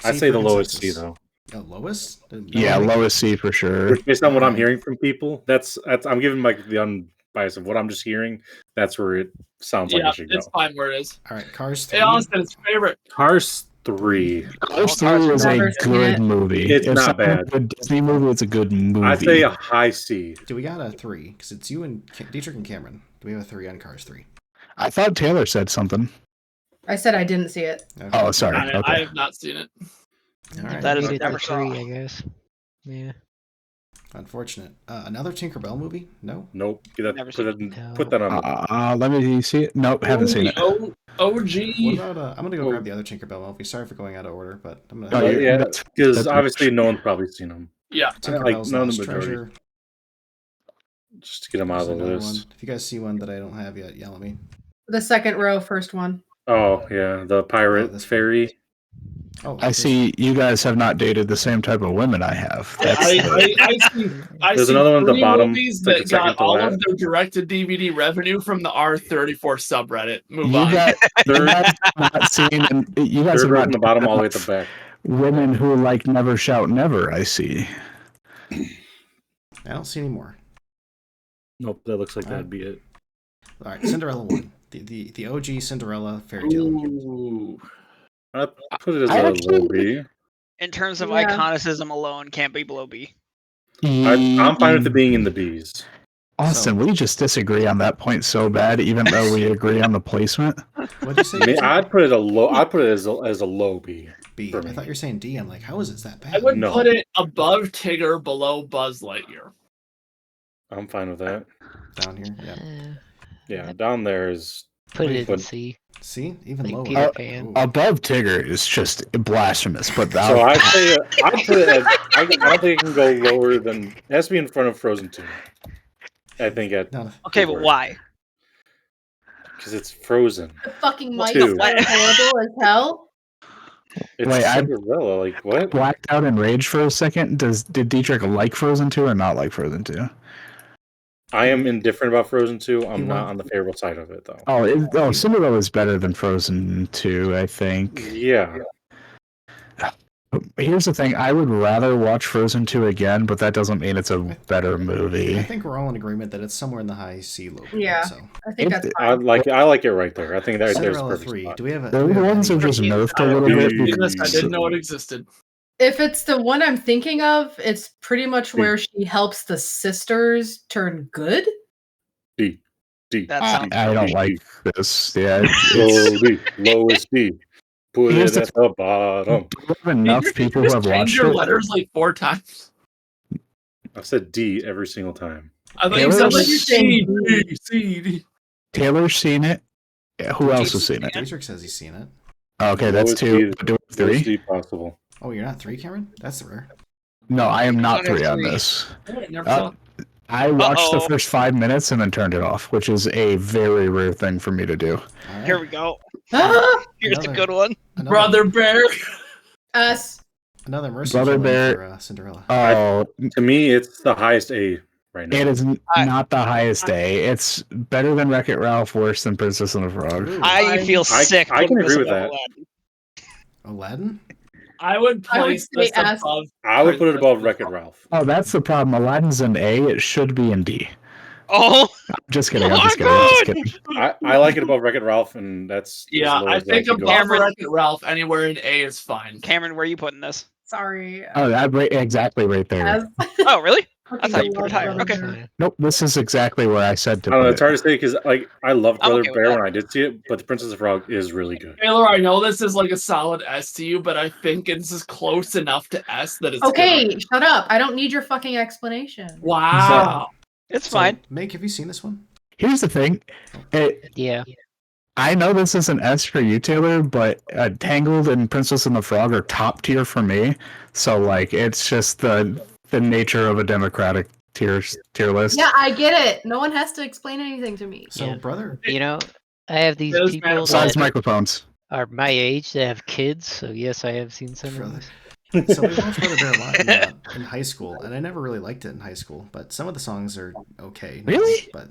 I'd C say for the lowest C consensus. though. Oh, lowest? No, Yeah, like- lowest C for sure. Which, based on what I'm Alright. hearing from people, that's I'm giving like the unbiased of what I'm just hearing. That's where it sounds like Yeah, it should go. it's fine where it is. All right, Cars 3. Hey, Austin, it's favorite. Cars 3. Cars Cars 3 are is a never seen good it. movie. It's If not something bad. a good Disney movie, it's a good movie. I'd say a high C. Do we got a 3? Because it's you and Dietrich and Cameron. Do we have a 3 on Cars 3? I thought Taylor said something. I said I didn't see it. Okay. Oh, sorry. I Okay. have not seen it. All right. That is Rated never to saw. 3, I guess. Yeah. Unfortunate. Another Tinkerbell movie? No? Nope. Never Put seen that on. Let me see it. Nope, haven't seen it. Oh, OG. What about, I'm going to go Oh. grab the other Tinkerbell movie. Sorry for going out of order, but I'm going Oh, to... you're- yeah, that's- because that's- obviously no one's probably seen them. Yeah. Tinkerbell's none of Lost the majority. Treasure. Just to get them out of There's the another list. one. If you guys see one that I don't have yet, yell at me. the second row, first one. Oh yeah, the pirate this one. fairy. Oh, I see you guys have not dated the same type of women I have. That's, I There's see another one at the 3 bottom, movies it's like that the second got to all last. of their direct-to-DVD revenue from the R34 subreddit. Move you on. guys, you Third, guys have not seen, and you guys third have row not from the bottom all the way at the back. women who like Never Shout Never. I see. I don't see any more. Nope, that looks like that'd be it. All right, Cinderella 1. The OG Cinderella fairy tale. Ooh. I put it as I a actually- low B. In terms of Yeah. iconicism alone, can't be below B. I'm fine with it being in the B's. Austin, we just disagree on that point so bad, even though we agree on the placement. What'd you say? I mean, I'd put it a low. I'd put it as a low B. B. for I me. thought you were saying D. I'm like, how is it that bad? I would No. put it above Tigger, below Buzz Lightyear. I'm fine with that. Down here, yeah. Yeah, down there is. Put it in But- C. See, even Like lower. Peter Pan. Ooh. Above Tigger is just blasphemous, but So I'd say I'd put it. I don't think it can go lower than. It has to be in front of Frozen 2. I think No, Okay, but why? Because it's Frozen. The fucking mice Two. are horrible as hell. It's Wait, I- Cinderella. Like what? blacked out in rage for a second. Did Dietrich like Frozen 2 or not like Frozen 2? I am indifferent about Frozen 2. I'm He not won- on the favorable side of it, though. Cinderella is better than Frozen 2, I think. Yeah. Here's the thing: I would rather watch Frozen 2 again, but that doesn't mean it's a better movie. I think we're all in agreement that it's somewhere in the high C low. Yeah. So I think that's I fine. like it right there. I think that there's a Cinderella perfect 3. spot. Do we have a? The do we have ones are any- just nerfed a I little didn't bit. see this. I because- didn't know it existed. If it's the one I'm thinking of, it's pretty much D. where she helps the sisters turn good. D. That I sounds don't D. like this. Yeah, Low D. Lowest D. Put Here's it the at the bottom. do we have enough Did people you who just have change watched your it. letters like 4 times. I said D every single time. I thought you said like Taylor's- C. Taylor's seen it. Yeah, who else has seen it? Dietrich says he's seen it. Okay, that's Lowest 2. D- Do we have Lowest 3? D possible. Oh, you're not 3, Cameron? That's rare. No, I am not I have 3 on 3. this. I never Uh, saw it. I watched the Uh-oh. first 5 minutes and then turned it off, which is a very rare thing for me to do. All right. Here we go. Ah! Here's Another- a good one. Another, Brother Bear. Us. Another mercy Brother killing Bear- for Cinderella. Oh, To me, it's the highest A right now. it is I- not the highest A. It's better than Wreck-It Ralph, worse than Princess and the Frog. Ooh, I feel I sick. can putting this agree with above that. Aladdin. Aladdin? I would I would place say this S. above. I would put it above Princess Wreck-It and the Ralph. Oh, that's the problem. Aladdin's in A. It should be in D. Oh, Just kidding. I'm Oh just my kidding. I'm just God! kidding. I like it above Wreck-It Ralph, and that's Yeah, as low I as think could go. above Cameron- Wreck-It Ralph, anywhere in A is fine. Cameron, where are you putting this? Sorry. Oh, exactly right there. S. Oh, really? Fucking thought you put love it higher. Brother Okay. Bear. Nope, this is exactly where I said to I don't know. put It's it. hard to say because I loved I'm Brother okay with Bear that. when I did see it, but the Princess and the Frog is really good. Taylor, I know this is like a solid S to you, but I think this is close enough to S that it's Okay, good. shut up. I don't need your fucking explanation. Wow. It's So, fine. Meg, have you seen this one? Here's the thing. Yeah. I know this is an S for you, Taylor, but Tangled and Princess and the Frog are top tier for me. So, like, it's just the nature of a democratic tier list. Yeah, I get it. No one has to explain anything to me. So, Yeah. brother, You know, I have these Those people Besides that microphones. are my age that have kids, so yes, I have seen some of Brother. these. So we watched Brother Bear a lot in high school, and I never really liked it in high school. But some of the songs are okay. now, Really? But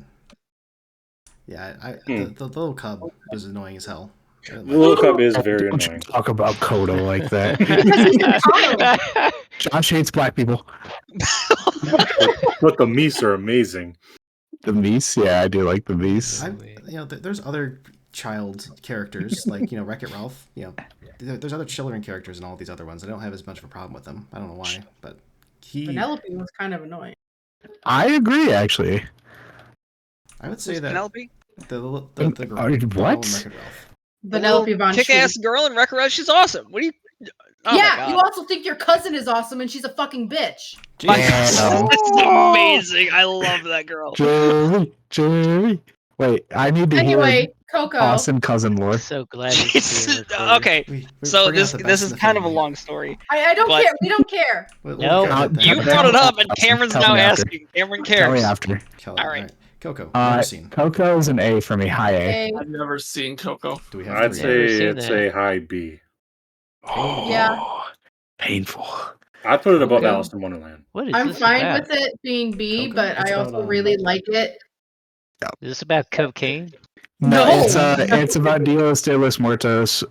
yeah, the little cub was annoying as hell. I didn't The like Little Cub is very Don't you annoying. talk about Coda like that. Josh hates black people. But the Meese are amazing. The Meese, yeah, I do like the Meese. there's other child characters like Wreck-It Ralph. There's other children characters in all these other ones. I don't have as much of a problem with them. I don't know why, but Penelope was kind of annoying. I agree, actually. I would say Who's that Penelope? the girl, What? the girl in Wreck-It Ralph. Vanellope Von Kick-ass Schweetz. girl in Wreck-It Ralph. She's awesome. What do you? Oh my Yeah, God. you also think your cousin is awesome and she's a fucking bitch. My Jesus. Damn. This is amazing. I love that girl. Jerry. Wait, I need to Anyway, hear Coco. Austin cousin lore. So glad it's being recorded. Okay, We so forgot this the this best is in the kind of a family. long story. I don't But- care. We don't care. We'll No. get that. You Tell brought it me up, and after. Cameron's Tell now me after. asking. Cameron Tell me cares. after. Kelly, All right. Coco, never seen. Coco is an A for me, high A. Hey, I've never seen Coco. Do we have I'd three? Never say seen it's that. a high B. Yeah. Painful. I'd put it above Okay. Alice in Wonderland. What is I'm this fine about? with it being B, Coco? but It's I about, also really like it. Is this about cocaine? No, No. it's about Dios de los Muertos.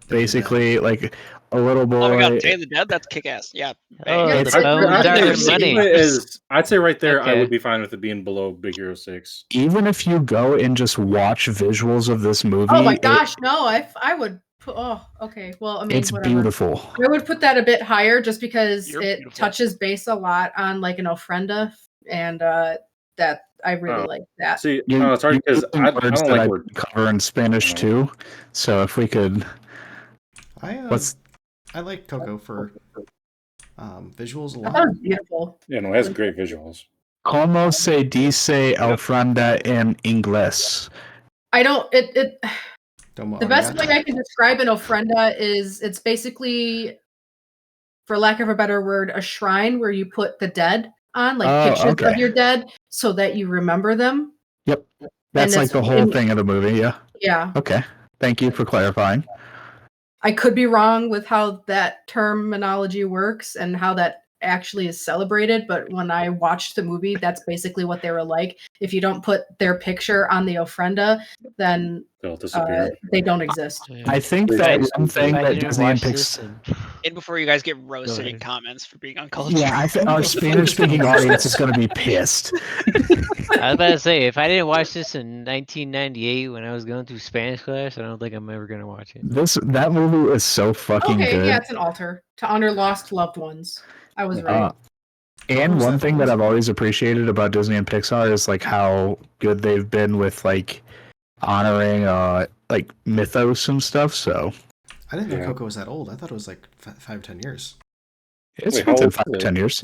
Basically, like a little boy. Oh my God, Day of the Dead. That's kick-ass. Yeah. Oh, Yeah, the it's like- bones I'd are say- money. I'd say right there, I Okay. would be fine with it being below Big Hero 6. Even if you go and just watch visuals of this movie, Oh my gosh, no! I would put. Oh, okay. Well, I mean, it's whatever. beautiful. I would put that a bit higher just because You're it beautiful. touches base a lot on like an ofrenda, and that I really Oh. like that. See, You- it's hard you because using I words don't that like I word. cover in Spanish too. So if we could, what's I like Coco for visuals a I lot. thought it was beautiful. Yeah, no, it has great visuals. como se dice ofrenda en inglés? I don't. It. Don't The best way I can describe an ofrenda is it's basically, for lack of a better word, a shrine where you put the dead on, like Oh, pictures okay. of your dead, so that you remember them. Yep, that's like that's the whole in- thing of the movie. Yeah. Yeah. Okay. Thank you for clarifying. I could be wrong with how that terminology works and how that actually is celebrated, but when I watched the movie, that's basically what they were like. If you don't put their picture on the ofrenda, then They'll disappear. they don't exist. I think If that I- one thing I that didn't Disney and watch Pixar. this and And before you guys get roasted in ahead. comments for being uncultured. Yeah, I think our Spanish-speaking audience is going to be pissed. I was about to say, if I didn't watch this in 1998 when I was going through Spanish class, I don't think I'm ever gonna watch it. That movie is so fucking Okay, good. yeah, it's an altar to honor lost loved ones. I was right. And was one that- thing what that was I've that? always appreciated about Disney and Pixar is like how good they've been with like honoring like mythos and stuff. So I didn't know Yeah. Coco was that old. I thought it was like 5 or 10 years. it's Wait, how within old 5 is to it? 10 years.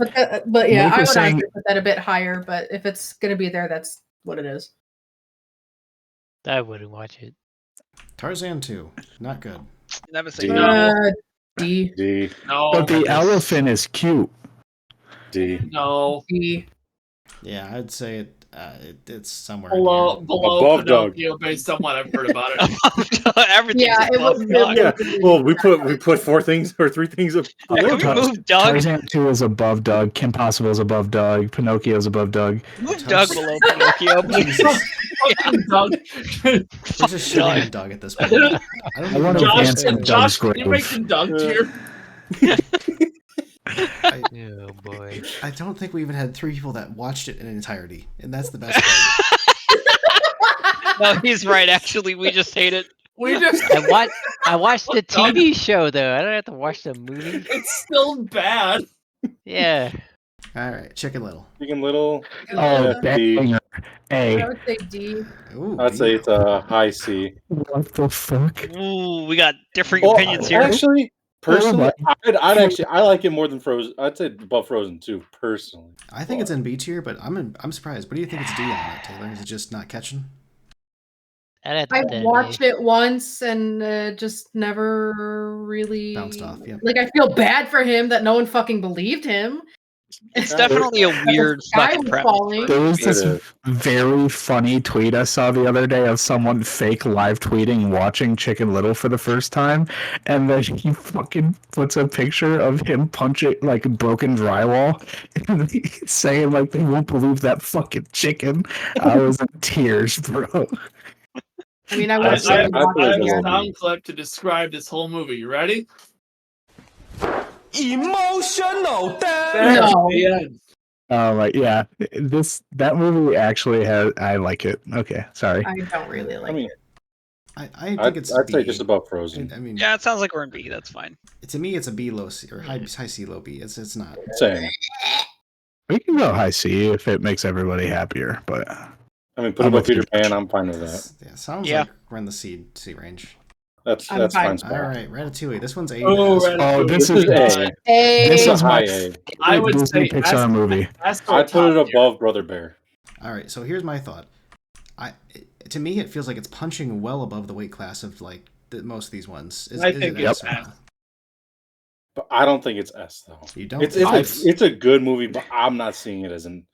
But yeah, Nate I was would saying- actually put that a bit higher. But if it's gonna be there, that's what it is. I wouldn't watch it. Tarzan 2, not good. Never say D. no. D. D. No, But the I guess- elephant is cute. D. no. D. Yeah, I'd say it's somewhere Below in Above Doug. Pinocchio, based on what I've heard about it. Everything's Yeah, it above was- Doug. Yeah. Well, we put 4 things or 3 things up. Yeah, can we Tar- move Doug? Tarzan 2 is above Doug. Kim Possible is above Doug. Pinocchio is above Doug. Move Doug below Pinocchio. Fucking Doug. here. We're just shitting on Doug at this point. I don't I even wanna know if Josh, dance it's- in Josh, Doug's can you make grave. the Doug tier? Oh boy. I don't think we even had 3 people that watched it in entirety, and that's the best part. No, he's right. Actually, we just hate it. We just. I watched the Doug. TV show though. I don't have to watch the movie. It's still bad. Yeah. All right, Chicken Little. Chicken Little. Oh, D. banger. I A. would say D. Ooh, I'd say it's a high C. What the fuck? Ooh, we got differing Well, opinions here. actually, personally, Oh I'd actually I like it more than Frozen. I'd say above Frozen too, personally. I think it's in B tier, but I'm surprised. What do you think it's D on it, Taylor? Is it just not catching? I'd have to I put that in watched A. it once and just never really Bounced off, yep. Like I feel bad for him that no one fucking believed him. It's definitely a weird The sky fucking was premise. falling. There was It this is. very funny tweet I saw the other day of someone fake live tweeting watching Chicken Little for the first time, and then he fucking puts a picture of him punching like broken drywall, and he's saying like they won't believe that fucking chicken. I was in tears, bro. I mean, I I, would I- say I, I I put it have a below sound B. clip to describe this whole movie. You ready? Emotional No. The end. Like yeah, that movie actually has. I like it. Okay, sorry. I don't really like I mean, it. I think I'd it's say B. just above Frozen. I mean, Yeah, it sounds like we're in B. That's fine. to me, it's a B low C or high C low B. It's not. Same. We can go high C if it makes everybody happier, but I mean, put I'm above with Peter you. Pan. I'm fine with that. Yeah, sounds Yeah. like we're in the C range. That's I'm that's fine. fine. Spot. All right, Ratatouille. This one's A. Oh, This- Ratatouille. this This is is A. Hey, This It's is a my high A. I would Disney say Pixar movie. That's I'd put it top tier. above Brother Bear. All right, so here's my thought. To me, it feels like it's punching well above the weight class of like most of these ones. I is think it it's S or F. not? But I don't think it's S though. You don't. It's think it's a good movie, but I'm not seeing it as an.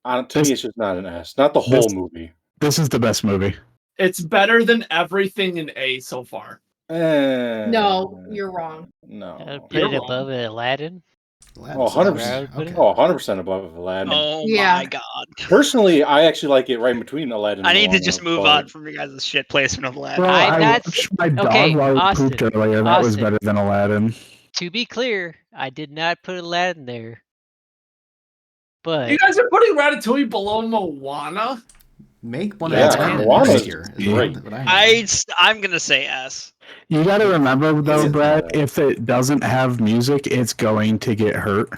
To me, it's just not an S. Not the whole This- movie. This is the best movie. It's better than everything in A so far. no, you're wrong. No. I'd put You're it wrong. above Aladdin. Aladdin, Oh, so that 100%. was- Okay. Oh, 100% above Aladdin. Oh Yeah. my god. Personally, I actually like it right in between Aladdin. I and need to Moana, just move but- on from you guys' shit placement of Aladdin. Bro, I that's- watched my dog okay, while he Austin, pooped earlier. That was Austin. better than Aladdin. To be clear, I did not put Aladdin there. But You guys are putting Ratatouille below Moana? Make one Yeah, of the Moana's here. great. I'm gonna say S. You got to remember though, it- Brad. If it doesn't have music, it's going to get hurt.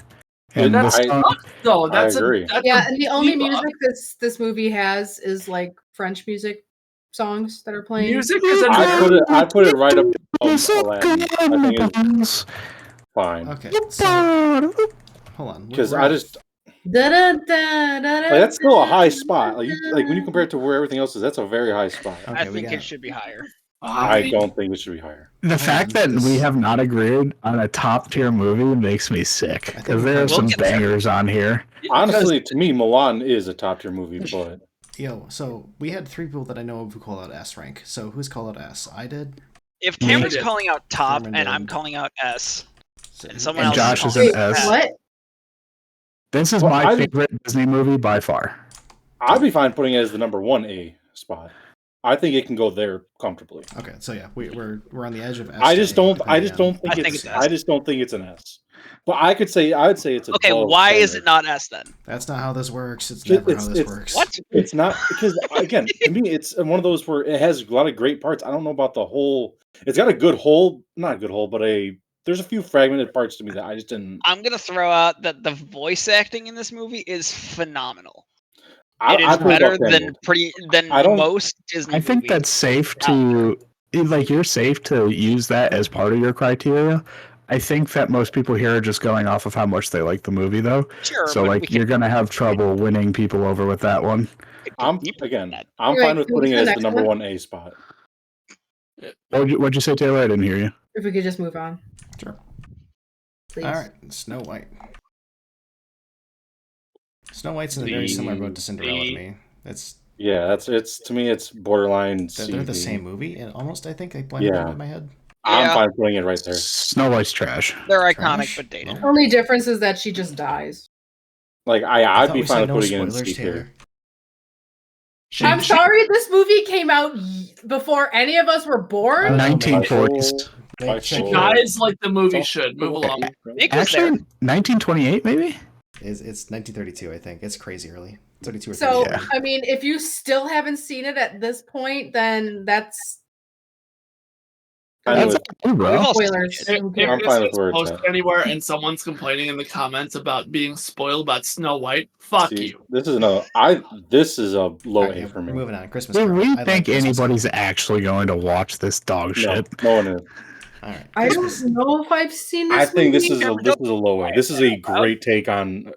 And Yeah, this I- song, No, that's agree. That's Yeah, and the only diva. music this movie has is like French music songs that are playing. Music is a I put it right up above Aladdin. I think it's fine. Okay, so hold on. Because We're- I just that's still a high spot. Like when you compare it to where everything else is, that's a very high spot. Okay, I we think got- it should be higher. I don't think it should be higher. the fact that this- we have not agreed on a top tier movie makes me sick think because there are we'll some get there. bangers on here. Honestly, to me, Milan is a top tier movie, but Yo, so we had 3 people that I know of who called out S rank. So who's called out S? I did. If Cameron's did. calling out top Cameron and did. I'm calling out S, So and someone And else Josh is calling an out S. What? This is Well, my favorite Disney movie by far. I'd be fine putting it as the number 1A spot. I think it can go there comfortably. Okay, so yeah, we're on the edge of S. I just don't think I it's an S. But I'd say it's a Okay, 12 why is standard. it not S then? That's not how this works. It's never how this works. What? It's not because again, to me, it's one of those where it has a lot of great parts. I don't know about the whole. It's got a good whole, not a good whole, but there's a few fragmented parts to me that I just didn't. I'm gonna throw out that the voice acting in this movie is phenomenal. I It is put it better up there, than dude. I don't- most Disney I think movies. that's safe to like. You're safe to use that as part of your criteria. I think that most people here are just going off of how much they like the movie, though. Sure, So but like we can- you're gonna have trouble winning people over with that one. I'm deep again. that. I'm Anyway, fine with can we putting do it the as the next number one? 1A spot. What'd you say, Taylor? I didn't hear you. If we could just move on, Sure. please. All right, Snow White. Snow White's in a very similar boat to Cinderella to me. It's it's to me it's borderline. they're the C. same movie, and almost I think I blended Yeah. them in my head. I'm Yeah. fine putting it right there. Snow White's trash. They're iconic Trash? but dated. No. Only difference is that she just dies. Like I I'd thought be we fine said with no putting it in spoilers, C Taylor. tier. I'm sorry, this movie came out before any of us were born. 1940s. They check She Guys, like the movie It's should move along. Nick was there. Actually, 1928 maybe. It's 1932, I think. It's crazy early. 32 or So, 33. I mean, if you still haven't seen it at this point, then that's I That's know up to you, bro. We've all spoilers. If, Who if cares? I'm this fine with gets where it's posted at. anywhere and someone's complaining in the comments about being spoiled about Snow White, fuck See, you. this is This is a low Alright, A yeah, for me. we're moving on. Christmas Do Carol. we I like think Christmas anybody's Carol. actually going to watch this dog No, shit? no one is. All right. I Christmas. don't know if I've seen this I think movie. this is a low A. This is a great take on.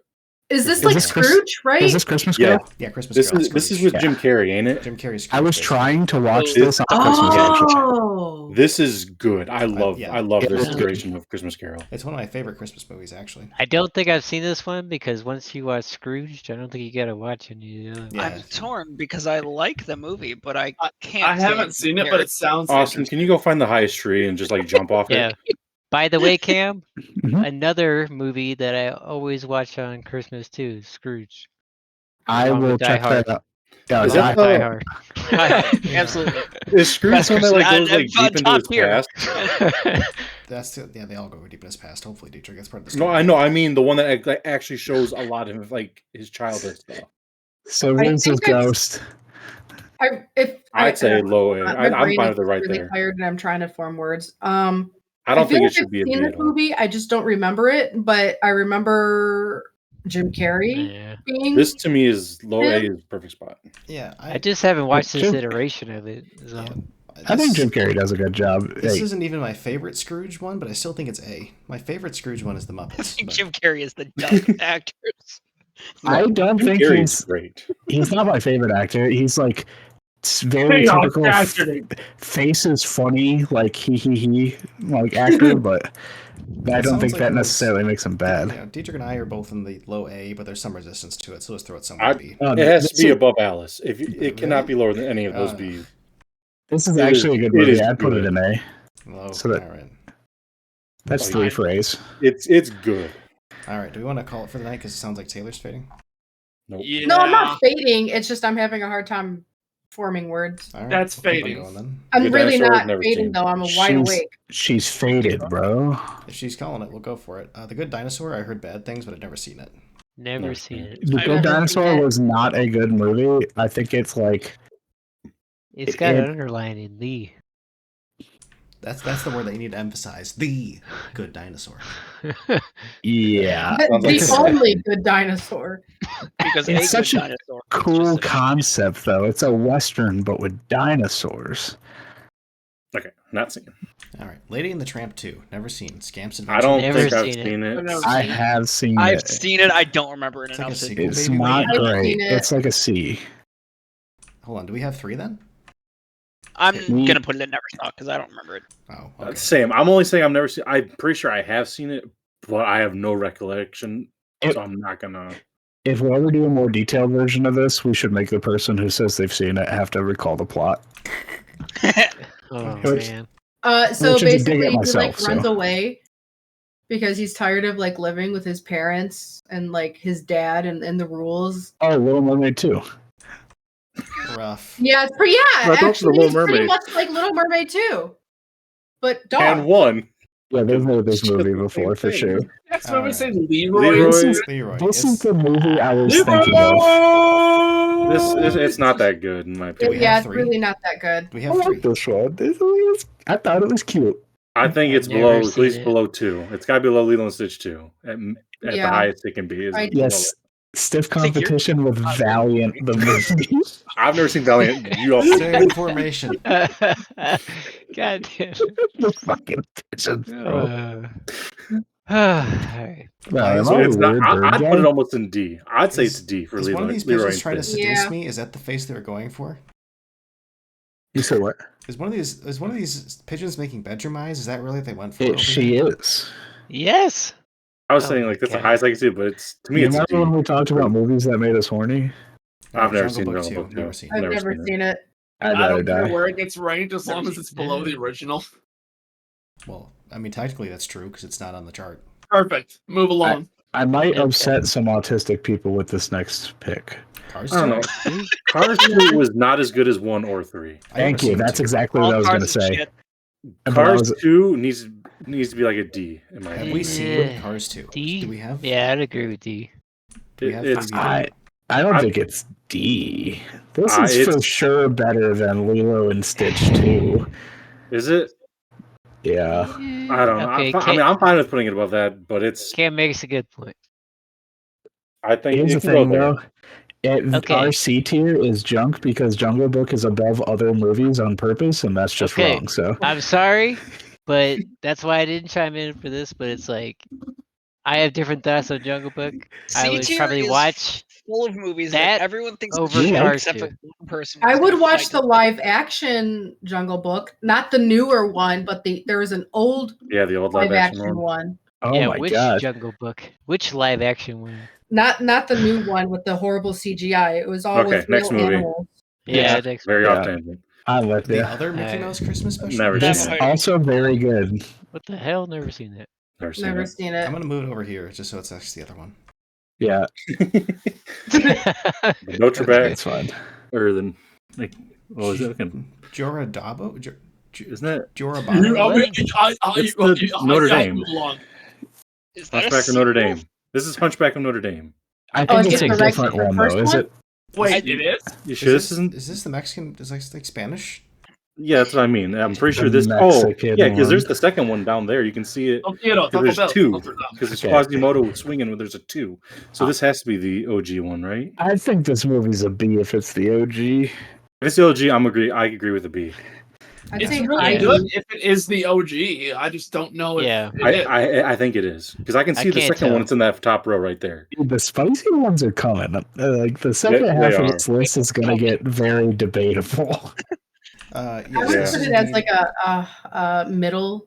Is this Is like this Chris- Scrooge, right? Is this Christmas Yeah, Carol? Yeah, Christmas this Carol. is Scrooge. with Jim Carrey, ain't it? Jim Carrey's. I was Scrooge, trying to watch This- this on Christmas actually. Oh, This is good. I love yeah. this Yeah. iteration of Christmas Carol. It's one of my favorite Christmas movies, actually. I don't think I've seen this one because once you watch Scrooge, I don't think you gotta watch any of the other Yeah. I'm torn because I like the movie, but I can't. I haven't seen it, but it sounds Austin, interesting. can you go find the highest tree and just like jump off Yeah. it? By the way, Cam, Mhm. another movie that I always watch on Christmas too, Scrooge. I Along will with Die check Hard. that out. Yeah, Is Die that Die the- Hard. Absolutely. Is Scrooge Best one that like Christmas- goes like and deep into top his tier. past? Yeah, they all go deep in his past. Hopefully, Dietrich. That's part of the No, story. I know. I mean the one that like, actually shows a lot of like his childhood stuff. So I Liz is think I've- Ghost. I'd say low A. my I'm brain fine is with it right really there. tired, and I'm trying to form words. I I don't feel think like it should I've be a seen B this at all. movie. I just don't remember it, but I remember Jim Carrey Yeah. being. This to me is low A is perfect spot. Yeah, I just haven't watched this Jim- iteration of it. So. yeah. I think This- Jim Carrey does a good job. This Hey, isn't even my favorite Scrooge one, but I still think it's A. My favorite Scrooge one is the I Muppets. think but- Jim Carrey is the dumb actors. I don't Jim think Carrey's he's great. not my favorite actor. He's like very typical face is funny, like he like actor, but I don't sounds think like that it was- necessarily makes him bad. Yeah, Dietrich and I are both in the low A, but there's some resistance to it, so let's throw it somewhere I- B. No, It has to this be is- above Alice. It cannot Really? be lower than any of those Uh, B's. This is it actually is- a good it movie. is I'd put it good. in A. Low. so that- All right. That's Oh, 3 yeah. for A's. It's good. All right. Do we want to call it for the night? Because it sounds like Taylor's fading. Nope. Yeah, No, I'm not fading. It's just I'm having a hard time forming words. All right. That's we'll keep on fading. going then. I'm Good really dinosaur, not never fading seen. though. I'm wide She's- awake. She's faded, bro. If she's calling it, we'll go for it. The Good Dinosaur, I heard bad things, but I've never seen it. Never Never seen seen it. The I've Good never seen Dinosaur that. was not a good movie. I think it's like It's got It- an underlining the. That's the word that you need to emphasize. The Good Dinosaur. yeah, The, sounds like the a- only good dinosaur. Because It's a good such a dinosaur is cool just a- concept though. It's a western but with dinosaurs. Okay, not seen. All right. Lady and the Tramp 2. Never seen. Scamps Adventure. I don't Never think I've seen it. seen it. I've never I seen it. have seen I've it. seen it. I don't remember it It's like a enough. sequel. It's Baby not I've great. seen it. It's like a C. Hold on. Do we have 3 then? I'm Me- gonna put it in never saw because I don't remember it. Oh, okay. Same. I'm only saying I've never seen. I'm pretty sure I have seen it, but I have no recollection, so I'm not gonna. If we ever do a more detailed version of this, we should make the person who says they've seen it have to recall the plot. Oh Which- man. So Which is a dig at basically, he myself, like so. runs away because he's tired of like living with his parents and like his dad and the rules. Oh, Little Mermaid 2. Rough. Yeah, it's pretty. Yeah, That's also actually, The it's Little pretty Mermaid. much like Little Mermaid too, but dog. And one. Yeah, they've made this It's just movie the before same for thing. sure. Next movie Alright. say Leroy. Leroy. Leroy. This is the movie I was Leroy! thinking of. It's not that good in my Do we opinion. have Yeah, it's three? really not that good. Do we I have like 3? this one. I thought it was cute. I think I've it's never below, at seen least it. below 2. It's got to be below Lilo and Stitch 2. At the Yeah. highest it can be. Is I- below Yes, it. stiff think you're competition with not Valiant the movie. I've never seen Valiant. You all Same formation. God damn. The fucking pigeons, bro. Alright. Why is Am I a It's not, weird bird I'd guy? put it almost in D. I'd say it's Is- D for Is Leroy. one of these Leroy pigeons and trying to Stitch. seduce Yeah. me? Is that the face they were going for? You said what? Is one of these pigeons making bedroom eyes? Is that really what they went for? over She here? is. Yes. I was Oh saying my like that's the God. highest I can see, but it's to me You it's a remember D. when we talked about movies that made us horny? I've never Jungle seen Book Jungle 2. Book 2. Never seen. I've Never never seen it. seen it. I'd I rather don't care die. where it gets ranked as Never long as seen it's below it. the original. Well, I mean, technically that's true because it's not on the chart. Perfect. Move along. I might Okay. upset some autistic people with this next pick. Cars I don't 2? know. See? Cars 2 was not as good as 1 or 3. I've Thank never you. seen That's 2. exactly All what I was going cars to is say. shit. But I Cars was- 2 needs to be like a D in my Have opinion. we seen Yeah. Cars 2? D? Do we have? Yeah, I'd agree with D. Do we have It's 3v3? I don't I- think it's D. This Ah, is for it's- sure better than Lilo and Stitch 2. Is it? Yeah. I don't know. Okay, I mean, I'm fine with putting it above that, but it's. Cam makes a good point. I think Here's it the can go thing, there. though. Okay. Our C tier is junk because Jungle Book is above other movies on purpose, and that's just Okay. wrong. So I'm sorry, but that's why I didn't chime in for this. But it's like I have different thoughts on Jungle Book. I would C-tier probably is watch full of movies that that everyone thinks over is shit, Cars except for 2. one person. I who's would gonna watch fight the it. live action Jungle Book, not the newer one, but there was an old Yeah, the old live live action action one. one. oh Yeah, my which god. Jungle Book? Which live action one? Not the new one with the horrible CGI. It was all Okay, with next real movie. animals. Yeah, Yeah. next Very Yeah. off tangent. I'm with The you. other Mickey Alright. Mouse Christmas special? Never This seen it. also very good. What the hell? Never seen that. Never seen Never it. seen it. I'm gonna move it over here just so it's actually the other one. Yeah, But no that's Trebek fine. or than like what was it? Okay. Joradabo? Isn't that Jorabado? It's the Notre Dame. Move along. Is that a Hunchback of Notre sequel? Dame? This is Hunchback of Notre Dame. I Oh, think it's it's a the right- different the one first though, is one? it? Wait, it is? You sure this isn't? Is this the Mexican? Is that like Spanish? Yeah, that's what I mean. I'm pretty sure The this. Oh, Mexican yeah, because there's one. the second one down there. You can see it. Taco There's Bell. two. Notre Dame. Because there's Okay. Quasimodo swinging when there's a 2. So this has to be the OG one, right? I think this movie's a B if it's the OG. If it's the OG, I agree with the B. I'd It's say really high good B. if it is the OG. I just don't know if Yeah. it is. I think it is because I can I see the can't second one. tell. It's in that top row right there. Dude, the spicy ones are coming. Like the second They half of are. this list is gonna get very debatable. I Yes, would Yeah. put it as like a middle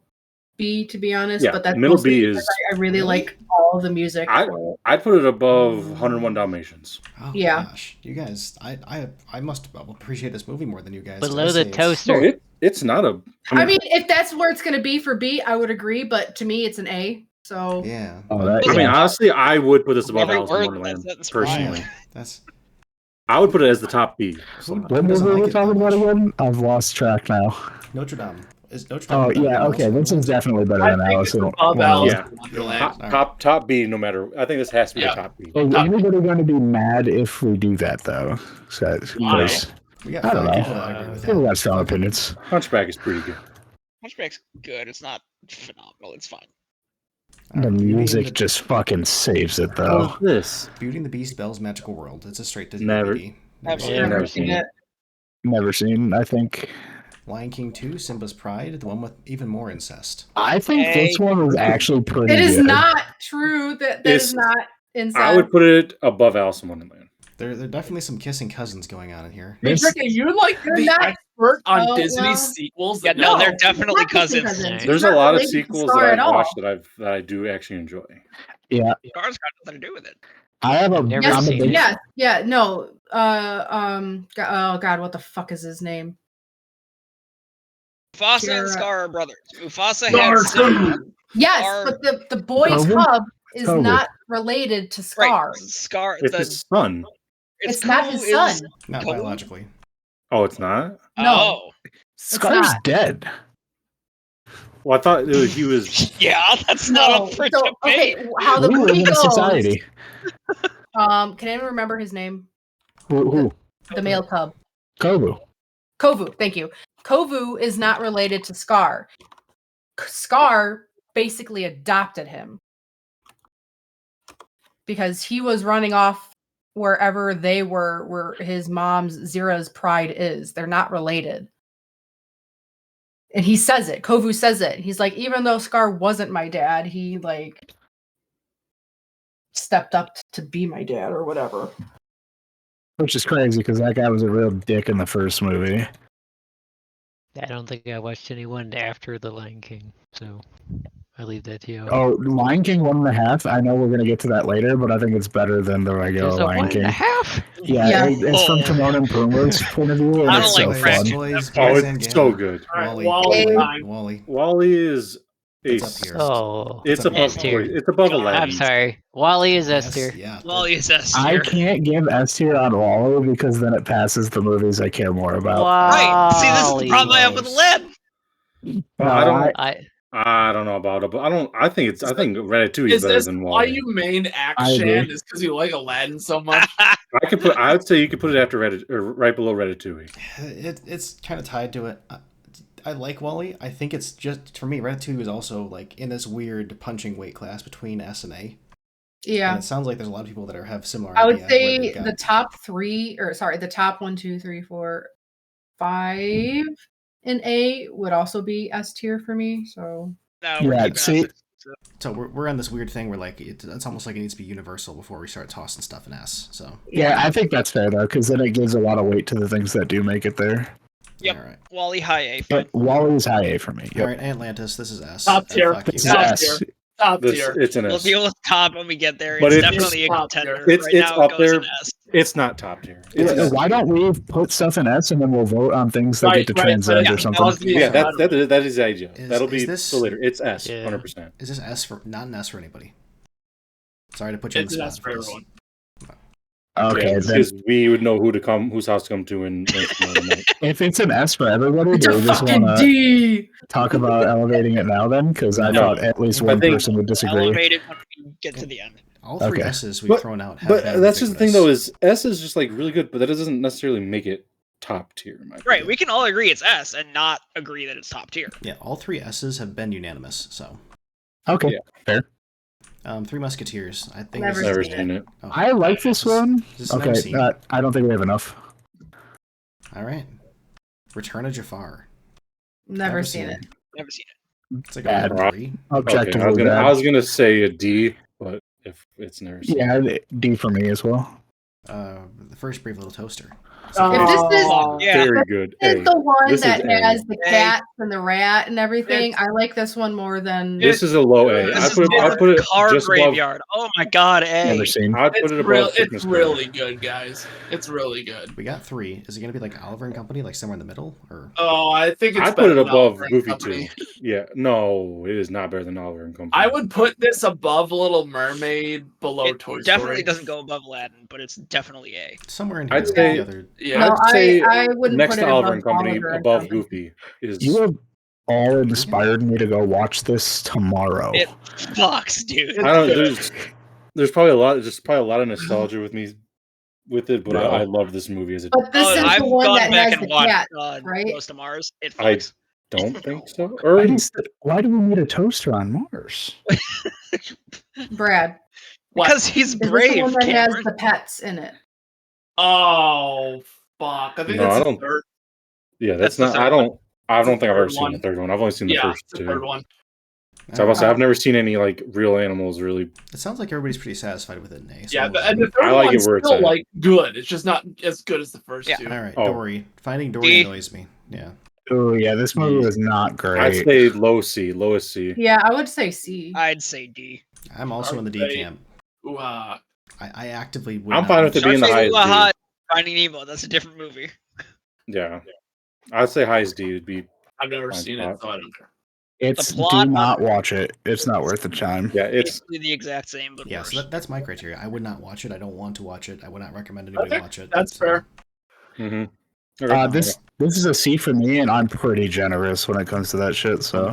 B, to be honest. Yeah, but that's middle mostly B because is- I really like all the music. I- for it. I'd put it above 101 Dalmatians. Oh Yeah. gosh, you guys, I must appreciate this movie more than you guys. Below I the say it's- toaster. No, it's not a. I mean, if that's where it's going to be for B, I would agree. But to me, it's an A. So Yeah. Oh, that- I mean, yeah. honestly, I would put this above Every Alice in word Wonderland that's that personally. Yeah, that's I would put it as the top B. who, What who movie doesn't were like we it talking that about much? again? I've lost track now. Notre Dame. Is Notre Dame? Oh better yeah, than okay. Alice in This is Wonderland? definitely better I than think Alice it's in above Wonderland. Alice Yeah. in Wonderland. Top B, no matter. I think this has to be Yeah. the top B. Is anybody going to be mad if we do that though? Why? Because We got I don't 5 know. people that agree with people that. got strong opinions. Hunchback is pretty good. Hunchback's good. It's not phenomenal. It's fine. All The right, Beauty and music the- just fucking saves it What though. is this? Beauty and the Beast, Belle's Magical World. It's a straight Disney Never- DVD. Absolutely. never never seen seen it. Never seen. I think. Lion King 2, Simba's Pride, the one with even more incest. I think this one was actually pretty. It is good. not true. That It's- is not inside. I would put it above Alice in Wonderland. There are definitely some kissing cousins going on in here. Hey, This- Ricky, you're like They're the not- expert on Oh, Disney well. sequels. Yeah, that no, know. they're definitely Not kissing cousins. There's Not a lot of related to sequels Star that at I've all. watched that I do actually enjoy. Yeah, Cars got nothing to do with it. I have a. Never Yes, I'm a seen big- it. yeah, no. Oh God, what the fuck is his name? Mufasa and Jira. Scar are brothers. Mufasa Scar had Simba. too. Yes, Scar- but the boy's Kovu? hub is Kovu. not related to Scar. Right. Scar. It's his son. It's not Ku his is- son. Not Kovu? biologically. Oh, it's not. No. Oh. Scar's not. dead. Well, I thought he was. Yeah, that's No. not up for So, okay, debate. how the We live movie in a goes. society. Can anyone remember his name? Who? The male cub. Kovu. Kovu. Thank you. Kovu is not related to Scar. Scar basically adopted him because he was running off wherever they were, where his mom's Zira's pride is. They're not related. And he says it. Kovu says it. He's like, even though Scar wasn't my dad, he like stepped up to be my dad or whatever. Which is crazy because that guy was a real dick in the first movie. I don't think I watched anyone after The Lion King, so I leave that to you. Oh, Lion King 1.5. I know we're gonna get to that later, but I think it's better than the regular There's a Lion King. 1.5? Yeah, Yeah. it's from Timon and Pumbaa's point of view, and I it's don't so like French. fun. Boys, Oh, boys and it's so Gamma. good. All right, Wally. Wally Hey. time. Wally. Wally is It's ace. up here. Oh, It's above. S tier. It's above God. Aladdin. I'm sorry. Wally is S Yes, tier. yeah. Wally is S I tier. can't give S tier on Wally because then it passes the movies I care more about. Right. See, this is the Wally. problem I have with Aladdin. No, I don't. I I don't know about it, but I think Ratatouille is Is better this than why Wally. you main I agree. action? Is because you like Aladdin so much? I would say you could put it after or right below Ratatouille. It's kind of tied to it. I like Wally. I think it's just, for me, Ratatouille is also like in this weird punching weight class between S and A. And Yeah. it sounds like there's a lot of people that have similar. I would idea where say they've got- the top the top 1, 2, 3, 4, 5 in A would also be S tier for me. So No, we're Yeah, keeping see- S. So we're on this weird thing where like it's almost like it needs to be universal before we start tossing stuff in S. So Yeah, I think that's fair though, because then it gives a lot of weight to the things that do make it there. Yep. all right, Wally high A. Fine. But Wally's high A for me. Yep. all right. Atlantis, this is S. Top tier. Fuck you. This is Top S. tier. Top tier. It's an We'll S. deal with top when we get there. But It's it's definitely a top tier. contender. It's right it's now, up it goes there. in S. It's not top tier. It's Yeah, S why tier. don't we put stuff in S and then we'll vote on things that Right, get to right, transcend yeah, or something? that was the- Yeah, Yeah. that is the idea. Is- That'll is be this- for later. It's S, Yeah. 100%. Is this S for not an S for anybody? Sorry to put you It's on an the S spot. for for this. everyone. Okay, then Because we would know whose house to come to and if it's an S for everybody, it's do a we just fucking want to D. talk about elevating it now then? Because I No. thought at least I one think- person would disagree. Elevate it when we get to the end. All three Okay. S's we've But- thrown out. Have But had that's just the thing, ridiculous. though, is S is just like really good, but that doesn't necessarily make it top tier. in my Right, opinion. we can all agree it's S and not agree that it's top tier. Yeah, all three S's have been unanimous. So, Okay, Yeah. fair. Three Musketeers. I think Never this is Never the- seen it. Oh, I like this one. This is never Okay, seen. I don't think we have enough. All right. Return of Jafar. Never seen it. Never seen It's like Bad. a 3. Okay, Objectively I bad. was gonna say a D, but if it's never seen. Yeah, D for me as well. The first Brave Little Toaster. If this is Oh, Yeah. Very good. This is A. the one This that is A. has the A. cat and the rat and everything. It's- I like this one more than. This is a low A. This I is put it Car just above. Graveyard. Oh my god, A. Never seen. I'd put It's it above. real. Christmas It's Carol. really good, guys. It's really good. We got 3. Is it going to be like Oliver and Company, like somewhere in the middle? Or Oh, I think it's. I'd better put it than above Oliver and Goofy Company. 2. Yeah, no, it is not better than Oliver and Company. I would put this above Little Mermaid, below It Toy definitely Story. doesn't go above Aladdin, but it's definitely A. somewhere in here. I'd with say- the other. Yeah, No, I'd say I wouldn't next put to it Oliver above and Company, Oliver and above Company. Goofy is. You have all inspired me to go watch this tomorrow. It fucks, dude. I don't. There's probably a lot. There's probably a lot of nostalgia with me, with it. But Bro. I love this movie as a. But this is I've the one gone that back has and the watched cat, right? Ghost of Mars. It I fucks. don't think so. Why do we need a toaster on Mars? Brad. Because he's Is this the brave, one that has Cameron. the pets in it? Oh fuck! I think No, that's I the don't- third. Yeah, that's That's the not. third I don't the think I've ever third seen one. the third one. I've only seen the Yeah, first it's the two. third one. So I must say, I've never seen any like real animals really. It sounds like everybody's pretty satisfied with it, Nay. So Yeah, we'll- and the third I like one's it where it's still at. like good. It's just not as good as the first Yeah. two. All right, Oh. Dory. Finding Dory D. annoys me. Yeah. Oh yeah, this movie was not I'd great. say low C, lowest C. Yeah, I would say C. I'd say D. I'm also in the D Alright. camp. Ooh, I actively would I'm not fine with it watch being the Shark Face highest Hula D. Hot, Finding Nemo. That's a different movie. Yeah, I'd say highest D would be I've never Fine seen spot. it, so I don't care. It's plot do not on- watch it. It's not worth the time. Yeah, it's Basically the exact same, but Yeah, worse. so that's my criteria. I would not watch it. I don't want to watch it. I would not recommend anybody Okay, watch it. that's so- fair. This is a C for me, and I'm pretty generous when it comes to that shit. So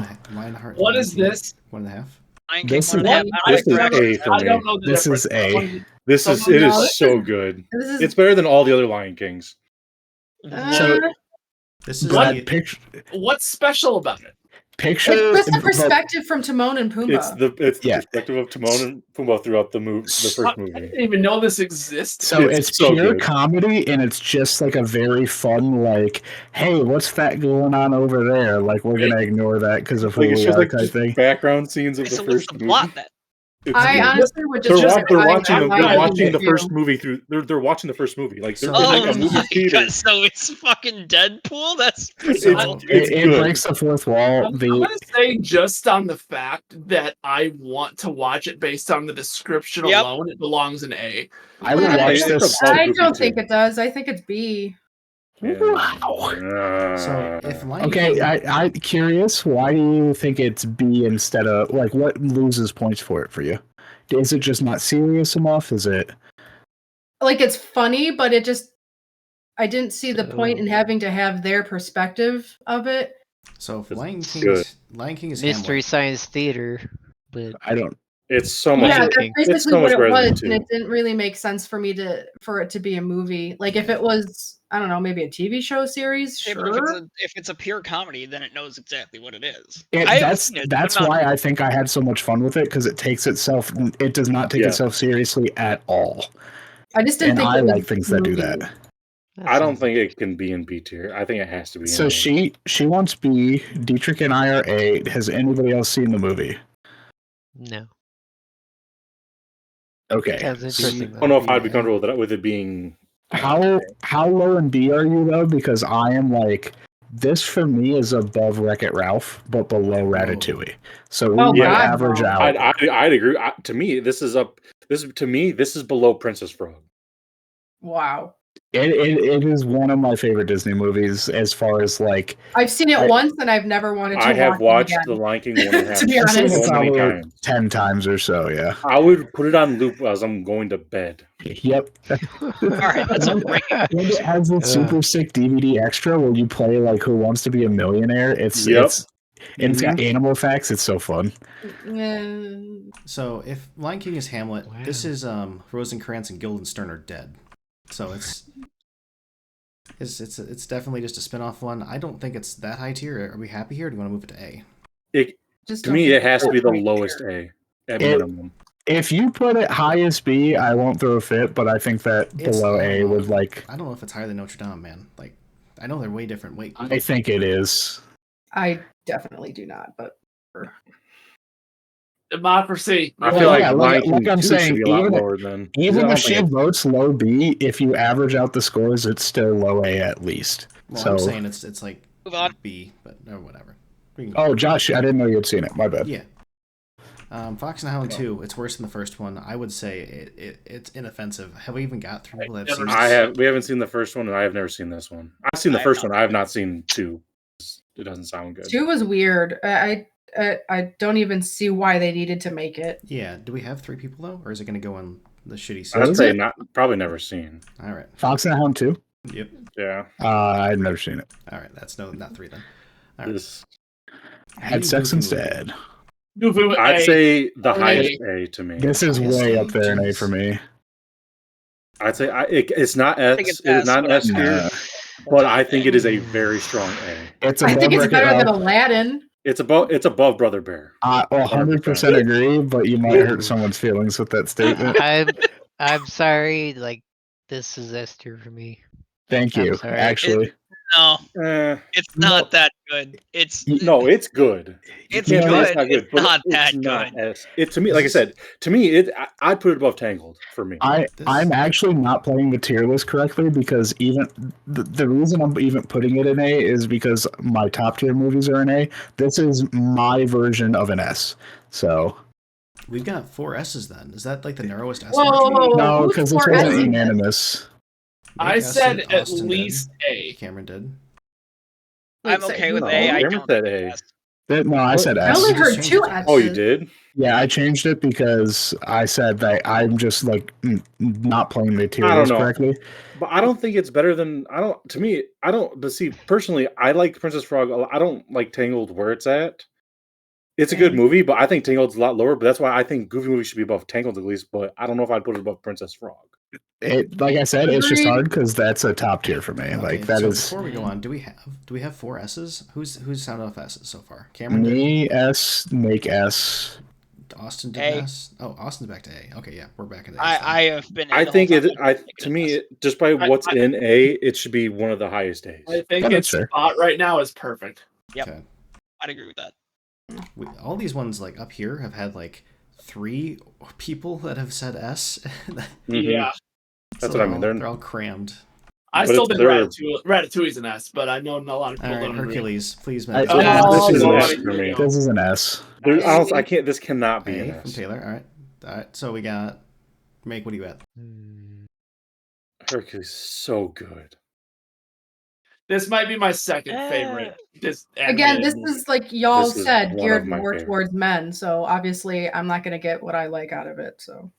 What is this? 1.5. Lion King, this one and a is- half. I this is don't agree. A for I me. don't know the This difference. is A. Someone- This is Someone it is else? so good. This is It's better than all the other Lion Kings. So This is What? the, What's special about it? picture. it's just the but- perspective from Timon and Pumbaa. It's the Yeah. perspective of Timon and Pumbaa throughout the first I movie. didn't even know this existed. So It's it's so pure good. comedy, and it's just like a very fun, like, hey, what's that going on over there? Like, we're gonna ignore that because of who Like it we shows are, like type just thing. background scenes of So the what's first the movie. plot then? It's I good. honestly would They're, just. they're I- watching. I They're like watching the it first too. movie through. They're watching the first movie. Like they're So- in like a Oh movie my theater. god! So it's fucking Deadpool. That's It's, So- it's It good. breaks the fourth wall. I'm gonna say just on the fact that I want to watch it based on the description Yep. alone, it belongs in A. I would Yeah, watch it's this. above I Goofy don't too. think it does. I think it's B. Wow. so if Lion Okay, King, I'm curious. Why do you think it's B instead of like what loses points for it for you? Is it just not serious enough? Is it? Like it's funny, but it just I didn't see the point in So- having to have their perspective of it. so if It's Lion good. King is Mystery Hamlet. Science Theater, but I don't. It's so much. Yeah, Lion that's King. It's basically so what much it better than was, and two. it didn't really make sense for for it to be a movie. Like if it was, I don't know, maybe a TV show series, Yeah, but sure. if it's a pure comedy, then it knows exactly what it is. It, I haven't that's seen it, that's I'm not- why I think I had so much fun with it because it takes itself. It does not take Yeah. itself seriously at all, I just didn't and think I it was like things that do movie. that. I don't think it can be in B tier. I think it has to be. So in A. she wants B. Dietrich and I are A. Has anybody else seen the movie? no. Okay. Sounds interesting. I don't know if I'd be Yeah. comfortable with it being. How low in B are you though? Because I am like this for me is above Wreck-It Ralph, but below Ratatouille. So we Oh, might God, average no. out. I'd agree. To me, this is up. This is below Princess Frog. Wow. It is one of my favorite Disney movies as far as like I've seen it once and I've never wanted to I have watch watched it The again. Lion King 1.5 To be I've seen it honest. so many probably times. 10 times or so. Yeah. I would put it on loop as I'm going to bed. Yep. All right, that's a ranking. And it has a super sick DVD extra where you play like Who Wants to Be a Millionaire. It's got animal facts. It's so fun. Yeah. So if Lion King is Hamlet, Wow. this is Rosencrantz and Guildenstern are dead. So it's definitely just a spin-off one. I don't think it's that high tier. Are we happy here? Or do you want to move it to A? Just To don't me, think it has to be the it's lowest right A at It- minimum. If you put it highest B, I won't throw a fit, but I think that It's- below I A don't know. would like. I don't know if it's higher than Notre Dame, man. Like, I know they're way different. Wait, I think it is. I definitely do not, but Democracy. I Well, feel like yeah, Lion like King I'm 2 saying, should be a lot even- lower than. I Even don't if think she votes low B, if you average out the scores, it's still low A at least. well, so, I'm saying it's like Move on. B, but or whatever. We can- oh, Josh, I didn't know you'd seen it. My bad. yeah. Fox and the Hound 2, it's worse than the first one. I would say it's inoffensive. Have we even got through people that have seen this? We haven't seen the first one, and I have never seen this one. I've seen the I have first not. one. I have not seen 2. It doesn't sound good. 2 was weird. I don't even see why they needed to make it. Yeah. Do we have 3 people though, or is it going to go on the shitty What side? I'd is say it? not. Probably never seen. All right. Fox and the Hound 2? Yep. Yeah. I've never seen it. All right. That's not 3 then. All right. This. Had sex instead. Goofy with I'd A. say the A. highest A to me. This is Highest way A, up there in A jeez. for me. I'd say it's not I think S. it's It is S, not but S I'm tier, Nah. but I think it is a very strong A. It's I above think it's Wreck-It better than Ralph. Aladdin. It's above Brother Bear. I 100% agree, but you might hurt someone's feelings with that statement. I'm sorry. Like this is S tier for me. Thank I'm you. sorry. Actually, No, Eh, it's not that good. It's no, it's good. It's You can't say good. It's but not that it's not good. as- It to me, like I said, to me, I'd put it above Tangled for me. I'm actually not playing the tier list correctly because even the reason I'm even putting it in A is because my top tier movies are in A. This is my version of an S. So We've got 4 S's then. Is that like the narrowest S? Whoa, no, who's because this for wasn't S's? unanimous. I Nick said Ested, at Austin least did. A. Cameron did. I'm Wait, okay so- with No, A. I Cameron don't said think A. it's No, I said I S. only You just heard changed 2 it to- S's. Oh, you did? Yeah, I changed it because I said that I'm just like not playing I don't materials know. correctly. But I don't think it's better than I don't. To me, I don't. But see, personally, I like Princess Frog. I don't like Tangled where it's at. It's a good movie, but I think Tangled's a lot lower. But that's why I think Goofy movie should be above Tangled at least. But I don't know if I'd put it above Princess Frog. It, like I said, it's just Agreed. hard because that's a top tier for me. Okay, Like that so is before we go on, do we have 4 S's? Who's sounded off S's so far? Cameron did. me S, make S. Austin did A. S. Oh, Austin's back to A. Okay, yeah, we're back at A. I have been. A I the think whole it. time. I to me, just by what's I- in A, it should be one of the highest A's. I think Yeah, that's its fair. spot right now is perfect. Yep. Okay. I'd agree with that. All these ones like up here have had like 3 people that have said S. Mhm. Yeah, That's So what I mean. They're all crammed. I But still it's think their- Ratatouille's an S, but I know a lot of All people right, don't agree. Hercules, please I- make Oh, This is an Lord, S here for we me. go. This is an S. There's, A. honestly, I can't. This cannot be an A from S. Taylor. All right. So we got Make. What do you got? Hercules is so good. This might be my second favorite. This Again, animated this movie. is like y'all This is said, one geared of my more favorites. towards men. So obviously, I'm not gonna get what I like out of it. So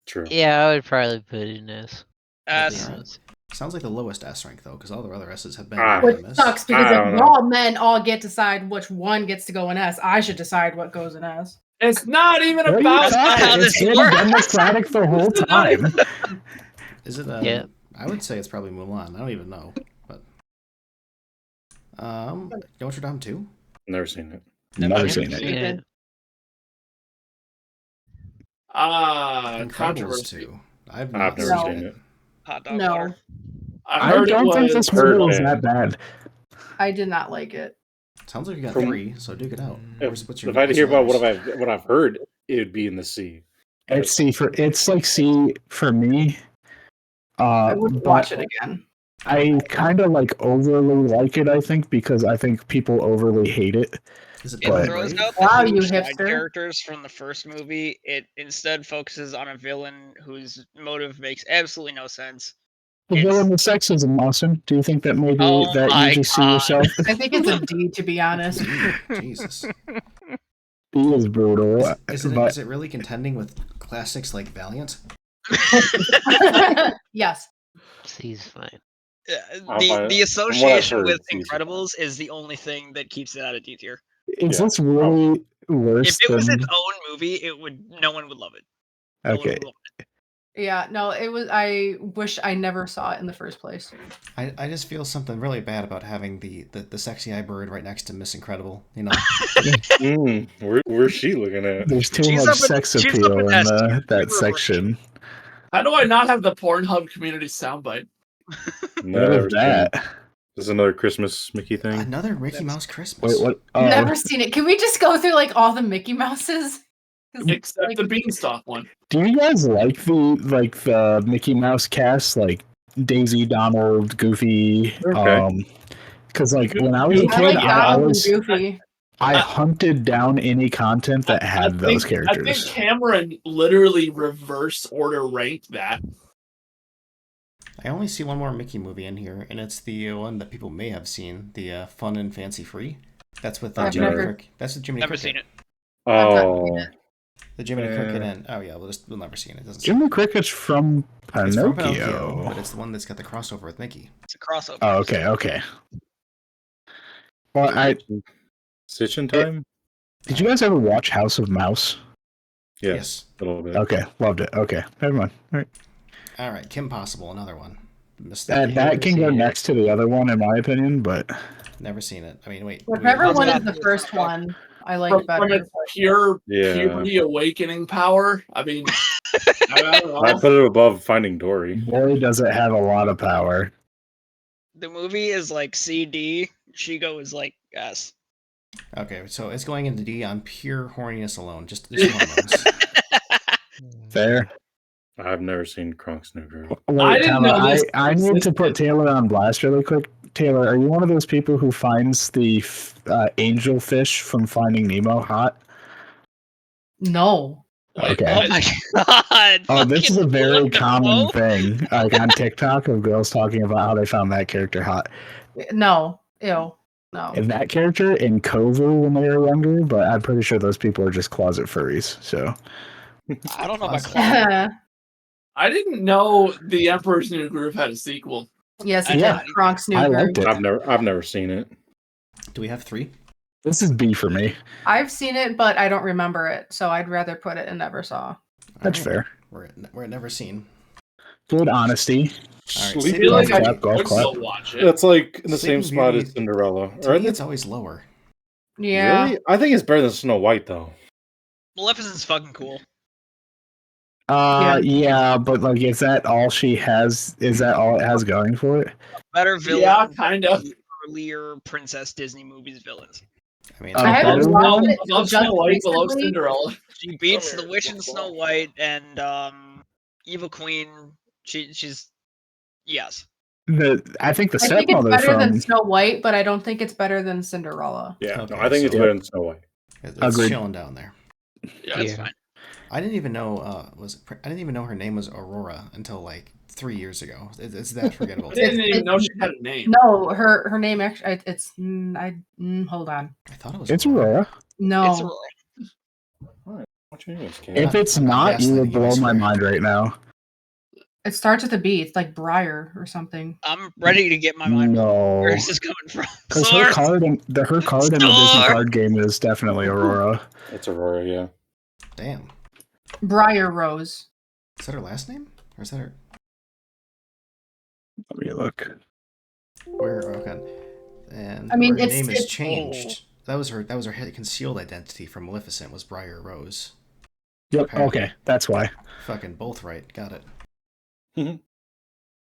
True. Yeah, I would probably put it in S. I'll be S. honest. Sounds like the lowest S rank though, because all the other S's have been Ah. which unanimous. sucks because I don't if know. y'all men all get to decide which one gets to go in S, I should decide what goes in S. It's not even What are you about not how talking? this It's been works. democratic the whole This is not time. Is it? Yeah. I would say it's probably Mulan. I don't even know, but Notre Dame 2. Never seen it. Never seen it. Yeah. Incredibles controversy. 2. I've I've not never No. seen it. Hot dog No, water. I I heard don't it think was. this Heard movie was bad. that bad. I did not like it. Sounds like you got From- 3, so duke it out. What's your- If I had to what's hear your about letters? what I've heard, it would be in the C. It's C for me. I would But watch it again. I kind of like overly like it. I think because I think people overly hate it. Is it It But- throws Brave? out the Wow, you huge side hipster. characters from the first movie. It instead focuses on a villain whose motive makes absolutely no sense. The It's- villain with sexism, Austin. Do you think that maybe Oh that my you just see God. yourself? I think it's a D, to be honest. Jesus. He is brutal. Is it, but is it really contending with classics like Valiant? Yes. C's fine. The association heard, with it's easy. Incredibles is the only thing that keeps it out of D tier. is Yeah. this really worse If it was than? its own movie, no one would love it. No one Okay. would love it. Yeah, no, it was. I wish I never saw it in the first place. I just feel something really bad about having the sexy eye bird right next to Miss Incredible. You know, Where's she looking at? There's too She's much up in- sex she's up appeal in in S tier. that Reverse. section. How do I not have the Pornhub community soundbite? Never What is that? This is another Christmas Mickey thing. another Mickey Mouse Christmas. Wait, what? Oh, Never seen it. Can we just go through like all the Mickey Mouses? 'Cause, Except like, the Beanstalk one. do you guys like the Mickey Mouse cast, like Daisy, Donald, Goofy? Okay. Because like when I was a I kid, like I Donald and always Goofy. I hunted down any content that had those I characters. think Cameron literally reverse order ranked that. I only see one more Mickey movie in here, and it's the one that people may have seen, the Fun and Fancy Free. That's with I've Jiminy never- Cricket. That's the Jiminy Never Cricket. seen it. Oh, The Jiminy Yeah. Cricket and we'll never see it. It doesn't. Jiminy Cricket's from It's from Pinocchio. but it's the one that's got the crossover with Mickey. It's a crossover. Oh, okay. Well, Stitching time? did you guys ever watch House of Mouse? Yes, a little bit. Okay, loved it. Okay, never mind. All right. All right, Kim Possible, another one. Missed That that. can go seen it. next to the other one, in my opinion. But Never seen it. I mean, wait. Whichever How's one that? is the first one, I like From better. its pure Yeah. puberty awakening power. I mean, I don't know. I put it above Finding Dory. boy, does it have a lot of power. The movie is like CD. Shigo is like S. Okay, so it's going into D on pure horniness alone. Just hormones. Fair. I've never seen Kronk's New Girl. Wait, I didn't Tyler, know this I need to existed. put Taylor on blast really quick. Taylor, are you one of those people who finds the angelfish from Finding Nemo hot? No. Wait, Okay. Oh my god! Oh, this is a fucking very what the common fuck? thing, like on TikTok, of girls talking about how they found that character hot. No. Ew. No. in that character in Kovu when they were younger, but I'm pretty sure those people are just closet furries. So I don't know about Closet. closet. I didn't know The Emperor's New Groove had a sequel. Yes, I it Yeah. did. Kronk's New I Groove. liked it. I've never seen it. Do we have 3? This is B for me. I've seen it, but I don't remember it, so I'd rather put it in never saw. That's fair. We're at never seen. Good honesty. All right, I Sleeping feel like Golf I clap, golf would clap. still watch it. That's like in the same Sleeping spot Beauty, as Cinderella. To Or me, it's always lower. Yeah. Really? I think it's better than Snow White though. Maleficent's fucking cool. Yeah, but like, is that all she has? Is that all it has going for it? Better villain. Yeah, kind of. than Earlier Princess Disney movies villains. I mean, I haven't better watched one? it till Above just Snow White, below recently. Cinderella. She beats the Witch in Snow White and Evil Queen. She's yes. I think the I think it's stepmother better from than Snow White, but I don't think it's better than Cinderella. Yeah, Okay, no, I think it's so- better than Snow White. it's Agreed. chilling down there. Yeah, That's Yeah. fine. I didn't even know I didn't even know her name was Aurora until like 3 years ago. It's that forgettable. I didn't even know she had a name. No, her name actually it's hold on. I thought it was. it's Aurora. No. It's Aurora. What you mean, Kat? If it's I'm not not, you will gaslighting you, I blow my swear. mind right now. It starts with a B. It's like Briar or something. I'm ready to get my mind. No, Where is this coming from? because her Source! card in the Disney Source! card game is definitely Aurora. It's Aurora, yeah. Damn. Briar Rose. Is that her last name, or is that her? Let me look. Where? Okay. And I mean, her it's- name is it's- changed. That was her concealed identity from Maleficent was Briar Rose. Yep. Apparently. Okay, that's why. Fucking both right. Got it. Mhm.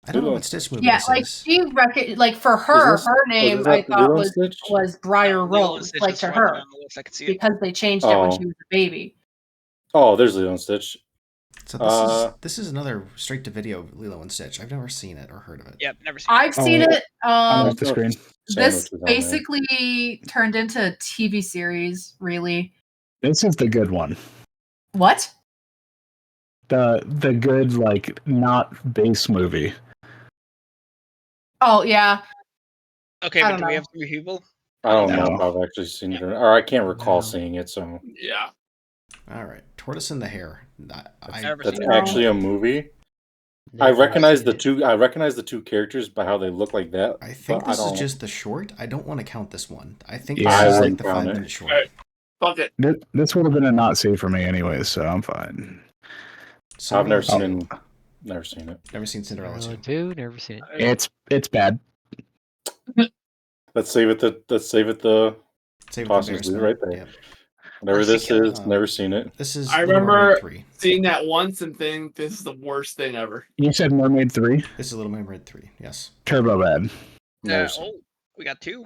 I don't know what Stitch movie Yeah, this like is. she like for her, this- her name is I that thought Lilo and was Stitch? Briar Lilo and Rose, Stitch like is to running her, on the list. I can see it. because they changed it when Oh. she was a baby. Oh, there's Lilo and Stitch. So this is another straight to video Lilo and Stitch. I've never seen it or heard of it. Yep, never seen it. I've seen Oh, it. I'm off the screen. This Sandwich is on there. basically turned into a TV series. Really, This is the good one. what? The good, like, not base movie. Oh yeah, Okay, I but don't do we know. have 3 people? I don't No. know if I've actually seen it or I can't recall No. seeing it, so Yeah. All right, Tortoise and the Hare. Never that's seen No. actually a movie. I Never recognize seen the it. two. I recognize the two characters by how they look like that. I think but this I is don't- just the short. I don't want to count this one. I think Yeah, this I is like wouldn't the count 5-minute it. short. Alright. Fuck it. This would have been a not save for me anyways, so I'm fine. I've never Cinderella seen. Never seen it. Never seen Cinderella 2. Cinderella 2, never seen it. It's bad. Let's save it. Let's save it. The Save it Toss for and leave it embarrassment. right there. Yep. whatever this Mercy is. Never seen it. This is I Little remember- Mermaid 3. Seeing that once and think this is the worst thing ever. You said Mermaid 3? This is Little Mermaid 3. Yes. Turbo bad. Never seen it. Oh, we got 2.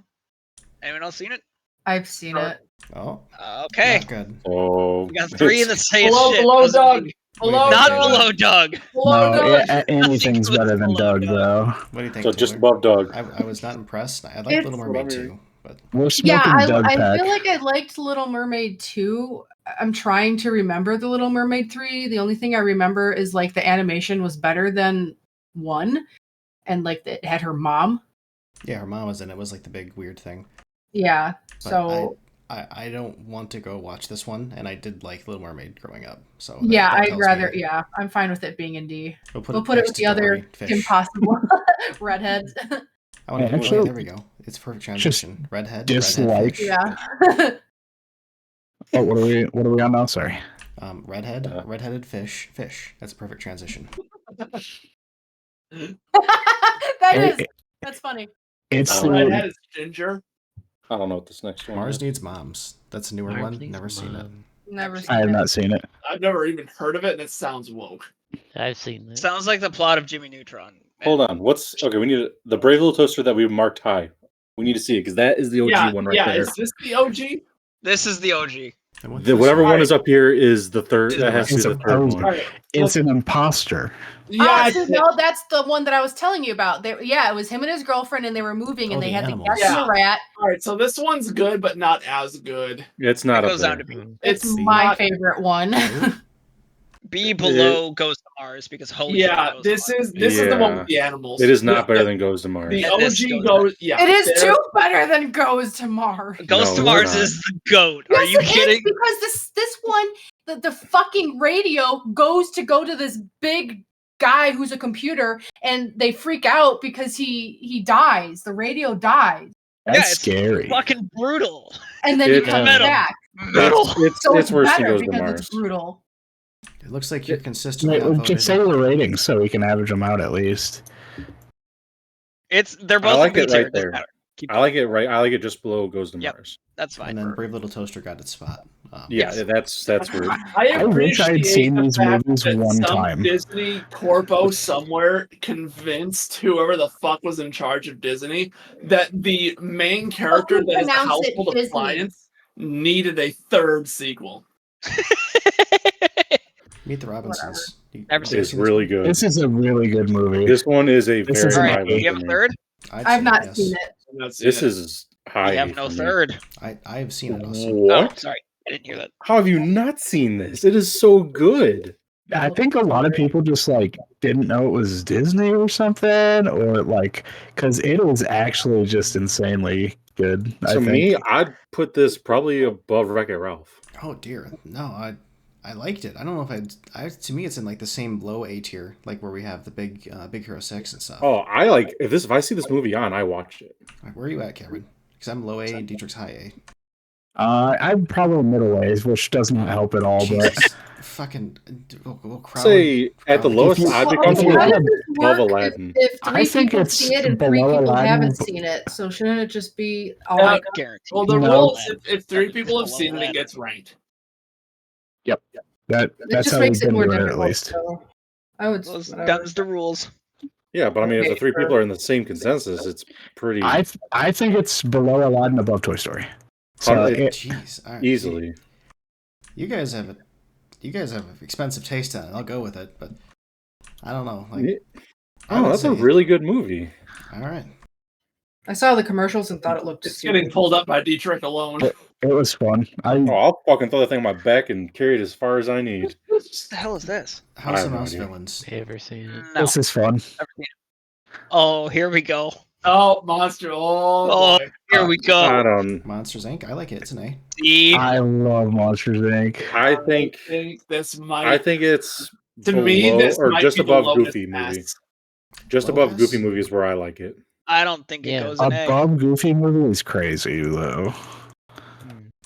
Anyone else seen it? I've seen it. Oh, Okay. not good. So We got 3 that say Below- shit. below Doesn't Doug. mean- Below Not Doug. below Doug. Below No, Doug. anything's I think it was better than below Doug, Doug. though. What do you think? so just Taylor? above Doug. I was not impressed. I liked It's- Little Mermaid 2, but We're Yeah, smoking Doug I pack. feel like I liked Little Mermaid 2. I'm trying to remember the Little Mermaid 3. The only thing I remember is like the animation was better than 1, and like it had her mom. yeah, her mom was in it. It was like the big weird thing. Yeah. But So I don't want to go watch this one, and I did like Little Mermaid growing up. So yeah, that I'd tells rather. me- Yeah, I'm fine with it being in D. We'll We'll put it next with to the other Dory, Fish. impossible redhead. I want to Actually- there we go. It's perfect transition. Redhead. dislike- Fish. Yeah. Oh, what are we on now? Sorry. Redhead. Redheaded fish. Fish. That's a perfect transition. That's funny. It's Oh, Redhead is Ginger. I don't know what this next one Mars is. Needs Moms. That's a newer Mars one. Needs Never seen it. Mom. Never seen I have it. not seen it. I've never even heard of it, and it sounds woke. I've seen that. Sounds like the plot of Jimmy Neutron. Hold on. What's okay? We need the Brave Little Toaster that we marked high. We need to see it because that is the OG one right there. Is this the OG? This is the OG. And what's The this whatever one? one is up here is the third. That has to be It's the a third pose. one. All right. It's an imposter. Yeah, Oh, no, that's the one that I was telling you about. Yeah, it was him and his girlfriend, and they were moving, and Oh, they the had animals. the cat and the rat. all right. So this one's good, but not as good. It's not It up goes there. down to B. It's It's my not- favorite one. Ooh. B below Ghost of Mars because holy shit, Yeah, Ghost this Mars. is the one Yeah. with the animals. It is not The- better than Goes to Mars. The And this OG goes goes. Yeah, It is there- too better than Goes to Mars. Ghost to No, it's Mars not. is the goat. Are Yes, you it is, kidding? because this one, the fucking radio goes to go to this big guy who's a computer, and they freak out because he dies. The radio dies, That's Yeah, it's scary. Fucking brutal. and then he It's comes metal. back. Metal. So It's worse than better Goes to because Mars. it's brutal. It looks like you're consistently Wait, outvoted. just say the ratings so we can average them out at least. They're both I like B it tier. right Doesn't there. matter. Keep I like it right. I like it just below Goes to Yep. Mars. That's fine. And then Brave Little Toaster got its spot. Yeah, Yes. that's weird. I wish I had appreciate seen the these fact movies that one some time. Disney corpo somewhere convinced whoever the fuck was in charge of Disney that the main character that is a pronounce it household Disney? appliance needed a third sequel. Meet the Robinsons. Never It seen is really good. This is a really good movie. This one is a This very is All high right, an do level you have for a me. third? I've not seen it. I've not seen This it. is high. We have no for me. third. I have seen it also. What? Oh, sorry. I didn't hear that. How have you not seen this? It is so good. I think a lot of people just like didn't know it was Disney or something, or like because it was actually just insanely good. I To think. me, I'd put this probably above Wreck-It Ralph. Oh dear, no, I liked it. I don't know if I to me it's in like the same low A tier, like where we have the Big Hero 6 and stuff. Oh, I like if I see this movie on, I watch it. Where are you at, Cameron? Because I'm low A and Dietrich's high I'm probably middle ways, which doesn't help at A. all. But Jesus, fucking we'll crowd. Say at the crowd- lowest, you- I'd be if comfortable you How with had does this above work Aladdin. if I three think people it's see it and three below people Aladdin, haven't but- seen it? So shouldn't it just be all Yeah. right? Guaranteed. Well, the No. rules if three people have Below seen it, it Aladdin. gets ranked. It that's just how makes we've it been more doing it at difficult. least. So I would. Those whatever. them's the rules. Yeah, but I mean, if the Okay, three sure. people are in the same consensus, it's pretty I think it's below Aladdin, above Toy Story. So Hundred- Jeez, all right. easily. You guys have expensive taste in it. I'll go with it, but I don't know. Like, Yeah. I Oh, would that's a say- really good movie. all right. I saw the commercials and thought it looked. It's getting stupid. pulled up by Dietrich alone. it was fun. Oh, I'll fucking throw that thing on my back and carry it as far as I need. What the hell is this? House I of have no Mouse idea. villains. Ever seen it? No. This is fun. Never seen it. Oh, here we go. Oh, monster! Oh, Oh, boy. here we I go. don't. Monsters Inc. I like it. It's an A. See? I love Monsters Inc. I think. this might. I think it's to me, below- this or might just be above the lowest Goofy movie. pass. Just Low above S? Goofy movies where I like it. I don't think it Yeah. goes in A. Above Goofy movie is crazy though.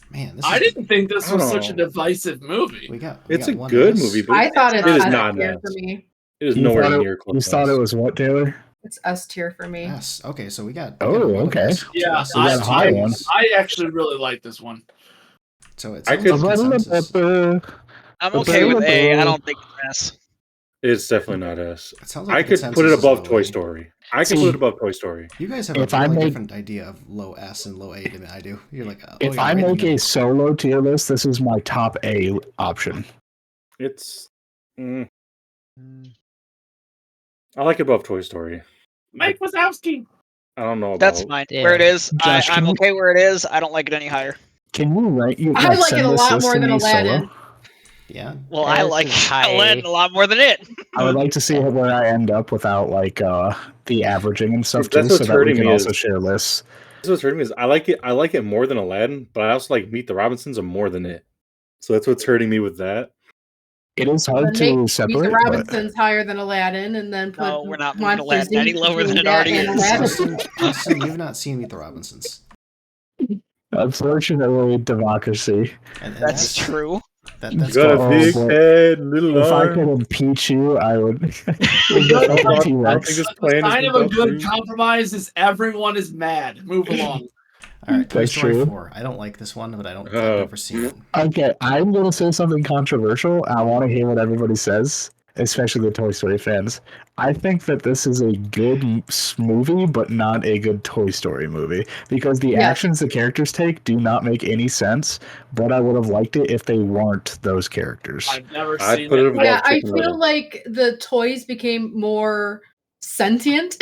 Man, this I is, didn't think this I was don't such a know. divisive movie. It's a one good S. movie, but I thought it It is was not S tier nuts. for me. it is You nowhere thought it- near close. You thought it was what, Taylor? It's S tier for me. S. Okay, so we got. Oh, we got a low okay. S, two Yeah, S's, We got a two high one. A's. I actually really like this one. So it I sounds could- like consensus. I'm okay with A. I don't think it's S. It's definitely not S. It sounds like I the could put it consensus is above low Toy A. Story. I See, could put it above Toy Story. You guys have If a I really make- different idea of low S and low A than I do. You're like, oh, If yeah, I right in the make a middle. solo tier list, this is my top A option. It's. I like it above Toy Story. Mike Wazowski. I don't know about. That's fine. Yeah. Where it is, Josh, I'm can you- okay where it is. I don't like it any higher. Can you rank you? I like it send a this lot list more to than me Aladdin. solo? Yeah. Well, Yeah, I this like is high Aladdin A. a lot more than it. I would like to see where I end up without like the averaging and stuff too, That's so what's that we hurting can me also is- share lists. That's what's hurting me is I like it. I like it more than Aladdin, but I also like Meet the Robinsons and more than it. So that's what's hurting me with that. It is Then hard make to Meet the separate, but Robinsons higher than Aladdin, and then put No, we're not moving Monsters, Aladdin any Inc. lower than between it that already and is. Aladdin. Justin, you've not seen Meet the Robinsons. unfortunately, democracy. And That's true. That's You got a Oh, big boy. head, little If I arm. could impeach you, I would. I don't think this The plan sign is of a without good fruit. compromise is everyone is mad. Move along. All right, Toy That's Story true. 4. I don't like this one, but I don't. I've Oh. never seen it. Okay, I'm going to say something controversial. I want to hear what everybody says, especially the Toy Story fans. I think that this is a good movie, but not a good Toy Story movie, because the Yes. actions the characters take do not make any sense, but I would have liked it if they weren't those characters. I've never I'd seen put it it. above Yeah, I Chicken feel Little. like the toys became more sentient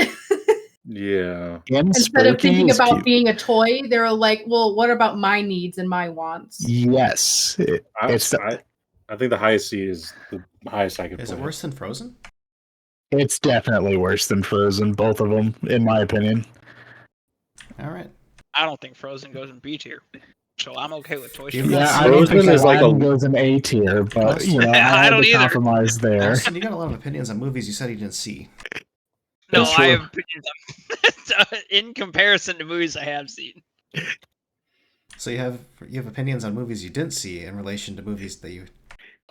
Yeah. And instead of Spooky thinking is about cute. being a toy. They were like, "Well, what about my needs and my wants?" Yes, I, it's the, I, I think the highest C is the highest I could Is put it worse than Frozen? It's definitely worse than Frozen, both of them, in my opinion. All right. I don't think Frozen goes in B tier, so I'm okay with Toy You've Story. not Yeah, seen I don't Frozen think is like Aladdin a- goes in A tier, but you know, I I had don't to either. compromise there. Austin, you got a lot of opinions on movies you said you didn't see. No, That's I true. have opinions on, in comparison to movies I have seen. So you have opinions on movies you didn't see in relation to movies that you.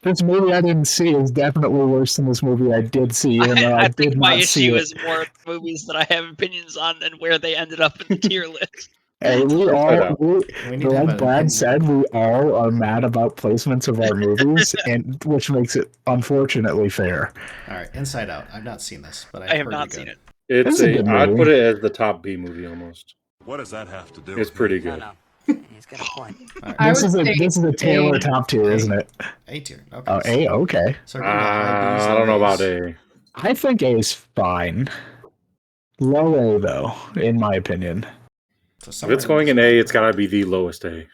This movie I didn't see is definitely worse than this movie I did see, even though I I think did my not see issue it. is more movies that I have opinions on and where they ended up in the tier list. Hey, we Inside all, Out. We need to have like an Brad opinion. said, we all are mad about placements of our movies, and which makes it unfortunately fair. All right, Inside Out. I've not seen this, but I've I have heard not you're seen good. it. It's It's a good I'd movie. put it as the top B movie almost. What does that have to do It's with pretty me? good. He's got a point. All right. I This would say is a Taylor A. top tier, A. isn't it? A tier. Okay. Oh, A, okay. So we're getting to high B's. I low don't know about A's. A. I think A is fine. Low A though, in my opinion. So If somewhere it's going in this A, middle it's gotta be the lowest A.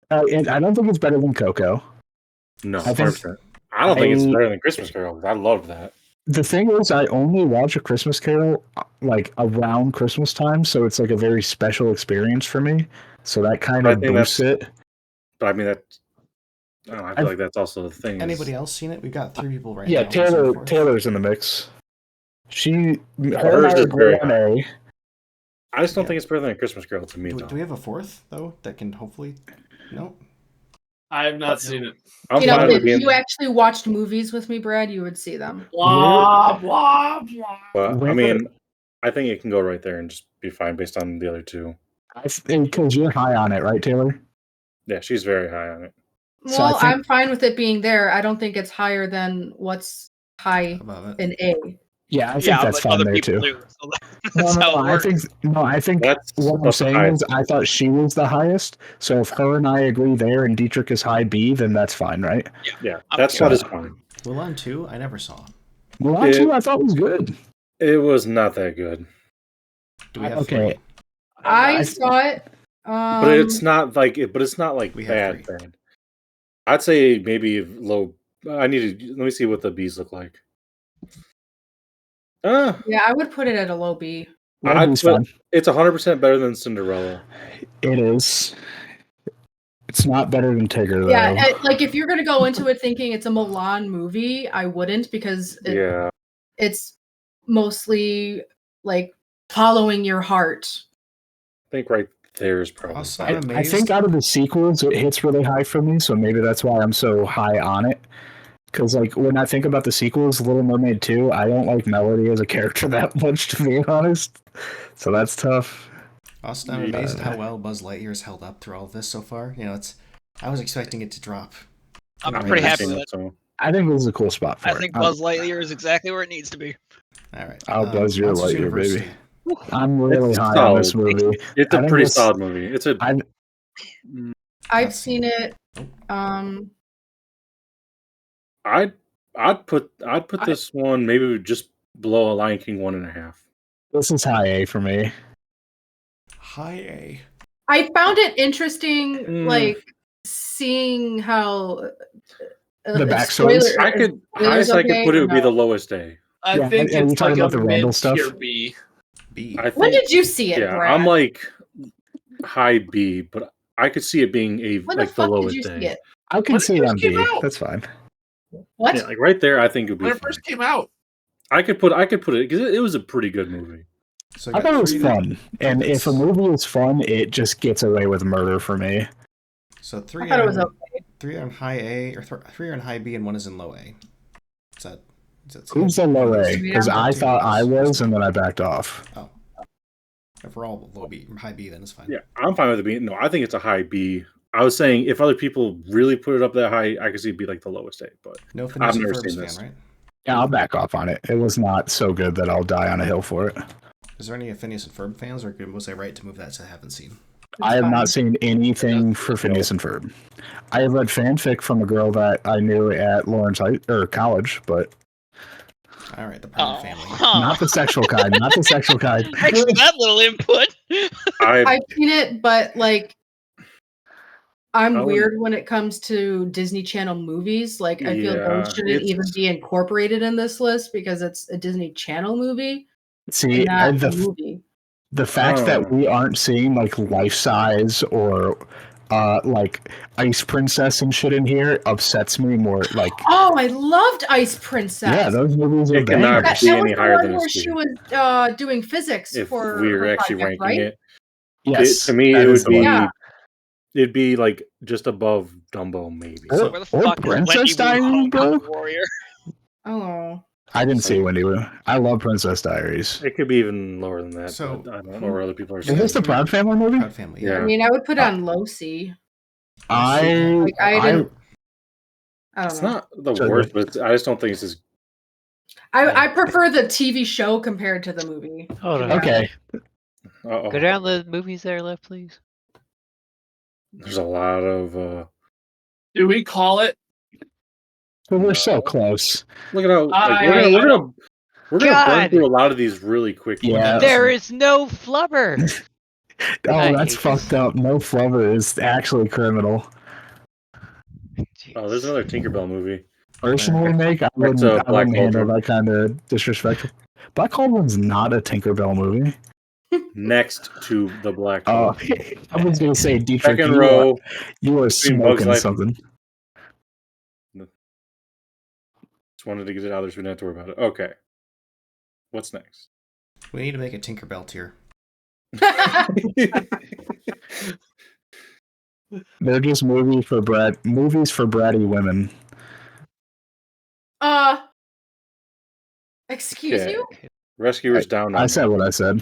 And I don't think it's better than Coco. No, I think 100%. I don't think it's I- better than Christmas Carol. I loved that. The thing is, I only watch A Christmas Carol like around Christmas time, so it's like a very special experience for me. So that kind I of think boosts it. But I mean, I feel I've- like that's also the thing. is- Anybody else seen it? We've got 3 people right Yeah, now. Who's in fourth? Taylor's in the mix. Her and Hers I is agree very on high. A. I just don't think it's better than a Christmas Carol to me, Do, though. do we have a fourth though that can hopefully? No. I have not seen it. I'm You know, fine with if being, you actually watched movies with me, Brad, you would see them. Blah, blah, blah. but I Where- mean, I think it can go right there and just be fine based on the other two. Because you're high on it, right, Taylor? Yeah, she's very high on it. So I Well, think- I'm fine with it being there. I don't think it's higher than what's high Above it. in A. Yeah, I think Yeah, that's but fine other there people too. do. So that's how it works. I think That's what I'm that's the saying highest. is I thought she was the highest. So if her and I agree there and Dietrich is high B, then that's fine, right? Yeah, I'm that's okay not with as fine. Mulan 2, I never saw. Mulan 2 I thought was good. It was not that good, Do we have Okay. 3? I saw it. but it's not like it. But it's not like We have bad. Bad. I'd say maybe low. I need to let me see what the B's look like. Yeah, I would put it at a low B. I'd B's put- fine. It's 100% better than Cinderella. It is. It's not better than Tigger though. Yeah, like if you're gonna go into it thinking it's a Mulan movie, I wouldn't because Yeah, it's mostly like following your heart. I think right there is probably. Also, I, I'm I amazed. think out of the sequels, it hits really high for me, so maybe that's why I'm so high on it. Because like when I think about the sequels, Little Mermaid 2, I don't like Melody as a character that much, to be honest. So that's tough. Austin, I'm amazed at how well Buzz Lightyear's held up through all of this so far. You know, I was expecting it to drop. I'm Right. pretty I've happy seen with it. So. I think this is a cool spot for I it. think Buzz Lightyear is exactly where it needs to be. All right. I'll Buzz your Monsters Lightyear, University. baby. I'm really It's high on this solid. movie. It's I a think pretty this- solid movie. It's a. I I've That's- seen it. I'd put this one maybe just below a Lion King 1.5. this is high A for me. High A. I found it interesting, Mm. like seeing how The backstories? spoiler- I could spoilers highest I could okay put it or would be no? the lowest A. I Yeah, think are you it's talking like about a the Randall stuff? mid-tier B. B. I think, When did you see it, yeah, Brad? I'm like high B, but I could see it being a when like the fuck did lowest you A. see it? I can When it see it first on came B. out. That's fine. What? Yeah, like right there, I think it would be. When it fine. first came out. I could put it because it was a pretty good movie. So I got thought it was 3 fun. And if a that's- movie is fun, it just gets away with murder for me. So I 3 thought are it was in, okay. 3 are in high A, or 3 are in high B, and 1 is in low A. Is that? Who's the low A? Because Yeah. I thought I was, and then I backed off. Oh. If we're all low B, high B, then it's fine. Yeah, I'm fine with it being. No, I think it's a high B. I was saying if other people really put it up that high, I could see it be like the lowest A. But No I've Phineas and never Ferb's seen fan, this. right? Yeah, I'll back off on it. It was not so good that I'll die on a hill for it. Is there any Phineas and Ferb fans, or was I right to move that to haven't seen? I have fine. not seen anything for Phineas and Ferb. I have read fanfic from a girl that I knew at Lawrence High or college, but All right, the Perman Oh, family. not the sexual kind. Not the sexual kind. Thanks for that little input. I I've seen it, but like I'm I weird when it comes to Disney Channel movies. Like, I feel Yeah, those shouldn't even it's- be incorporated in this list because it's a Disney Channel movie See, and not a movie. the fact that Oh. we aren't seeing like Life Size or like Ice Princess and shit in here upsets me more. Like, Oh, I loved Ice Princess. yeah, those movies are It cannot bangers. be That any was the higher one than a where C. she was doing physics If for we were her actually project, ranking right? it, Yes, to me that it is would the one. be Yeah. it'd be like just above Dumbo, maybe. Or- Where the or fuck is Princess Wendy Wu Diaries, Hong bro? Kong Warrior? Oh. I didn't see Wendy Wu. I love Princess Diaries. It could be even lower than that. So, But I don't know where other people are Is saying. this the Proud Family movie? Proud Family. Yeah. I mean, I would put it on low C. I don't It's know. not the Sorry, worst, but I just don't think it's as. I prefer the TV show compared to the movie. Hold to on. be Okay. Uh-oh. Go down the movies that are left, please. There's a lot of. Do we call it? But we're so No. close. Look at how like, I- we're I gonna burn God! through a lot of these really quick. Yeah. There is no flubber. Oh, I that's hate fucked this. up. No Flubber is actually criminal. Oh, there's another Tinkerbell movie. Personal remake, I That's wouldn't Black handle Cauldron. that kind of disrespectful. Black Cauldron's not a Tinkerbell movie. Next to the Black Oh, Cauldron. I was gonna say, Dietrich, Second row. you are between Bugs smoking Life- something. Just wanted to get it out there so we didn't have to worry about it. Okay. What's next? We need to make a Tinkerbell tier. They're just movies for bratty women. Excuse Okay. you? Rescuers Down I Under. said what I said.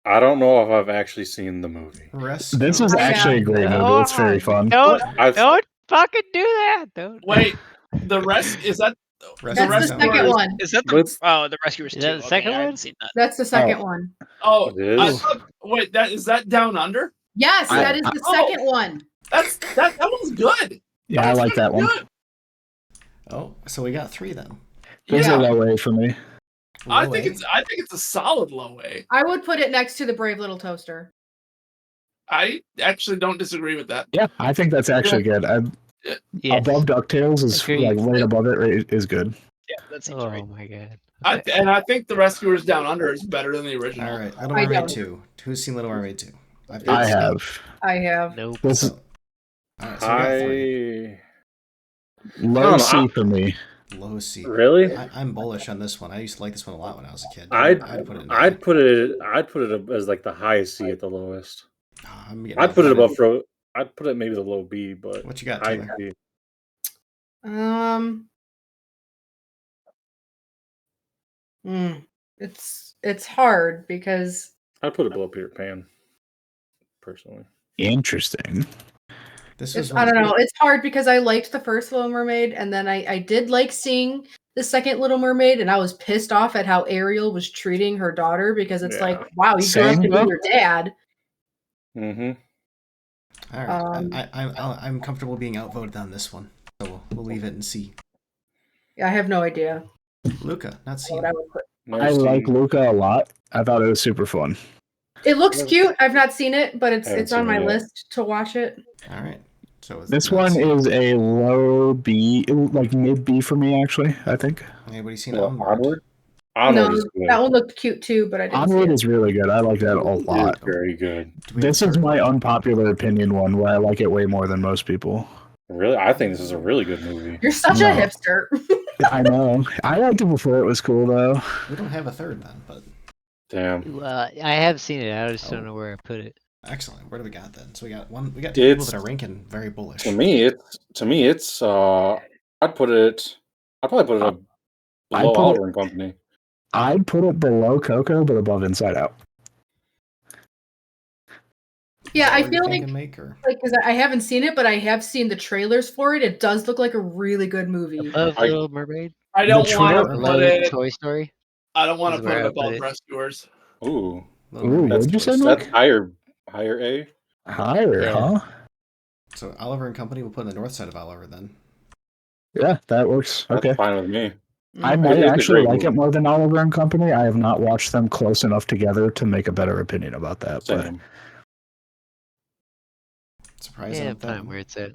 I don't know if I've actually seen the movie. Rescue. This is I actually a great movie. It's very fun. Don't I've, don't fucking do that. Don't. Wait, the rest is that That's the Rescuers- second one. Is that What's- the Rescuers Is 2? that the second I haven't one? seen that. That's the second one. Oh, It I is? thought, wait, that is that Down Under? Yes, I- that is the Oh. second one. That one's good. Yeah, I was like that one. good. Oh, so we got 3 then. There's Yeah. a low A for me. I Low think A. it's a solid low A. I would put it next to the Brave Little Toaster. I actually don't disagree with that. Yeah, I think that's actually good. Yes. Above DuckTales is Agreed. like right above it is good. Yeah, that seems Oh right. my god. I think the Rescuers Down Under is better than the original. All right, Little I Mermaid don't. 2. Who's seen Little Mermaid 2? I have. I have. Nope. This is So, all right, so we got 3. I low I don't know, C for me. Low C. really. I'm bullish on this one. I used to like this one a lot when I was a kid. I'd put it in I'd put it as like the highest C at the lowest. I'm getting I'd put it outvoted. above I'd put it maybe the low B, but What you got, high Taylor? C. It's hard because I'd put it below Peter Pan, personally. Interesting. This was I don't know. It's hard because I liked the first Little Mermaid, and then I did like seeing the second Little Mermaid, and I was pissed off at how Ariel was treating her daughter because it's Yeah. like, wow, you grew up Same, to be bro. your dad. Mm-hmm. All right. I'm comfortable being outvoted on this one, so we'll leave it and see. I have no idea Luca, not C. what I would put. No I C. like Luca a lot. I thought it was super fun. It looks cute. I've not seen it, but Haven't it's on seen my it yet. list to watch it. All right. So it's This not one C. is a low B, like mid B for me, actually, I think. Anybody seen Well, Onward? Onward. Onward No, is good. that one looked cute too, but I didn't see Onward it. is really good. I like that a It is lot. very good. Do we have This a is third? my unpopular opinion one where I like it way more than most people. Really, I think this is a really good movie. You're such No. a hipster. I know. I liked it before it was cool, though. We don't have a third then, but Damn. I have seen it. I just Oh. don't know where I put it. excellent. What do we got then? So we got one. We got 2 people It's- that are ranking very bullish. To me, it's. I'd probably put it I'd below put it- Oliver and Company. I'd put it below Coco, but above Inside Out. Yeah, I What do you feel think like of Maker? because I haven't seen it, but I have seen the trailers for it. It does look like a really good movie. Above I- Little Mermaid. I don't The want trailer- to put Below it. Toy Story. I don't want is to put where it I put above it. Rescuers. Ooh, Little Ooh, Mermaid. what'd you say, close. Nick? that's higher A. Higher, Yeah. huh? So Oliver and Company will put in the north side of Oliver then. Yeah, that works. That's Okay. fine with me. I Mhm. might It's a actually great like it movie. more than Oliver and Company. I have not watched them close enough together to make a better opinion about that. But Same. Surprise Yeah, out that fine one. where it's at.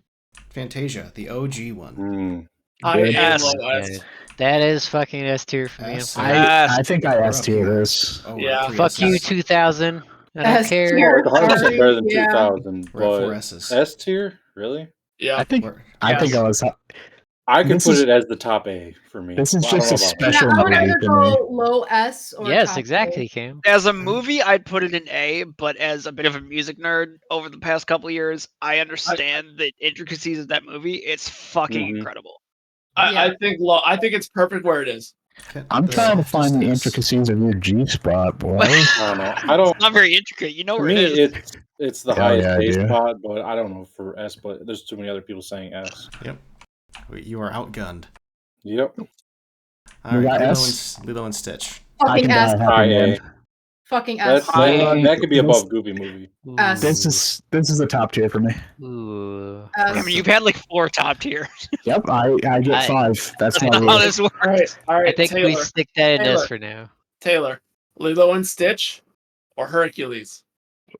Fantasia, the OG one. Mm. I Good. am S. low Yeah, S. that is fucking S tier for me. I'm S. sorry. I think I We're S up tier here. this. Oh, Yeah. three Fuck you, S's. 2000. I don't S care. tier. 100% Sorry, better than yeah. 2000, We're at four but S's. S tier, really? Yeah. I think I was. I could This put is- it as the top A for me. This is Well, I don't just a know about Yeah, special I would movie either for me. go low S or Yes, top A. exactly, Cam. As a movie, I'd put it in A, but as a bit of a music nerd over the past couple of years, I understand the intricacies of that movie. It's fucking Mhm. incredible. I think low. I think it's perfect where it is. I'm The trying to softest find the S. intricacies of your G spot, boy. I don't know. I don't. It's not very intricate. You know For where me, it is. it's the Oh, highest yeah, I A do. spot, but I don't know for S. But there's too many other people saying S. Yep. You are outgunned. Yep. All right, got Lilo S? and, Lilo and Stitch. I Fucking can S. die High happy A. man. Fucking S. That could be above Goofy movie. S. This is a top tier for me. Ooh. S. I mean, you've had like 4 top tier. Yep, I get I- 5. That's That's my not rule. how this works. All right, I think we Taylor. stick that in Taylor. S for now. Taylor, Lilo and Stitch, or Hercules?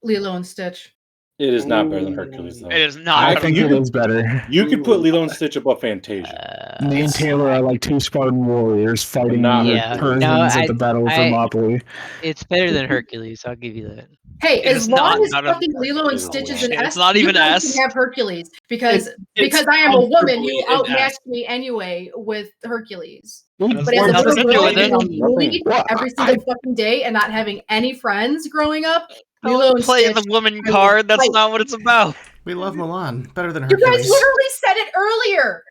Lilo and Stitch. It is not better than Hercules, though. It is not. I I think you it could- is better. You could put Lilo and Stitch above Fantasia. Me and Taylor are like 2 Spartan warriors fighting Not the Yeah, Persians no, at the Battle of Thermopylae. It's better than Hercules. I'll give you that. Hey, It as is long not as better than fucking Lilo and Hercules. Stitch is Shit, an it's S, not even you guys S. can have Hercules because It's I am a woman, you comfortably an S. outmatched me anyway with Hercules. And But as a Nothing little to do girl with it. being Nothing. bullied Well, every single fucking day and not having any friends growing up, Lilo Don't and play Stitch. the woman I will card. That's fight. not what it's about. We love Milan. Better than You guys Hercules. literally said it earlier.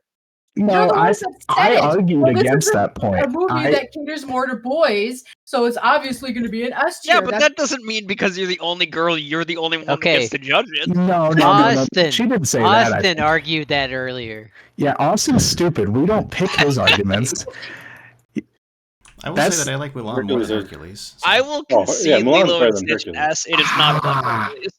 You're No, the I ones that said I it. argued Well, this against is that point. a movie I, that caters more to boys, so it's obviously going to be an S tier. Yeah, but that doesn't mean because you're the only girl, you're the only one that Okay. gets to judge it. no. Austin. She didn't say that. I Austin think. argued that earlier. Yeah, Austin's stupid. We don't pick his arguments. I will That's- say that I like Mulan more than Hercules is- Hercules. I will Oh, yeah, concede Mulan's Lilo better and than Stitch Hercules. S. It is not above Hercules.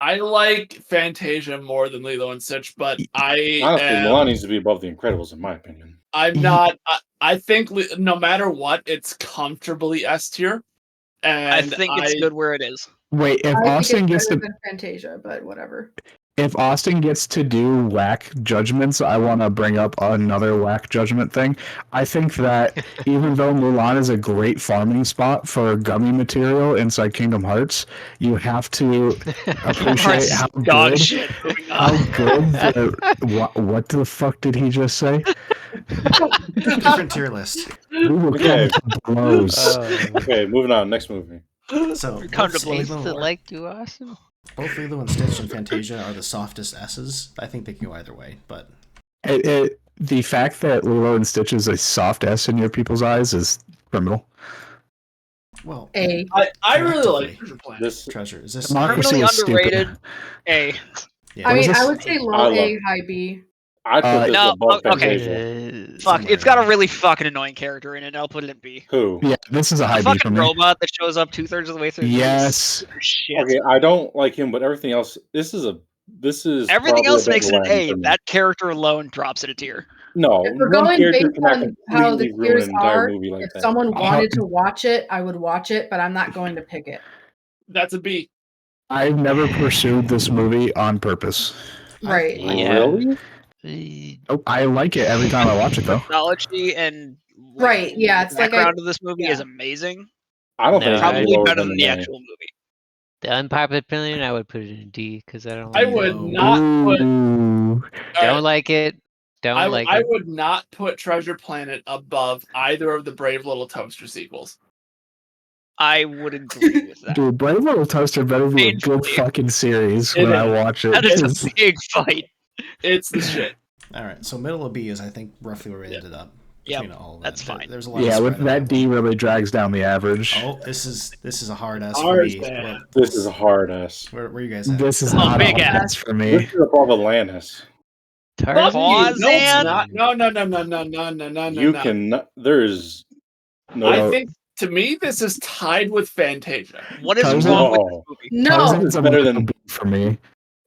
I like Fantasia more than Lilo and Stitch, but Honestly, am, Mulan needs to be above The Incredibles, in my opinion. I'm not. I think no matter what, it's comfortably S tier. And I think it's good where it is. Wait, if I think Austin it's gets better to than Fantasia, but whatever. if Austin gets to do whack judgments, I want to bring up another whack judgment thing. I think that even though Mulan is a great farming spot for gummy material inside Kingdom Hearts, you have to appreciate how Dog good, shit. how good what the fuck did he just say? Different tier list. We will Okay. come to blows. Okay, moving on. Next movie. So Come to both blows. Lilo, To like to Austin. both Lilo and Stitch and Fantasia are the softest S's. I think they can go either way, but The fact that Lilo and Stitch is a soft S in your people's eyes is criminal. well, A. I really like Collectively. Treasure Planet. This Treasure is this? Democracy Criminally is stupid. underrated. A. Yeah, I What is mean, I this? would say I low love- A, high B. I put this No, above okay. Fantasia. Fuck, somewhere it's got a in really fucking annoying character in it. I'll put it in B. Who? Yeah, this is a The high B for fucking me. robot that shows up 2/3 of the way through. the movie is Yes. super shit. Okay, I don't like him, but everything else. This is Everything probably else above makes the it an line A. for me. That character alone drops it a tier. No, If we're one going character based cannot on how the completely ruin tiers an entire are, movie like if that. someone wanted to watch it, I would watch it, but I'm not going to pick it. That's a B. I've never pursued this movie on purpose. Right. Yeah. Really? Oh, I like it every time I watch it, though. Mythology and Right, yeah, it's the like background of this movie yeah. is amazing. I don't No, think it's gonna be Probably lower better than than an the A. actual movie. The unpopular opinion, I would put it in D because I don't I like would it. not put. Ooh. all Don't right, like it. Don't like I it. would not put Treasure Planet above either of the Brave Little Toaster sequels. I would agree with that. Dude, Brave Little Toaster better be a good Painfully. fucking series It when I is. watch it. That is It's- a big fight. It's the shit. All right, so middle of B is I think roughly where we ended up Yep, between all of that's that. fine. There's a lot. yeah, of with spread that on D really drags down the average. Oh, this is a hard S for Ours, me. man. Well, This is a hard S. where are you guys at? This is Oh, not big a ass. S for This me. is above Atlantis. Fuck Tarzan. you. No, it's Tarzan? not. No, no, no, no, no, no, no, no, You no. can. There's no. I think to me this is tied with Fantasia. What is Tarzan? wrong with No. this movie? Tarzan No. is a Better better than- B for me.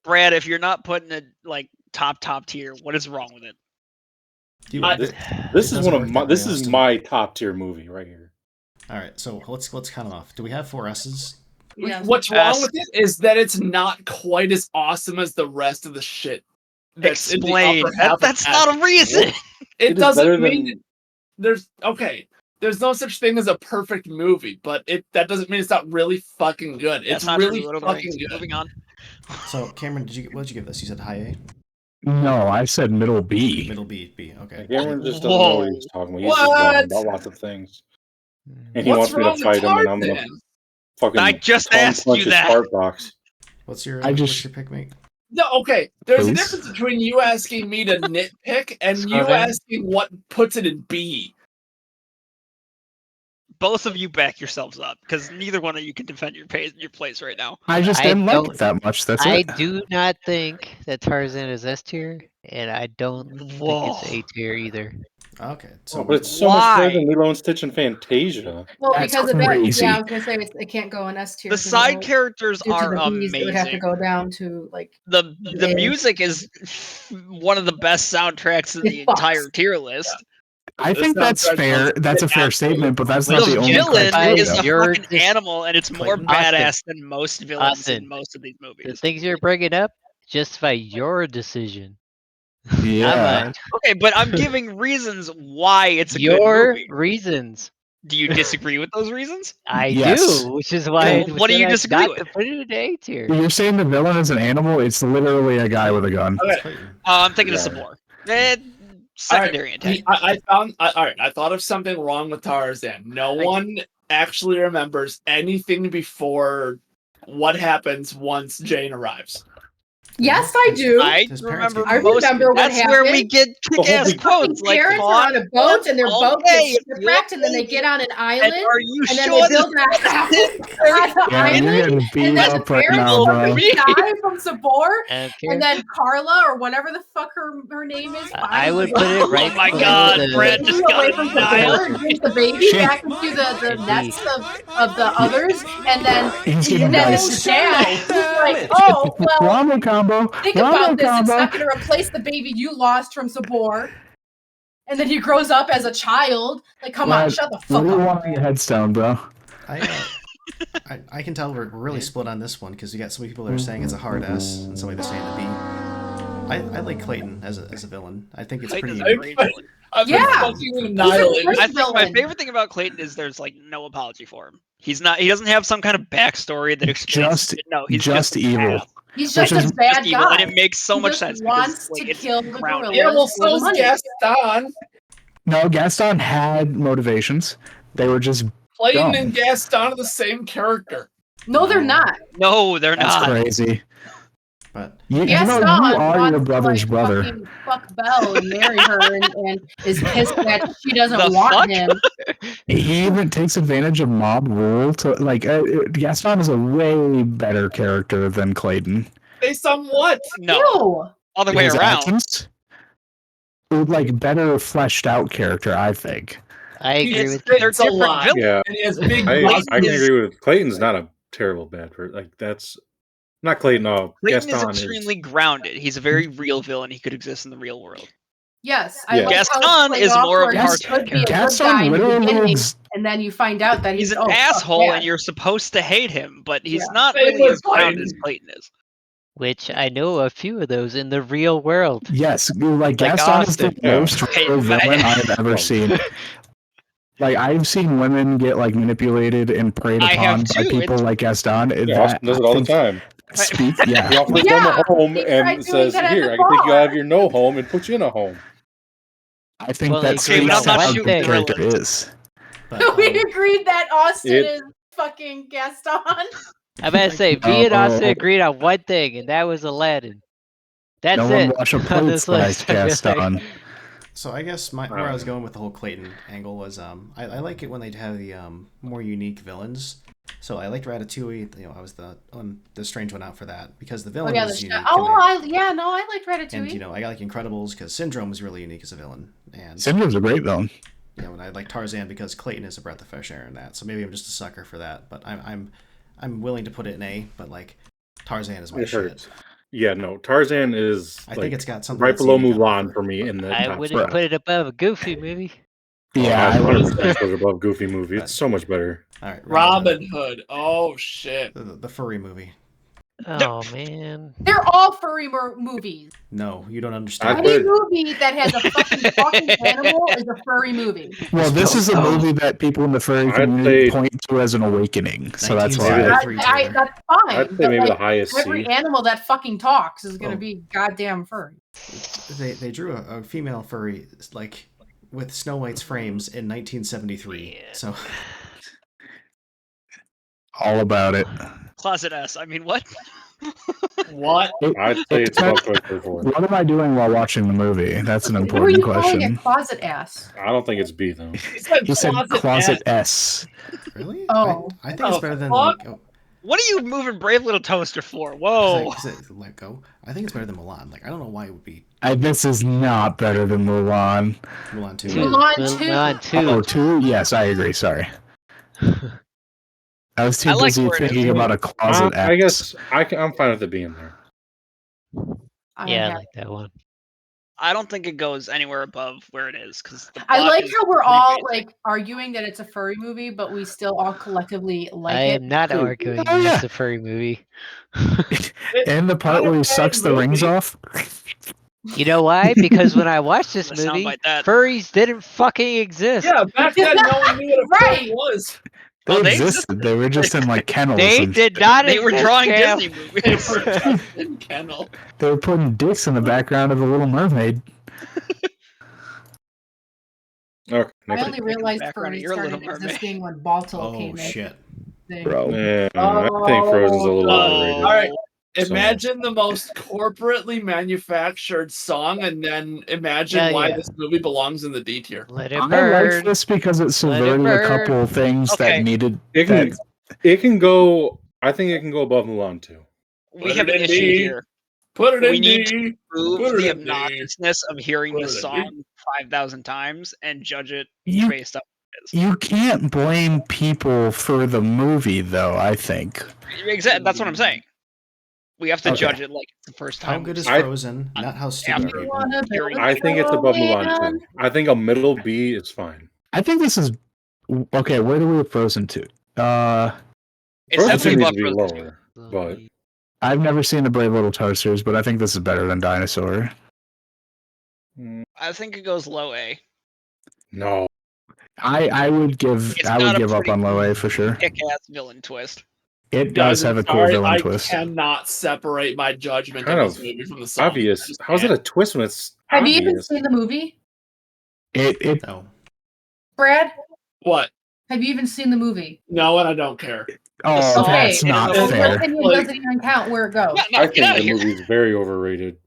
Brad, if you're not putting it like top tier, what is wrong with it? You- I- This it is doesn't one of work my. that This way, is Austin. my top tier movie right here. All right, so let's count them off. Do we have 4 S's? Yes. What's wrong Yes. with it is that it's not quite as awesome as the rest of the shit. That's in the Explain. upper half of That's not a reason. It It is better doesn't mean than there's okay. There's no such thing as a perfect movie, but that doesn't mean it's not really fucking good. That's It's not really true. Lord of the fucking Rings. good. Moving on. So Cameron, what did you give this? You said high A, No, I said middle B. middle B, B. Okay. Cameron just doesn't know what he's talking about. He's just What? wrong about lots of things. And he What's wants me wrong to with fight him, and I'm gonna Tarzan? fucking I just tongue asked punch you his that. fart box. What's your I what's just- your pick, mate? No, okay. There's a Please? difference between you asking me to nitpick and Scroll you down. asking what puts it in B. Both of you back yourselves up, because neither one of you can defend your place right now. I just I didn't like don't- it that much. That's I it. do not think that Tarzan is S tier, and I don't think it's A tier either. Okay. So Oh, but it's so much Why? better than Lilo and Stitch and Fantasia. Well, That's because of it, crazy. yeah, I was gonna say it can't go in S tier. The 'cause side it'll- characters due to are the Bs, it would have to amazing. go down to like The A. music is one of the best soundtracks in It the fucks. entire tier list. I The think that's soundtrack fair. was That's a fair absolutely statement, but that's Which not The the only villain criteria. is a You're fucking just- animal, and it's more Clayton? badass than most villains Austin. in most of these The movies. things you're bringing up justify your decision. Yeah. Not mine. Okay, but I'm giving reasons why it's a good Your movie. reasons. Do you disagree with those reasons? I Yes. do, which is why Well, what do you I disagree not with? to put it in A tier. You're saying the villain is an animal? It's literally a guy with a gun. Okay. it's Clayton. I'm thinking of Yeah. Sabor. Secondary intent. I found. All right, I thought of something wrong with Tarzan. No one actually remembers anything before what happens once Jane arrives. Yes, I do. I His parents remember get I most. remember what That's where we happened. get kick-ass big- quotes Fucking like parents "Fawn, are on a boat and their boat okay, gets if shipwrecked and then they you're get on an and island are you and then sure they build that house on the Yeah, you're island getting and beat then the up right parents now, bro. fucking die from Sabor I don't care. and then Carla or whatever the fuck her name is. I would finds put it the- right Oh my below God, the- Brett Flew just got away from Sabor annihilated. and brings the baby Shit. back into the Indeed. nest of the others and then He's and getting then diced. his dad he's like, oh well, Wombo combo. think Wombo about this. It's combo. not going to replace the baby you lost from Sabor. And then he grows up as a child. Like, come on, Brad, shut the What fuck do you up. want on your headstone, bro? I can tell we're really split on this one because you got so many people that are saying it's a hard S and somebody that's saying a B. I like Clayton as a villain. I think it's Clayton is pretty. a great villain. I've been Yeah. fucking annihilated. He's a I think my villain. favorite thing about Clayton is there's like no apology for him. He doesn't have some kind of backstory that explains. He's just a evil. badass. He's Which just is a bad Just evil, guy. and it makes so He much just sense wants because to it's kill the grounded. gorillas. Yeah, well, for the so's money. Gaston. No, Gaston had motivations. They were just Clayton dumb. and Gaston are the same character. No, they're not. No, they're That's not. crazy. But You Gaston know, you are wants your to, brother's like, brother. fucking fuck Belle and marry her and is pissed that she doesn't The want fuck? him. He even takes advantage of mob rule to like. Gaston is a way better character than Clayton. Based on what? No, Ew. other way His around. actions, like better fleshed out character, I think. I agree He with spits you. a different lot, villains. Yeah, and he has big I muscles. can is- agree with Clayton's not a terrible bad person. Like that's not Clayton. No, Clayton Gaston is extremely grounded. He's a very real villain. He could exist in the real world. Yes, I Yeah. like how it's Gaston played is off more of where a he cartoon could be a good Gaston guy in the literally beginning, looks- and then you find out that He's an oh, fuck, asshole, bad. and you're supposed to hate him, but he's Yeah. not Same really with as grounded as Clayton. Clayton is. Which I know a few of those in the real world. Yes, like Like Gaston is the Austin. Yeah. most Okay, real but villain I've ever Well, seen. Like I've seen women get like manipulated and preyed I have upon by too. people It's- like Gaston. Yeah, Austin does it all the time. Yeah, He offers them Yeah, a home he tried and doing says, that at "Here, the I can take you bar." out of your no home and put you in a home." I think Well, that like, speaks okay, but I'm to not how shooting good the character gorillas. is. but, we agreed that Austin It- is fucking Gaston. I'm about to say, me and Austin Oh. agreed on one thing, and that was Aladdin. That's No it. one wash a on plate this list, size I feel like. Gaston. So I guess where I was going with the whole Clayton angle was I like it when they have the more unique villains. So I liked Ratatouille. You know, I was the strange one out for that because the Oh villain yeah, was unique. I liked Ratatouille. and you know I got like Incredibles because Syndrome was really unique as a villain, and Syndrome's a great villain. you know, and I like Tarzan because Clayton is a breath of fresh air in that. So maybe I'm just a sucker for that, but I'm willing to put it in A. But like Tarzan is my It shit. hurts. Yeah, no, Tarzan is I like think it's got something right that's below unique on Mulan it. for me in the I top wouldn't spot. put it above a Goofy movie. Yeah, I I would. 100% put it above Goofy movie. It's so much better. All right, Robin Hood. Oh shit. the furry movie. Oh man. They're all furry movies. No, you don't I understand. Any put- movie that has a fucking talking animal is a furry movie. Well, this is a Oh. movie that people in the furry I'd community say- point to as an awakening, so that's why. 1973 Taylor. That's fine. I'd say but, maybe like, the highest every C. animal that fucking talks is gonna Oh. be goddamn furry. They drew a female furry like with Snow White's frames in 1973. Yeah. So All about it. Closet S. I mean, what? What? I'd say it's above Toy Story 4. What am I doing while watching the movie? That's an Who are important you calling question. a closet ass? I don't think it's B though. You said closet S. really, Oh. I think it's Oh, better than fuck. like. Oh, What are you moving Brave Little Toaster for? is Whoa. it Let Go? I think it's better than Mulan. Like I don't know why it would be This is not better than Mulan. Mulan 2. Mulan 2. Mulan 2. Oh, 2? Yes, I agree. Sorry. I was too I like busy where it is. thinking about a closet I X. guess I'm fine with it being there. Yeah, I like that one. I don't think it goes anywhere above where it is because I like how we're all basic. like arguing that it's a furry movie, but we still all collectively like I it. am not too. arguing Oh, that yeah. it's a furry movie. And the part where he sucks the rings off. You know why? Because when I watched this The sound movie, bite that. furries didn't fucking exist. Yeah, back then no one knew what a Right. furry was. They Oh, they existed. They were just in like kennels. They and did shit. not They were exist, drawing Cam. Disney They movies. were just in kennel. They were putting dicks in the background of the Little Mermaid. Okay, I next. only realized Background of furries your started Little Mermaid. existing when Balto Oh came in. shit! Thing. Bro. Yeah, I think Frozen's a little Oh. overrated. All right. So- Imagine the most corporately manufactured song, and then imagine Yeah, why yeah. this movie belongs in the D tier. Let it I like burn. this because it Let it subverted a burn. couple things Okay. that needed. It can, That, it can go. I think it can go above Mulan too. We Put have it an in issue D. here. Put it We in need D. Prove Put it the in D. obnoxiousness of hearing Put the it in D. song 5,000 times and judge it You- based on you can't blame people for the movie, though. I think. exactly. That's what I'm saying. We have to Okay. judge it like it's the first How time. good is I- Frozen? Not how stupid After are You people? wanna build Hearing- a I think it's above Mulan snowman? too. I think a middle B is fine. I think this is okay. Where do we have Frozen to? It's Frozen definitely needs above to be Frozen 2. lower, but I've never seen the Brave Little Toasters, but I think this is better than Dinosaur. I think it goes low A. no. I would give It's I got would a give up pretty- on Low A for sure. Kick-ass villain twist. It does Guys, I'm have a cool sorry, villain I twist. cannot separate my judgment Kind of this of movie from the song. I Obvious. just How's it can't. a twist when it's Have you even obvious? seen the movie, It No. Brad? What? Have you even seen the movie? No, and I don't care. oh, song that's in and not of Your itself- fair. opinion Like- doesn't even count where it goes. No, I get out think of the here. movie's very overrated.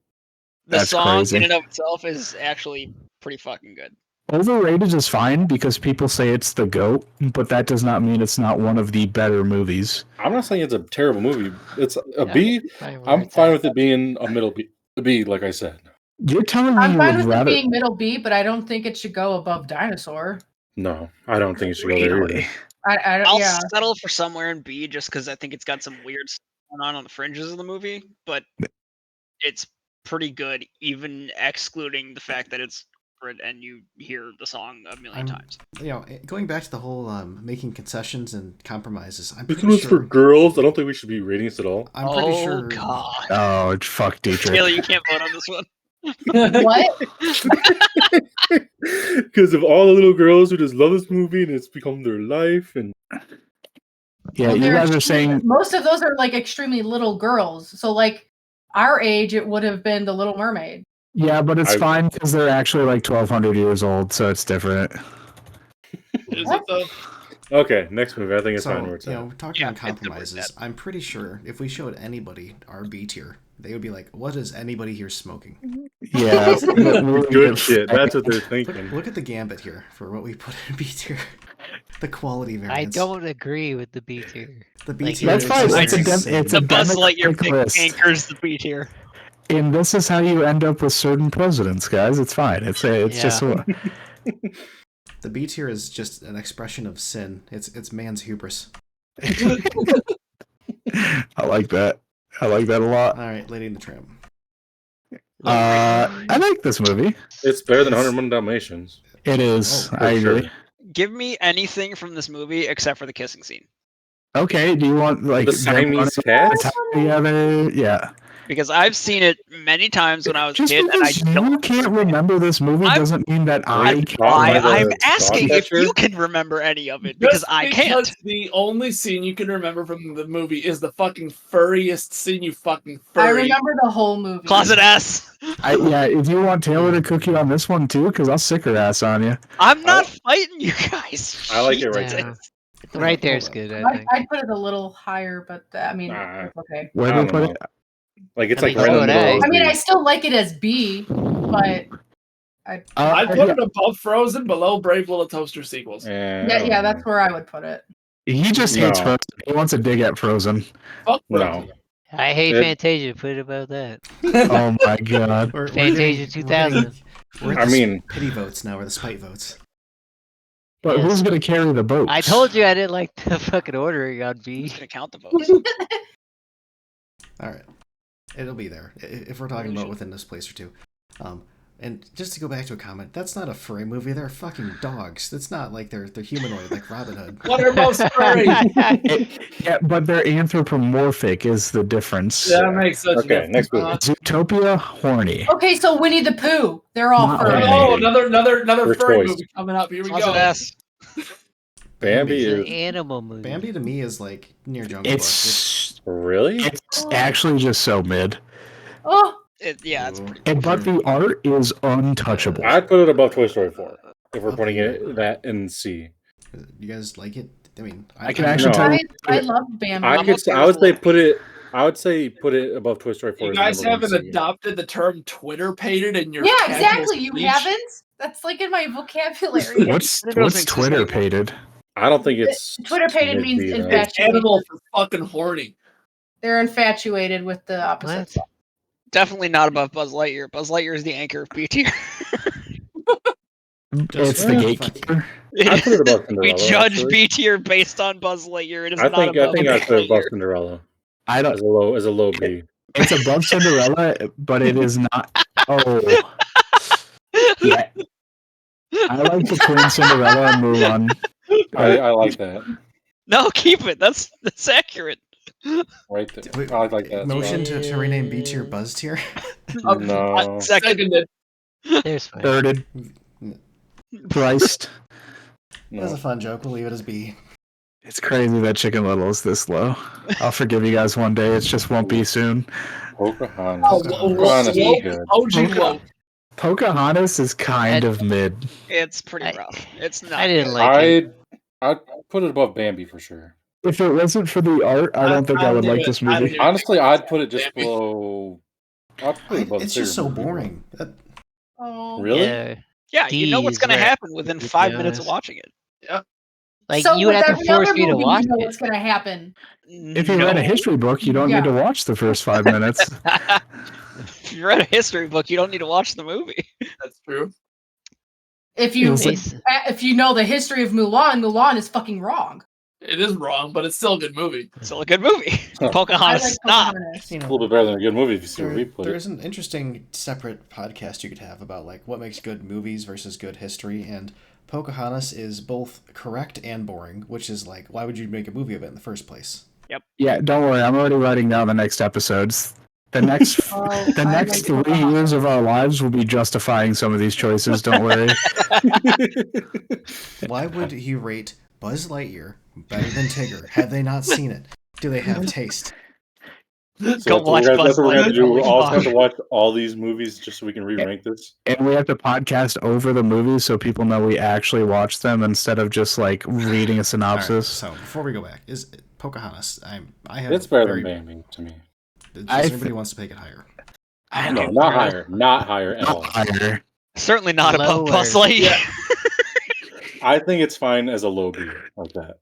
The That's song crazy. in and of itself is actually pretty fucking good. Overrated is fine because people say it's the GOAT, but that does not mean it's not one of the better movies. I'm not saying it's a terrible movie. It's a Yeah, B. fine where I'm it's fine at. with it being a middle B. A B, like I said. You're telling me I'm you fine would with it rather being middle B, but I don't think it should go above Dinosaur. No, I don't think it should go there either. really. I don't. I'll Yeah. settle for somewhere in B just because I think it's got some weird stuff going on the fringes of the movie, but it's pretty good, even excluding the fact that it's different and you hear the song a million times. You know, going back to the whole making concessions and compromises, I'm This pretty one's sure. for girls. I don't think we should be rating this at all. I'm pretty Oh sure. god. Oh, fuck Dietrich. Taylor, you can't vote on this one. What? Because of all the little girls who just love this movie and it's become their life. And Yeah, Well, you they're guys are extremely- saying most of those are like extremely little girls. So like our age, it would have been The Little Mermaid. yeah, but it's I- fine because they're actually like 1,200 years old, so it's different. Is What? it though? okay, next movie. I think it's So, fine where it's you at. know, talking Yeah, about it's good where it's compromises, at. I'm pretty sure if we showed anybody our B tier, they would be like, "What is anybody here smoking?" Yeah, Good shit. That's what they're Look, thinking. look at the gambit here for what we put in B tier. The quality I variance. don't agree with the B tier. The B Like, tier. That's is fine. just It's a insane. it's a The Buzz Lightyear democratic pick list, anchors the B tier. and this is how you end up with certain presidents, guys. It's fine. It's just what. The B tier is just an expression of sin. It's man's hubris. I like that. I like that a lot. All right, Lady and the Tramp. I like this movie. It's better than 101 Dalmatians. It is. For I agree. sure. Give me anything from this movie except for the kissing scene. Okay, do you want like The them running Siamese around cats? together? Yeah. Because I've seen it many times when I was a Just kid, and I because don't you can't remember it. remember this movie I'm- doesn't mean that Were I you can't. taught by Why? the I'm dog asking if you catcher? can remember any of it, because Just I because can't. the only scene you can remember from the movie is the fucking furriest scene, you fucking I furry. remember the whole movie. Closet S. Yeah, if you want Taylor to cook you on this one too, because I'll sick her ass on you. I'm not fighting you guys. I like it right Jesus. there. Right there's Hold on. good, I think. I'd put it a little higher, but I mean, Nah. it's okay. Where I do you don't put know. it? Like it's I like mean, right in so the would middle. I. of I mean, the- I still like it as B, but I'd put yeah. it above Frozen, below Brave Little Toaster sequels. yeah, that's where I would put it. He just hates No. Frozen. He wants a dig at Frozen. Fuck No. Frozen. I hate It- Fantasia. Put it about that. Oh my god. We're Fantasia 2000. We're at I the mean- pity votes now, or the spite votes. But Yes. who's gonna carry the boat? I told you I didn't like the fucking ordering on B. Who's gonna count the votes? All right, it'll be there if we're talking about within this place or two. And just to go back to a comment, that's not a furry movie. They're fucking dogs. That's not like they're humanoid like Robin Hood. What are most furry? Yeah, but they're anthropomorphic is the difference. That makes such a Okay, difference. next movie. Zootopia, horny. Okay, so Winnie the Pooh, they're all Not furry. really. Oh, another First furry choice. movie coming up. Here we Closet go. S. Bambi It's an is animal movie. Bambi to me is like near Jungle Book. It's really. it's actually just so mid. Oh, Yeah, it's pretty. And but the art is untouchable. I'd put it above Toy Story 4 if we're Okay. putting it that in C. You guys like it? I mean, I can actually No. tell you. I love Bambi. I I'm could. okay I would with say low put it. I would say put it above Toy Story 4. You as guys number one haven't C. adopted the term Twitter pated in your Yeah, casual exactly. You speech? haven't? That's like in my vocabulary. What's Twitter doesn't exist Twitter anymore. pated? I don't think it's Twitter pated means mid-B, though. infatuated. It's animal for fucking horny. They're infatuated with the opposite. What? Definitely not above Buzz Lightyear. Buzz Lightyear is the anchor of B tier. It's the gatekeeper. I put it above We Cinderella. judge actually. B tier based on Buzz Lightyear. It is I not think. I above think I Buzz put it above Lightyear. Cinderella I don't. as a low B. It's above Cinderella, but it is not. Oh, yeah. I like between Cinderella and Mulan. I like that No, keep it. That's accurate. right there. Wait, I like that. as well. Motion to rename B tier Buzz tier. No. Seconded. There's fine. Thirded, Christ. That was No. a fun joke. We'll leave it as B. It's crazy that Chicken Little is this low. I'll forgive you guys one day. It just won't be soon. Pocahontas. Oh, Pocahontas is good. OG woke. Pocahontas is kind of mid. It's pretty I- rough. It's not. I didn't good. like it. I'd put it above Bambi for sure. If it wasn't for the art, I don't think I would knew like it. this I movie. knew it. Honestly, I'd put it just Bambi. below. I'd put it above. It's the just so bigger movie. boring. Oh. Really? Yeah. Yeah, you know what's D is gonna where- happen within to be 5 minutes of honest. watching it. Like so you would with have to every force other me to movie, watch you know it. what's gonna happen. If you read a history book, you don't Yeah. need to watch the first 5 minutes. If you read a history book, you don't need to watch the movie. That's true. If you It's- if you know the history of Mulan, Mulan is fucking wrong. It is wrong, but it's still a good movie. Still a good movie. Huh. Pocahontas, I like not. Pocahontas. You It's a know, little bit better than a good movie if you see where we put there's it. an interesting separate podcast you could have about like what makes good movies versus good history, and Pocahontas is both correct and boring, which is like, why would you make a movie of it in the first place? Yeah, don't worry. I'm already writing down the next episodes. The next Oh, the I next like 3 years of our lives will be justifying some of these choices. Don't worry. Why would you rate Buzz Lightyear better than Tigger? Have they not seen it? Do they have taste? Go That's what watch we're gonna- Buzz that's what we're gonna Lightyear. do. We're all Fuck. have to watch all these movies just so we can re-rank this. And we have to podcast over the movies so people know we actually watched them instead of just like reading a All right, synopsis. so before we go back, is Pocahontas? I have It's better very, than Bambi to me. Just I everybody thi- wants to make it higher. I No, don't not know. higher. Not higher at all. Not higher. Certainly not above Buzz Lower. Lightyear. I think it's fine as a low B like that.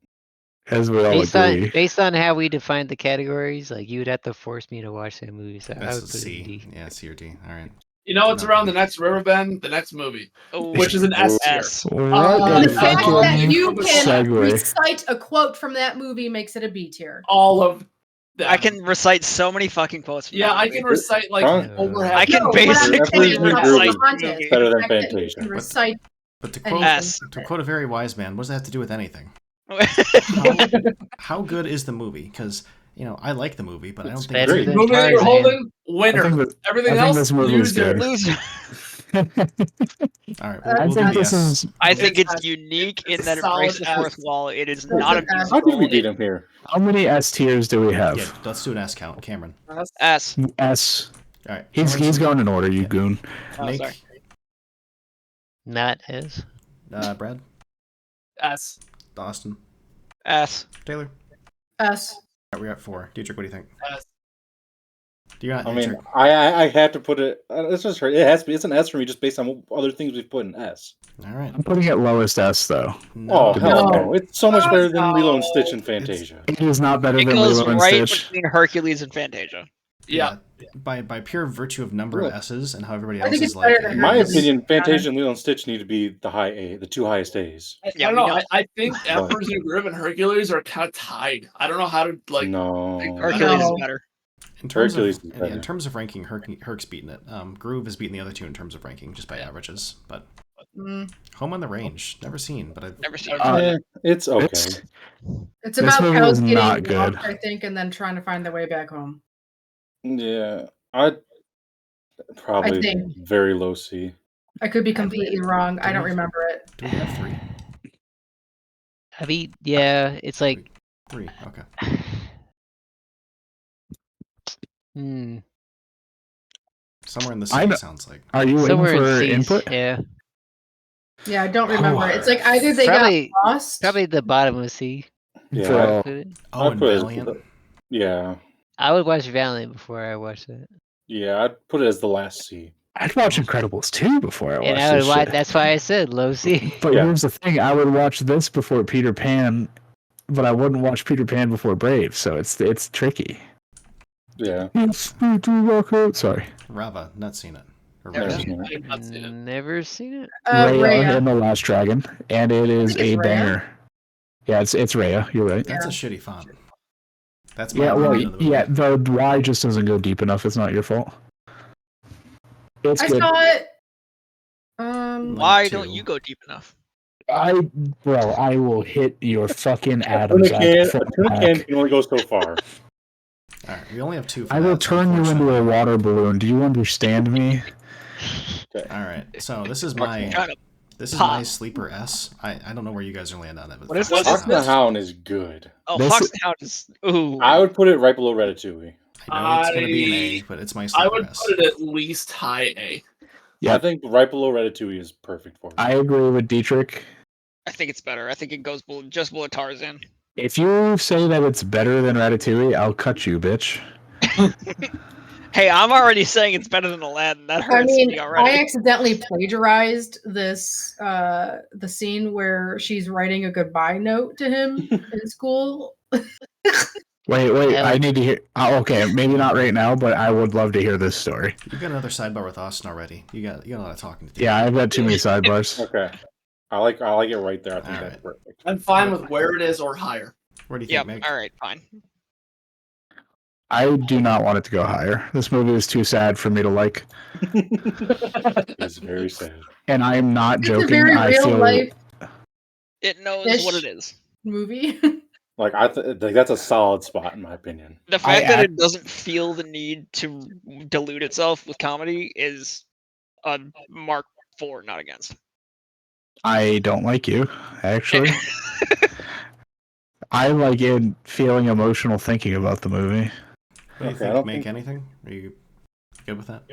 As we all agree. Based on how we define the categories, like you would have to force me to watch that movie. So I That's would a put it in C. D. Yeah, C or D. All right. You know what's around the next Riverbend? The next movie, which is an S tier. S. What The a fact that fucking you can segue. recite a quote from that movie makes it a B tier. All of them. I can recite so many fucking quotes. From Yeah, that I movie. can recite like Huh? over half. I can No, what I'm basically saying is recite about the Pocahontas, better than the fact that you Fantasia. can recite But to quote, S. to quote a very wise man, what does that have to do with anything? How good is the movie? Because I like the movie, but I don't It's think better it's than Movie that you're Tarzan. holding, winner. I think Everything I think else, this movie is loser. good. Loser. all right. I We'll think do this yes. is. I think It's it's unique in it's that it solid breaks the S. fourth wall. It is It's not a an S. How did we musical. beat him here? How many S tiers do we have? Yeah, let's do an S count, Cameron. S. S. All right. He's going in order, you Yeah. goon. Oh, Make sorry. Not as. Brad, S. Austin, S. Taylor. S. All right, we're at 4. Dietrich, what do you think? S. Do you not? I mean, Dietrich? I have to put it. It's just it has to be. It's an S for me, just based on what other things we've put in S. All right. I'm putting it lowest S though. Oh No. hell No. no! It's so much better than No. Lilo and Stitch and Fantasia. It is not better It than goes Lilo and right Stitch. between Hercules and Fantasia. Yeah. By pure virtue of number of S's and how everybody I else think is it's like. better than In my Hercules. opinion, Fantasia and Lilo and Stitch need to be the high A, the 2 highest A's. Yeah, I don't we know. know. I think Emperor's New Groove and Hercules are kind of tied. I don't know how to like. No, Hercules is No. better. In terms Hercules of is better. in terms of ranking, Herc's beaten it. Groove has beaten the other two in terms of ranking, just by averages. But Mm. Home on the Range, never seen, but I've Never seen it. It's okay. It's This about movie cows is getting not good. lost, I think, and then trying to find their way back home. Yeah, I'd probably I think. very low C. I could be completely wrong. I don't remember it. do we have 3? I mean, yeah, it's like. 3. Okay. Hmm. Somewhere in the I C, know- it sounds like. Are you waiting Somewhere in for C's. input? Yeah. Yeah, I don't remember. It's like either they Probably- got lost. Probably the bottom of C. Yeah, Bro. Put it. Oh, and put it as Valiant. Yeah, I would watch Valiant before I watched it. yeah, I'd put it as the last C. I'd watch Incredibles 2 before I watched And I would this watch. shit. That's why I said low C. But Yeah. here's the thing: I would watch this before Peter Pan, but I wouldn't watch Peter Pan before Brave. So it's tricky. Yeah, Sorry, Rava, not seen it. Or Never Rava. seen it. I've not seen it. Never seen it. Raya Raya. and the Last Dragon, and it is think it's a Raya. banger. Yeah, it's Raya. You're right. That's a shitty font. That's my Yeah, well, opinion of the movie. yeah, the Y just doesn't go deep enough. It's not your fault. It's I good. saw it. Why two. don't you go deep enough? I will hit your fucking a atoms tuna out can, from a tuna the can back. can only go so far. All right, we only have 2 for I will that, so turn you into unfortunately- a water balloon. Do you understand me? All right, so this is my Kind of. this is Pop. my sleeper S. I don't know where you guys are land on it. But What is Fox this? Fox and the Hound is good. Oh, This- Fox and Hound is. Ooh. I would put it right below Ratatouille. I know it's going to be an A, but it's my I sleeper would S. put it at least high A. Yeah. I think right below Ratatouille is perfect for me. I agree with Dietrich. I think it's better. I think it goes just below Tarzan. If you say that it's better than Ratatouille, I'll cut you, bitch. Hey, I'm already saying it's better than Aladdin. That hurts I mean, me already. I accidentally plagiarized this the scene where she's writing a goodbye note to him in school. Wait, Yeah. I need to hear. Oh, okay, maybe not right now, but I would love to hear this story. You got another sidebar with Austin already. You got a lot of talking to do. Yeah, I've got too many sidebars. Okay, I like it right there. I think All that's right. perfect. I'm fine with where it is or higher. Where do you Yep. think, Meg? All right. Fine. I do not want it to go higher. This movie is too sad for me to like, It's very sad. and I am not It's joking. a very I real feel life It knows Ish. what it is. movie. Like like that's a solid spot in my opinion. The fact that I- it doesn't feel the need to dilute itself with comedy is a mark for, not against. I don't like you, actually. I like it feeling emotional thinking about the movie. What do you Okay, I think? don't Make think- anything? Are you good with that?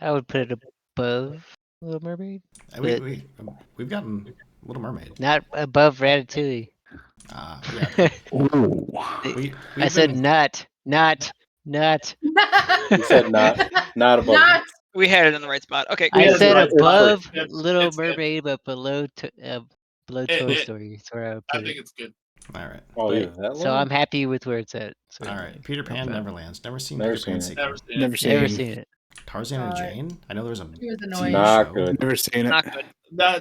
I would put it above Little Mermaid, But- We've gotten Little Mermaid. not above Ratatouille. Yeah. Ooh. I said not. You said not above. Not We had it in the right spot. Okay. I Yeah, said right, it's above perfect. Little It's good. Mermaid, but below Toy It- Story. That's where I would I put think it. it's good. All right. Oh, But- yeah, that So low? I'm happy with where it's at. So All right. Peter Pan, Okay. Neverlands. Never seen Never Peter Pan seen it. sequel. Never seen it. Never seen never it. seen it. Tarzan and Uh, Jane. I know there's a He was TV annoying. Not show. good. Never seen it. Not good.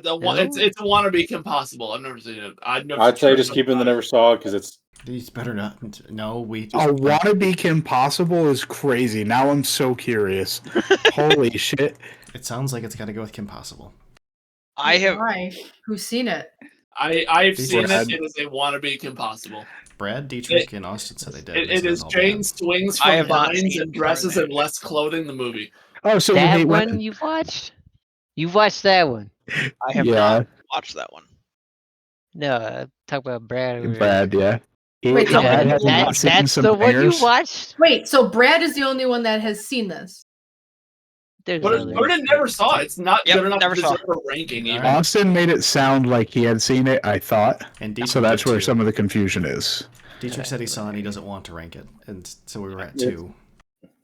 The one, No? it's a wannabe impossible. I've never seen it. I'd say just keep in the never saw because it's It's better not. No, we. A wannabe Kim Possible is crazy. Now I'm so curious. Holy shit. It sounds like it's got to go with Kim Possible. I have. Why? Who's seen it? I've seen Brad. it. It is a wannabe impossible. Brad, Dietrich, and Austin said they did. It, They it said is all Jane bad. swings I from have not vines seen and it, dresses Tarzan. in less clothing. The movie. Oh, so when That he one went, you watched? You watched that one? I have yeah, not watched that one. No, talk about Brad. over here. Brad, yeah. Wait, so Brad Yeah, has not seen that's some the one you bangers. watched? Wait, so Brad is the only one that has seen this. There's But others. Vernon never saw it. It's not Yep, good enough never to saw. deserve a ranking. Even. Alright. Austin made it sound like he had seen it, I thought. And Dietrich So that's did where too. some of the confusion is. Dietrich said he saw it and he doesn't want to rank it. And so we were at It's- 2.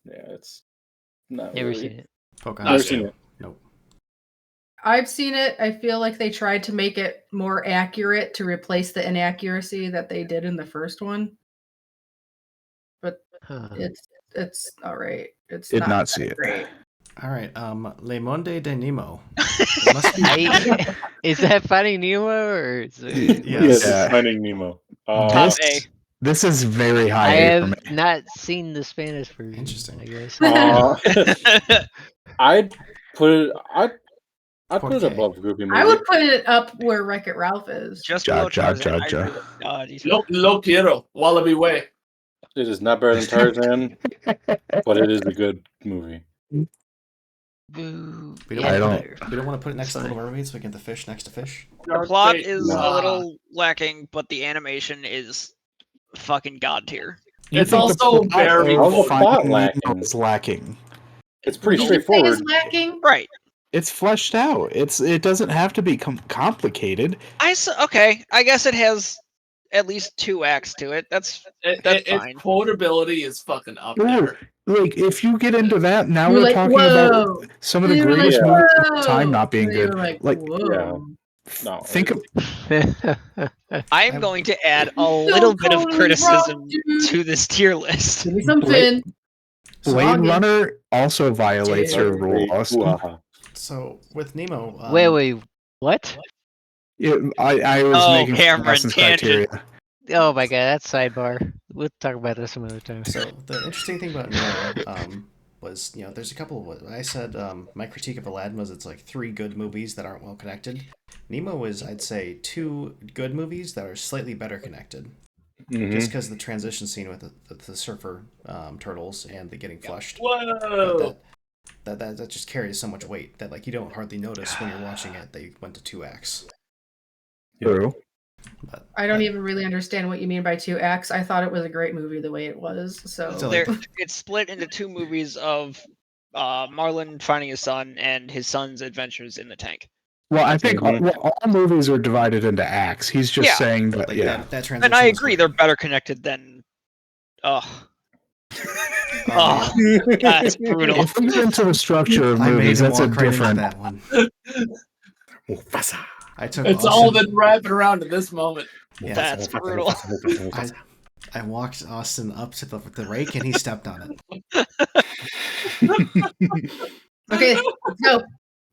Yeah, it's not Never really. seen it. Pocahontas. Never seen it. Nope. I've seen it. I feel like they tried to make it more accurate to replace the inaccuracy that they did in the first one. But Huh. it's all right. It's Did not not see it. great. All right. Le Monde de Nemo. It must be. Is that Finding Nemo or is it... Yes, Yeah. it's Finding Nemo. Top This, A. this is very I high A for have me. not seen the Spanish version. Interesting. I guess. I'd put it. I'd put it Okay. above Goofy Movie. I would put it up where Wreck-It Ralph is. Just Ja, below ja, Tarzan. ja, I ja. agree with Dietrich. Lo quiero, Wallaby Way. It is not better than Tarzan, but it is a good movie. Boo. We don't, Yeah, I don't- better. we don't want to put it next to Fine. Little Mermaid so we get the fish next to fish. The plot is Nah. a little lacking, but the animation is fucking god tier. You It's think the also plot very of How's the plot Finding Nemo lacking? is lacking. It's pretty Did you say straightforward. is lacking? Right. It's fleshed out. It doesn't have to be complicated. Okay. I guess it has at least 2 acts to it. That's Its fine. quotability is fucking up Ooh, there. like if you get into that, now You were we're like, talking whoa. about some of the You were greatest like, movies of all whoa. time not being And you good. were like, Like, whoa. No, think of I'm going to add a little bit of totally criticism wrong, dude. to this tier list. Give me some Blade- Finn. Blade Slogging. Runner also violates your Dude. rule, Austin. Ooh-ah. So with Nemo. Wait, what? I was Oh, making fun of Cameron, Austin's tangent. criteria. Oh my god, that's sidebar. We'll talk about this some other time. So the interesting thing about Nemo was, there's a couple of what I said. My critique of Aladdin was it's like 3 good movies that aren't well connected. Nemo is, I'd say, 2 good movies that are slightly better connected. Mhm. Just because the transition scene with the surfer turtles and the getting flushed. Whoa! That just carries so much weight that like you don't hardly notice when you're watching it. They went to 2 acts. True. But I don't even really understand what you mean by 2 acts. I thought it was a great movie the way it was. So So, There, it's split into 2 movies of Marlin finding his son and his son's adventures in the tank. Well, I think Mhm. all movies are divided into acts. He's just Yeah. saying but that, like yeah. that transition. And I was agree, great. they're better connected than. Oh, Oh, God, it's brutal. If we get into the structure of I made movies, him that's a walk right into different. that one. Mufasa. I took. It's Austin, all been wrapping around in this moment. Yeah, That's Mufasa, brutal. Mufasa, Mufasa, Mufasa. I walked Austin up to the rake and he stepped on it. okay, let's go.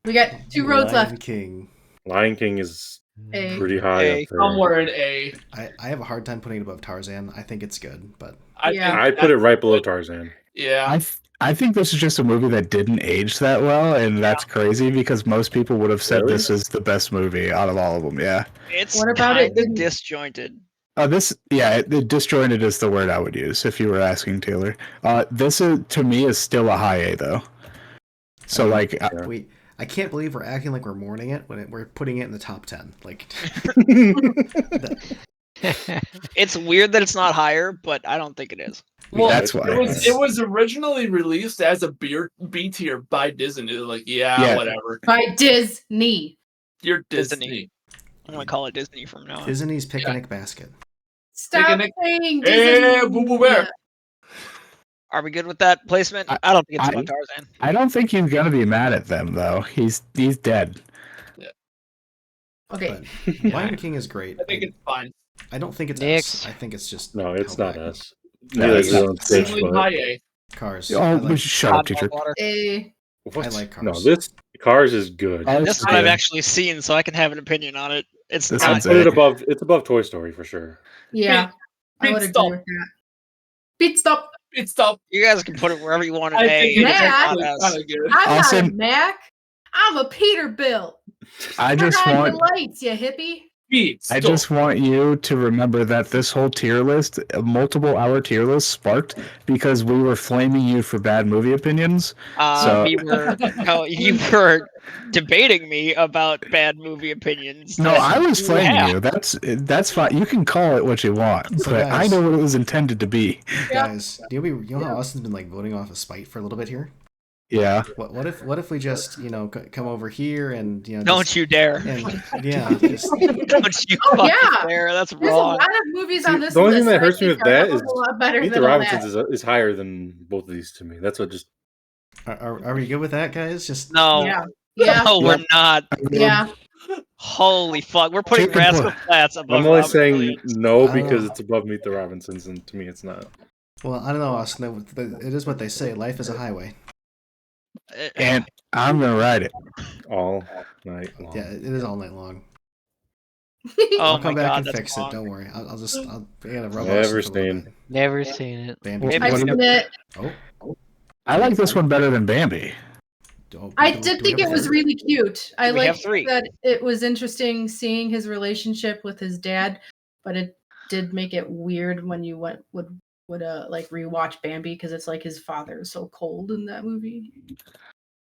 We got 2 roads Lion left. King. Lion King is A. pretty high A. up there. Somewhere in A. I have a hard time putting it above Tarzan. I think it's good, but Yeah. I'd put it right below Tarzan. Yeah. I think this is just a movie that didn't age that well, and that's crazy because most people would have said Really? this is the best movie out of all of them. Yeah. It's What about it kinda didn't- disjointed. Disjointed is the word I would use if you were asking Taylor. This is to me is still a high A though. So like, I can't believe we're acting like we're mourning it when we're putting it in the top 10. Like, It's weird that it's not higher, but I don't think it is. Well, that's why. it was originally released as a B tier by Disney. They're like, Yeah. whatever. By Disney. You're Disney. Disney. I'm gonna call it Disney from now on. Disney's Picnic Basket. Stop Picnic. saying Hey, Disney. Boo Boo Bear. Are we good with that placement? I don't think it's I- above Tarzan. I don't think he's gonna be mad at them though. He's dead. Okay. But Lion King is great. I think it's fine. I don't think it's Next. us. I think it's just No, it's how not bad- us. No, Neither it's is not. it on stage, Simply but high A. Cars. Oh, I like, shut up, Hot teacher. water. A. what? I like No, Cars. this Cars is good. Cars This is one I've good. actually seen, so I can have an opinion on it. It's This not. one's I'd put it A. above. It's above Toy Story for sure. Yeah. I Pit would stop. agree with that. Pit stop. It's tough. You guys can put it wherever you want. An I A. think It's it's Mac. not actually us. kind of good. I'm not a Austin- Mac. I'm a Peterbilt. I Turn just on your want lights, you hippie. I just want you to remember that this whole tier list, a multiple hour tier list, sparked because we were flaming you for bad movie opinions. So You were debating me about bad movie opinions. no, that I was you flaming have. you. That's fine. You can call it what you want, So but I guys- know what it was intended to be. Guys, you know how Austin's been like voting off of spite for a little bit here? Yeah. What if we just come over here and Don't you dare! and yeah just Don't you Oh, fucking yeah. dare! That's There's a wrong. lot of movies See, on this the only list thing that hurts me I think with are that a is lot better Meet than the all Robinsons that. is higher than both of these to me. That's what just are we good with that, guys? Just No, Yeah. no, we're not. Yeah. Holy fuck! We're putting Chicken Rascal pie. Flats above. I'm only Robin saying Williams. no I don't because know. it's above Meet the Robinsons, and to me, it's not. well, I don't know, Austin. It is what they say. Life is a highway. And I'm gonna ride it. All night long. Yeah, it is all night long. Oh I'll my come back god, and that's fix wrong. it. Don't worry. I gotta rub Never Austin for a little seen. bit. Never seen it. Bambi. Maybe I've What seen about- it. Oh, I like this one better than Bambi. I do did we think have it a was third? really cute. I We have liked 3. that it was interesting seeing his relationship with his dad, but it did make it weird when you would like rewatch Bambi because it's like his father is so cold in that movie.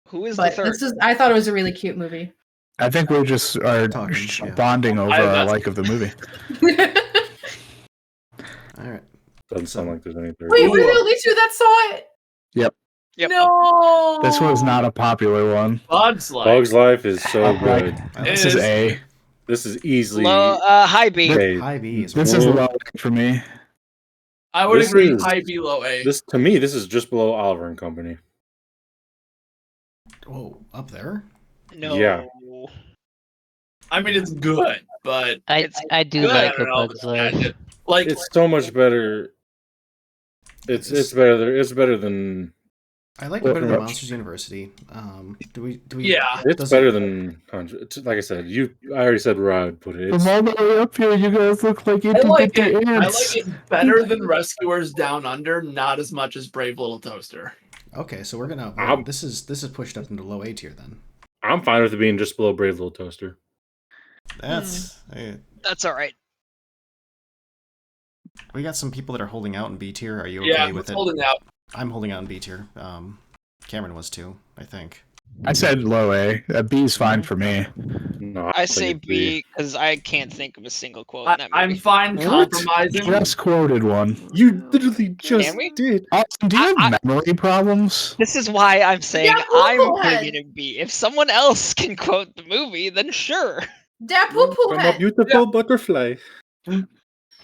Who is the But third? I thought it was a really cute movie. I think we just are Talking, yeah. bonding over our that's- like of the movie. All right. Doesn't sound like there's any third. Wait, we're the only two that saw it. Yep. Yep. No. This was not a popular one. Bugs Life. Bug's Life is so Like, good. this is A. This is easily Low, high B. okay. High B is This what- is Well- low for me. I would This agree. is- High B, low A. This to me, this is just below Oliver and Company. Whoa, up there. No. Yeah. I mean, it's good, but I do good. like I A don't know. Bug's Life. Like, It's so much better. It's better than I like it Well, better than Rush. Monsters University. Do we? yeah. it's Does better it- than 100. Like I said, I already said where I would put it. From It's, all the way up here, you guys look like I itty like bitty it. I ants. like it better than Rescuers Down Under, not as much as Brave Little Toaster. Okay, so we're gonna. I'm- this is pushed up into low A tier then. I'm fine with it being just below Brave Little Toaster. That's. That's all right. We got some people that are holding out in B tier. Are you okay Yeah, with it's it? holding out. I'm holding out in B tier. Cameron was too, I think. I said low A. B's fine for me. No, I think say it's B because I can't think of a single quote in that I'm movie. fine What? compromising. Just quoted one. You literally just Can we? did. Austin, do you have memory problems? This is why I'm saying Yeah, I'm Poo-Poo putting Head. it in B. If someone else can quote the movie, then sure. That poo poo I'm a head. beautiful butterfly. I am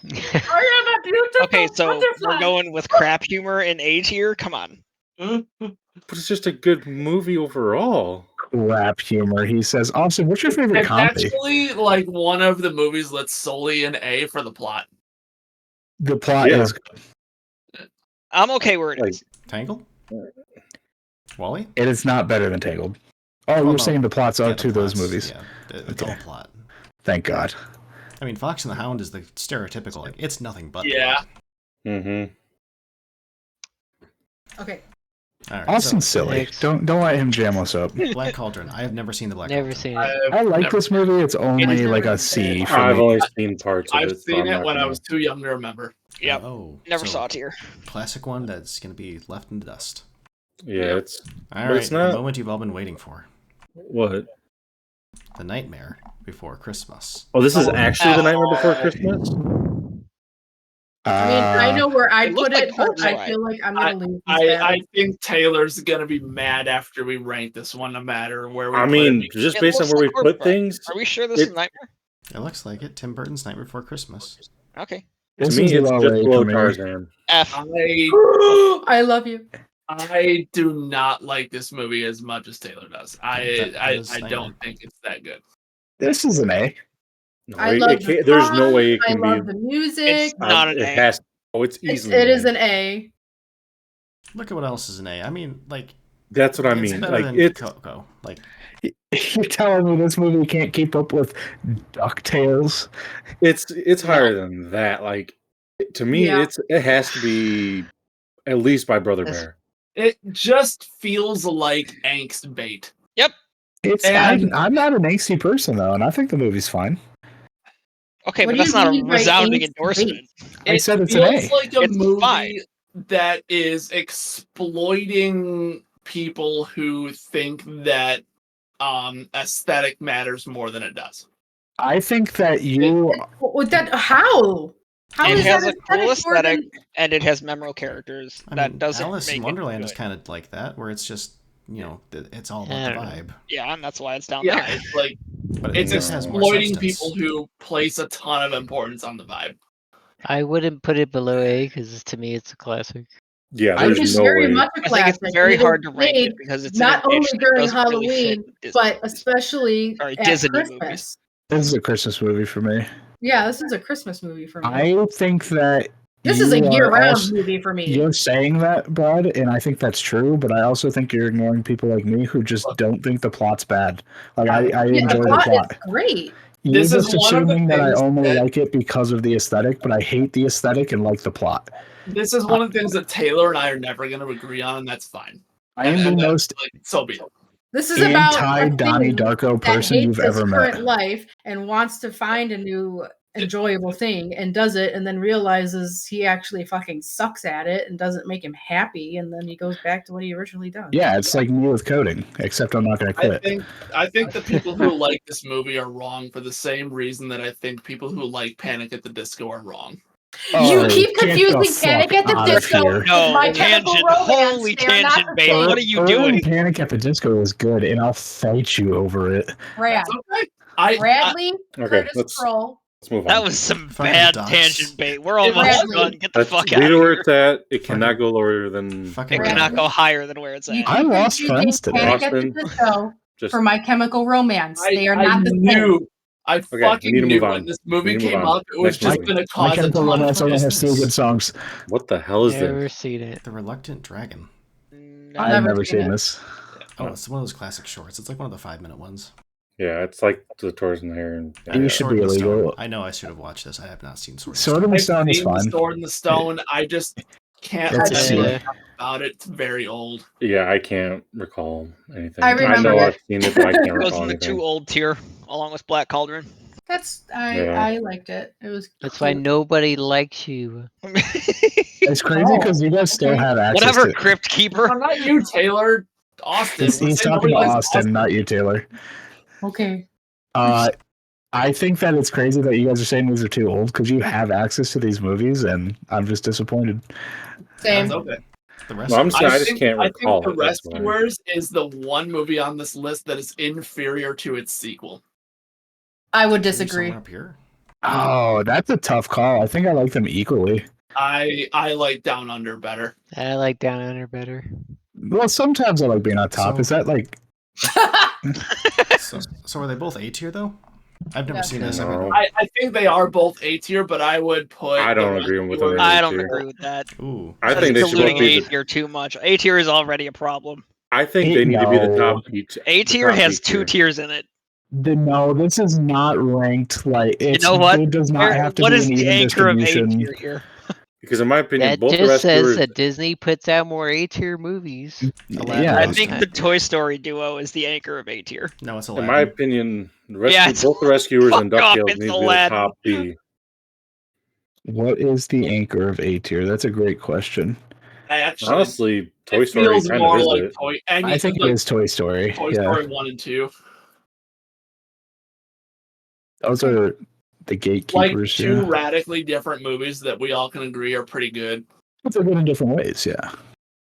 a beautiful Okay, so butterfly. we're going with crap humor in A tier. Come on. But it's just a good movie overall. Crap humor. He says, Austin, what's your favorite It's comedy? actually like one of the movies that's solely in A for the plot. The plot Yeah. is I'm okay where it Like- is. Tangled. Wally. it is not better than Tangled. Oh, Well, you're no. saying the plots are Yeah, to the those plots, movies. Yeah, it's Okay. all plot. Thank God. I mean, Fox and the Hound is the stereotypical. Like, it's nothing but. Yeah. plot. Mm-hmm. Okay. All right. Austin's so, silly. Next. Don't let him jam us up. Black Cauldron. I have never seen the Black Never Cauldron. seen it. I like never- this movie. It's only I've like never a seen C it. for I've me. only seen parts of I've it. so seen I'm it not when I gonna- was too young to remember. Yep. Oh, Never so saw it here. Classic one that's gonna be left in the dust. Yeah, Yep. it's All But right, it's the not- moment you've all been waiting for. what? The Nightmare Before Christmas. Oh, this is actually the Nightmare Before Oh. Christmas. I mean, I know where I'd it looked put like it, but Corpse I Bride. feel like I'm gonna lose. I think Taylor's gonna be mad after we rank this one, no matter where we I put mean, it. just It based on looks where we like Corpse put Bride. things, Are we sure this It- is Nightmare? It looks like it. Tim Burton's Nightmare Before Christmas. Okay. to This me, is it's low just A below for me. Tarzan. F. I love you. I do not like this movie as much as Taylor does. That is I Nightmare. don't think it's that good. This is an A. No, I it love can't- the there's no song, way it I can love be. the music. It's not an it A. has. Oh, it's It's, easily. it is A. an A. Look at what else is an A. I mean, like That's what I it's mean. better Like than it's. Coco. Like You're telling me this movie can't keep up with DuckTales? It's higher than that. Like to me, Yeah. it has to be at least by Brother It's- Bear. It just feels like angst bait. Yep. I'm not an angsty person though, and I think the movie's fine. Okay, What but do that's you not a mean by resounding angsty endorsement. I said it's an feels A. like a It's movie fine. that is exploiting people who think that aesthetic matters more than it does. I think that you. How? How It is has that a cool aesthetic more than- aesthetic, and it has memorable characters. I That mean, doesn't Alice make in Wonderland is it good. kind of like that, where it's just it's all I about the don't know. vibe. Yeah, and that's why it's down Yeah, there. it's like But it's this has more exploiting substance. people who place a ton of importance on the vibe. I wouldn't put it below A because to me it's a classic. Yeah, I there's It's no very way. much a I think classic. it's very and it hard was to rank it made because it's not in a only niche that during doesn't really fit Halloween, Disney but movies. especially Sorry, at Disney Christmas. movies. This is a Christmas movie for me. Yeah, this is a Christmas movie for me. I think that This is a you are year-round also- movie for me. You're saying that, Brad, and I think that's true, but I also think you're ignoring people like me who just don't think the plot's bad. Like, I Yeah, enjoy the plot is great. You're This is just one of the assuming that I things only that- like it because of the aesthetic, but I hate the aesthetic and like the plot. This is one of the things that Taylor and I are never going to agree on, and that's fine. I am the most so be it. This is about a anti-Donnie thing Darko that person hates you've his ever current met. life and wants to find a new enjoyable thing and does it and then realizes he actually fucking sucks at it and doesn't make him happy and then he goes back to what he originally done. Yeah, it's like me with coding, except I'm not going to quit. I think the people who like this movie are wrong for the same reason that I think people who like Panic at the Disco are wrong. You keep get the confusing Panic at the fuck outta Disco here. with No, My Chemical tangent. Romance. Holy They are not tangent the bait. same. What are you Early doing? Panic at the Disco is good, and I'll fight you over it. Brad. Okay. Bradley, Okay, Curtis Kroll. Let's move on. That was some Fucking bad ducks. tangent bait. We're almost Bradley. done. Get the Let's fuck leave out it of where here. it's at. It cannot go lower than. Fucking It cannot go higher than where it's You at. I keep lost confusing friends today. Panic at the Austin, Disco Just for My Chemical Romance. They are I not the same. knew. I we fucking need to knew move when on. this We movie need to move came on. up, it was Next just movie. going to My cause a Chemical ton Romance of only is has two this? good songs. What the hell is Never this? seen it. The Reluctant Dragon. I've Never never seen seen it. this. Oh, it's one of those classic shorts. It's like one of the 5-minute ones. Yeah, it's like the Taurus in there. And You should Sword be in the Stone. illegal. I know I should have watched this. I have not seen Sword in the Sword Stone. in the I've Stone is seen the fine. Sword in the Stone. I just can't It's remember Yeah. about it. It's very old. Yeah, I can't recall anything. I remember know it. I've seen it, but I can't It goes recall in the anything. too old tier, along with Black Cauldron. I liked it. It was That's why cute. nobody likes you. It's crazy because you guys still have access Whatever, to. Crypt Keeper. I'm not you, Taylor. Austin. He's We're saying talking nobody to likes Austin, not you, Taylor. Okay. I think that it's crazy that you guys are saying these are too old because you have access to these movies, and I'm just disappointed. Same. That's okay. The rest No, I'm of saying I just think, can't I recall think it. The That's why. Rescuers is the one movie on this list that is inferior to its sequel. I would Maybe disagree. somewhere up here. Oh, that's a tough call. I think I like them equally. I like Down Under better. I like Down Under better. Well, sometimes I like being on top. So- Is that like? So are they both A tier though? I've never Yeah. seen this. No. I think they are both A tier, but I would put. I don't The agree with them. Rescuers- A I don't tier. agree with that. Ooh. I That's think they should both diluting be. A tier too much. A tier is already a problem. I think they need to be the No. top each. A tier has two tiers in it. No, this is not ranked like. It's, know what? It does not have to What be is an the even anchor of A distribution. tier here? Because in my opinion, That both the just says rescuers. that Disney puts out more A tier movies. Aladdin. Yeah, I think the Toy Story duo is the anchor of A tier. No, it's In Aladdin. my opinion, Yeah, it's- both the rescuers and fuck off, DuckTales it's need to be the Aladdin. top B. What is the anchor of A tier? That's a great question. I actually. Honestly, Toy it Story feels kind more of is like it. Toy. And I think like, it is Toy Story. Toy Yeah, Story 1 and 2. those are the Like gatekeepers. two Yeah, radically different movies that we all can agree are pretty good. but they're good in different ways. Yeah.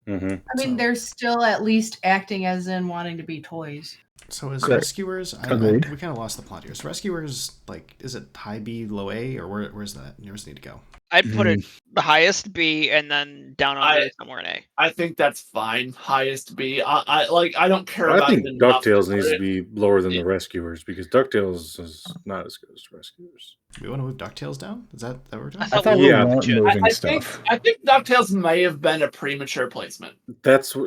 Mm-hmm. I mean, they're still at least acting as in wanting to be toys. So is Correct. Rescuers? Agreed. We kind of lost the plot here. So Rescuers, like, is it high B, low A, or where's that? Where's it need to go? I'd put it the highest B and then down under somewhere in A. I think that's fine. Highest B. I don't care I about think it enough. DuckTales needs put to be lower than the Rescuers because DuckTales is not as good as Rescuers. We want to move DuckTales down? Is that what we're doing? I I thought thought we we Yeah. weren't I moving think stuff. DuckTales may have been a premature placement. That's no,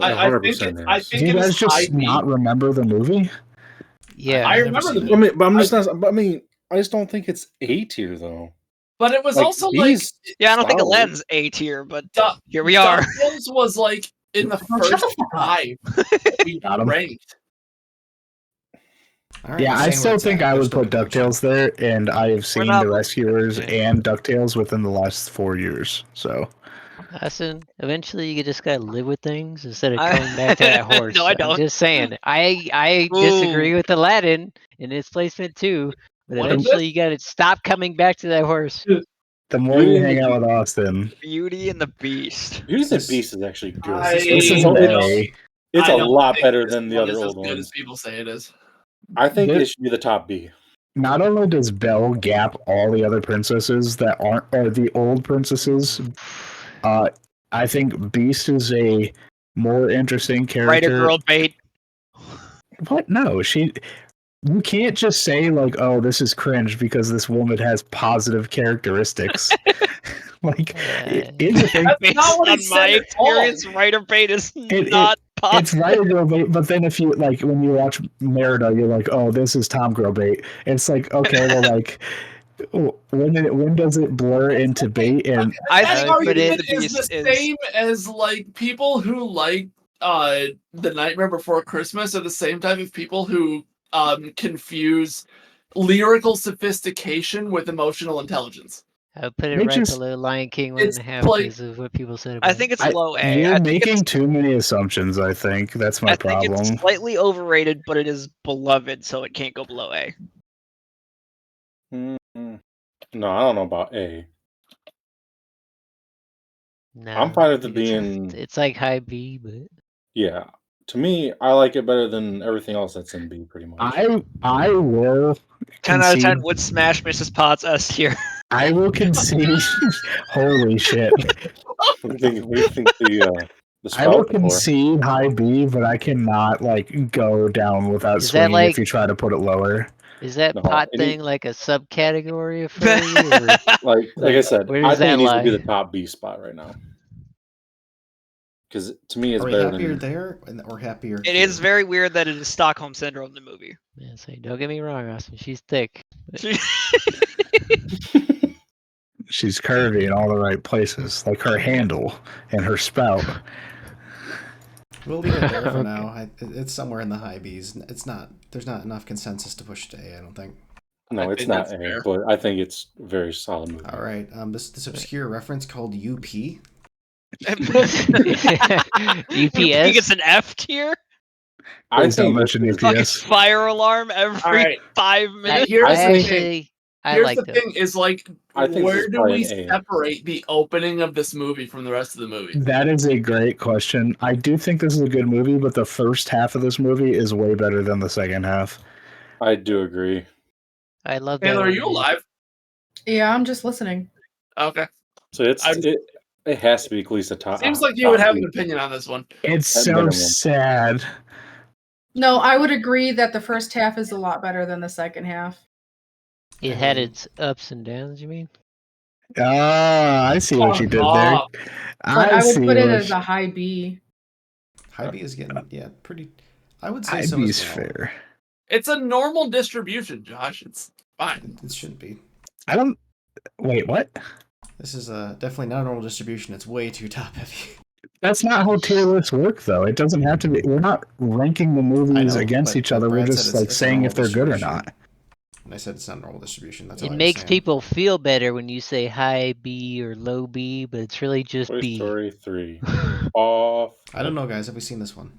I 100%. I is. think Do you it guys is high just B. not remember the movie? Yeah. I I've never remember seen the it. I mean, but I'm just not. But I mean, I just don't think it's A tier though. But it was Like, also B's Yeah, I don't think solid. Aladdin's A tier, but Duck- here we are. DuckTales was like in the Oh, shut first the fuck up. 5 that we Got 'em. ranked. All right, Yeah, we're I staying where still it's think at. I They're would still put good action. DuckTales there, and I have seen not The moving Rescuers there. and DuckTales within the last 4 years. So Listen, eventually you just gotta live with things instead of coming back to that horse. No, I I'm don't. just saying. I disagree with Aladdin in its placement too, but What is eventually you gotta stop coming back to that horse. the more Beauty you and hang the out with Austin, Beauty and the Beast. Beauty and the This- Beast is actually good. I- this is It's, an it's, A. it's I a don't lot think better this than the one other is old as good as ones. people say it is. I think There- it should be the top B. Not only does Belle gap all the other princesses that aren't, or the old princesses, I think Beast is a more interesting Writer character. girl bait. What? No, you can't just say like, "Oh, this is cringe" because this woman has positive characteristics. Like, it's a thing. That's Based not what he on said my at all. experience, writer bait is It- not It's possible. Ryder Girlbait, but then if you like when you watch Merida, you're like, "Oh, this is Tom Girlbait." It's like, okay, well, like, when does it blur into bait? And I That think would put Beauty it- and argument the is Beast the same as like people who like The Nightmare Before Christmas are the same type of people who confuse lyrical sophistication with emotional intelligence. I would put it They right just- below Lion King it's 1.5 like- because of what people said about I think it's I- low A. you're I think making it's, too many assumptions. I think that's my I think problem. it's slightly overrated, but it is beloved, so it can't go below A. Mm, No, I don't know about A. No, I'm fine with it it's- being- It's like high B, but Yeah. To me, I like it better than everything else that's in B, pretty much. I will 10 out of 10 concede. would smash Mrs. Potts S tier. I will concede. Holy shit! What do you think the I will spout for? concede high B, but I cannot like go down without Is that swinging like- if you try to put it lower. is that No, pot any- thing like a subcategory of furry? Or... Like I said, Where I does think that it needs to be lie? the top B spot right now. Because to me, it's Are we better happier than. there or happier? It here? is very weird that it is Stockholm Syndrome, the movie. Yeah, say, don't get me wrong, Austin. She's thick. She's curvy in all the right places, like her handle and her spout. We'll leave it there for Okay. now. It's somewhere in the high B's. It's not. There's not enough consensus to push to A. I don't think. No, I it's think not that's A, fair. but I think it's a very solid movie. All right. This obscure reference called UP. You think UPS. it's an F tier? I Please don't think mention this is- Fucking UPS. fire alarm every Alright. 5 minutes. Here's I the thing. actually, I Here's like the that. thing: is like, I think this where is do probably we an A. separate the opening of this movie from the rest of the movie? That is a great question. I do think this is a good movie, but the first half of this movie is way better than the second half. I do agree. I love that. Taylor, are old you music. alive? Yeah, I'm just listening. Okay. So I'm- it has to be at least a top. Seems like you would top have B. an opinion on this one. It's At so minimum. sad. No, I would agree that the first half is a lot better than the second half. It had its ups and downs. You mean? Ah, I see what you did there. But I would see put it what as a high B. High B is getting pretty. I would say so IB's as well. fair. It's a normal distribution, Josh. It's fine. It shouldn't be. I don't. Wait, what? This is definitely not a normal distribution. It's way too top heavy. That's not how tier lists work, though. It doesn't have to be. We're not ranking the movies know, against but- each other. but We're Brad just said like it's a saying normal if they're good or distribution. not. And I said it's not a normal distribution. That's all It I was makes saying. people feel better when you say high B or low B, but it's really just Toy B. Story 3. Off. I don't know, guys. Have we seen this one?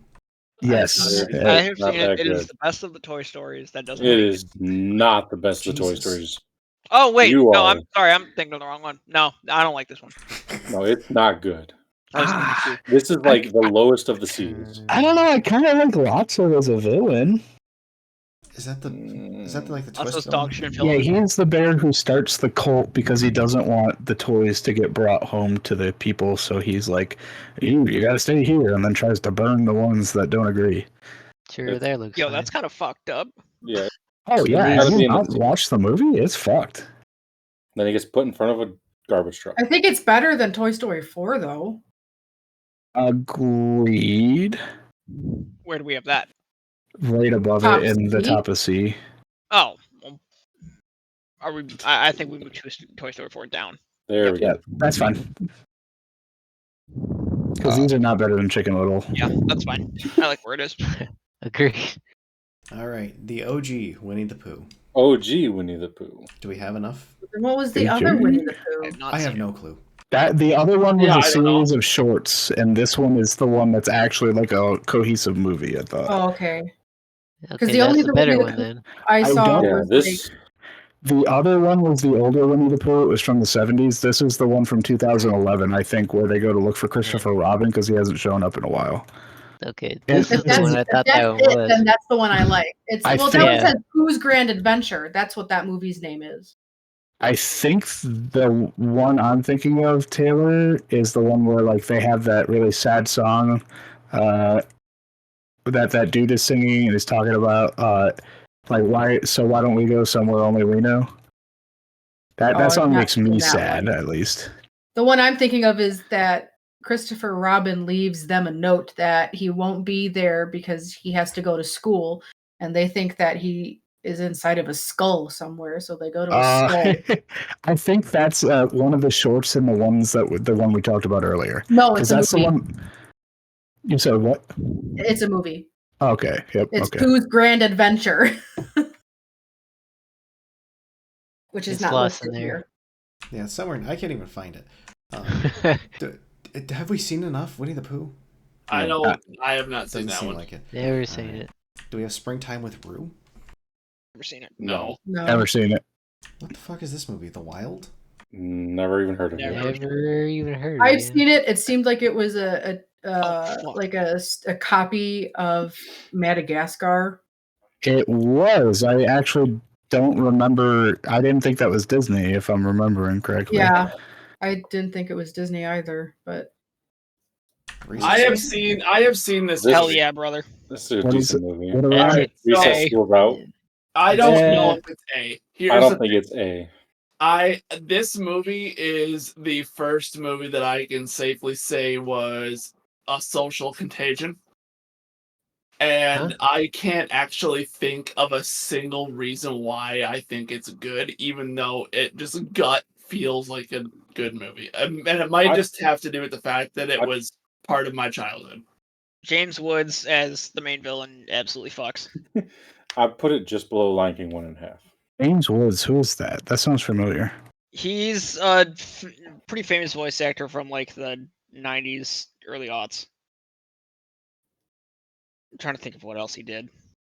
Yes. It's I have not seen it. that It is good. the best of the Toy Stories. That doesn't. It make is not the best of the Toy Jesus. Stories. Oh wait, You no, are. I'm sorry. I'm thinking of the wrong one. No, I don't like this one. No, it's not good. I was thinking two. This is like the lowest of the series. I don't know. I kind of like Lotso as a villain. Is that the like the Also, twist? dog villain? shit Yeah, villain. he's the bear who starts the cult because he doesn't want the toys to get brought home to the people. So he's like, you gotta stay here, and then tries to burn the ones that don't agree. Sure, It's- that looks. Yo, fine. that's kind of fucked up. Yeah. Oh yeah, Gotta have be you in the not team. watched the movie? It's fucked. Then he gets put in front of a garbage truck. I think it's better than Toy Story 4, though. Agreed. Where do we have that? Right above Top it in the C? top of C. Oh, well, are we? I think we moved Toy Story 4 down. There we Yeah, go. that's fine. Because these are not better than Chicken Little. Yeah, that's fine. I like where it is. Agreed. All right, the OG Winnie the Pooh. OG Winnie the Pooh. Do we have enough? What was the Did other you? Winnie the I Pooh? have not I seen have it. no clue. That the other one was Yeah, a I don't know. series of shorts, and this one is the one that's actually like a cohesive movie. I thought. Oh, okay. Okay, the that's only the the better Winnie the one Pooh then. I saw don't- Yeah, was this. The other one was the older Winnie the Pooh. It was from the 70s. This is the one from 2011, I think, where they go to look for Christopher Robin because he hasn't shown up in a while. Okay, And this is if the that's, one I if thought that's that one it, was. then that's the one I like. It's I well, think- that one Yeah. says Pooh's Grand Adventure. That's what that movie's name is. I think the one I'm thinking of, Taylor, is the one where like they have that really sad song that dude is singing and is talking about like why don't we go somewhere only we know? That Oh, I've song not makes me seen that sad, one. at least. The one I'm thinking of is that Christopher Robin leaves them a note that he won't be there because he has to go to school, and they think that he is inside of a skull somewhere, so they go to a skull. I think that's one of the shorts in the ones the one we talked about earlier. No, Because it's a that's the movie. one. You said what? It's a movie. Okay. Yep. It's Okay. Pooh's Grand Adventure, which is It's not lost in listed there. here. Yeah, it's somewhere. I can't even find it. Have we seen enough Winnie the Pooh? I don't. I have not Doesn't seen that seem one. like it. Never seen it. Do we have Springtime with Rue? Never seen it. No. No. Never seen it. What the fuck is this movie? The Wild? Never even heard of it. Never even heard of I've it. seen it. It seemed like it was fuck. like a copy of Madagascar. It was. I actually don't remember. I didn't think that was Disney, if I'm remembering correctly. Yeah, I didn't think it was Disney either, but I have Recess? seen this. This- Hell yeah, brother. This is a What is decent movie. What That's about it. Recess A. School Route. I don't Yeah. know if it's A. I Here's don't the think it's A. This movie is the first movie that I can safely say was a social contagion. And I can't actually think of a single reason why I think it's good, even though it just gut feels like a good movie. And it might just have to do with the fact that it was part of my childhood. James Woods as the main villain absolutely fucks. I put it just below Lion King 1.5. James Woods? Who is that? That sounds familiar. He's a pretty famous voice actor from like the 90s, early aughts. I'm trying to think of what else he did.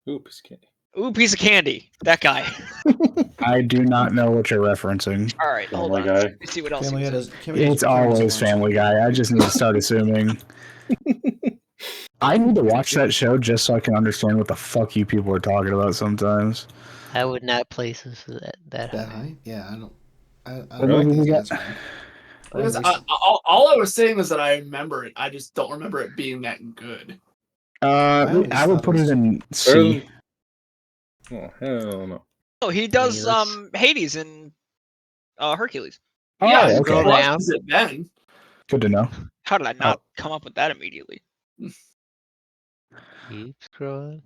Oops, candy. Ooh, piece of candy. That guy. I do not know what you're referencing. All right, hold Family on. Guy. Let me see what else. Family he Guy was in. does. Family Guy's It's very always influential. Family Guy. I just need to start assuming. I need to watch that show just so I can understand what the fuck you people are talking about sometimes. I would not place this that That high. high? Yeah, I don't. I Really? don't like these We guys, got- man. Because all I was saying is that I remember it. I just don't remember it being that good. always I would thought put it it was- in C. Oh, hell no. Oh, he does let's- Hades in Hercules. Oh, Yeah, okay. scroll well, down. is it then? Good to know. How did I not come up with that immediately? Keep scrolling.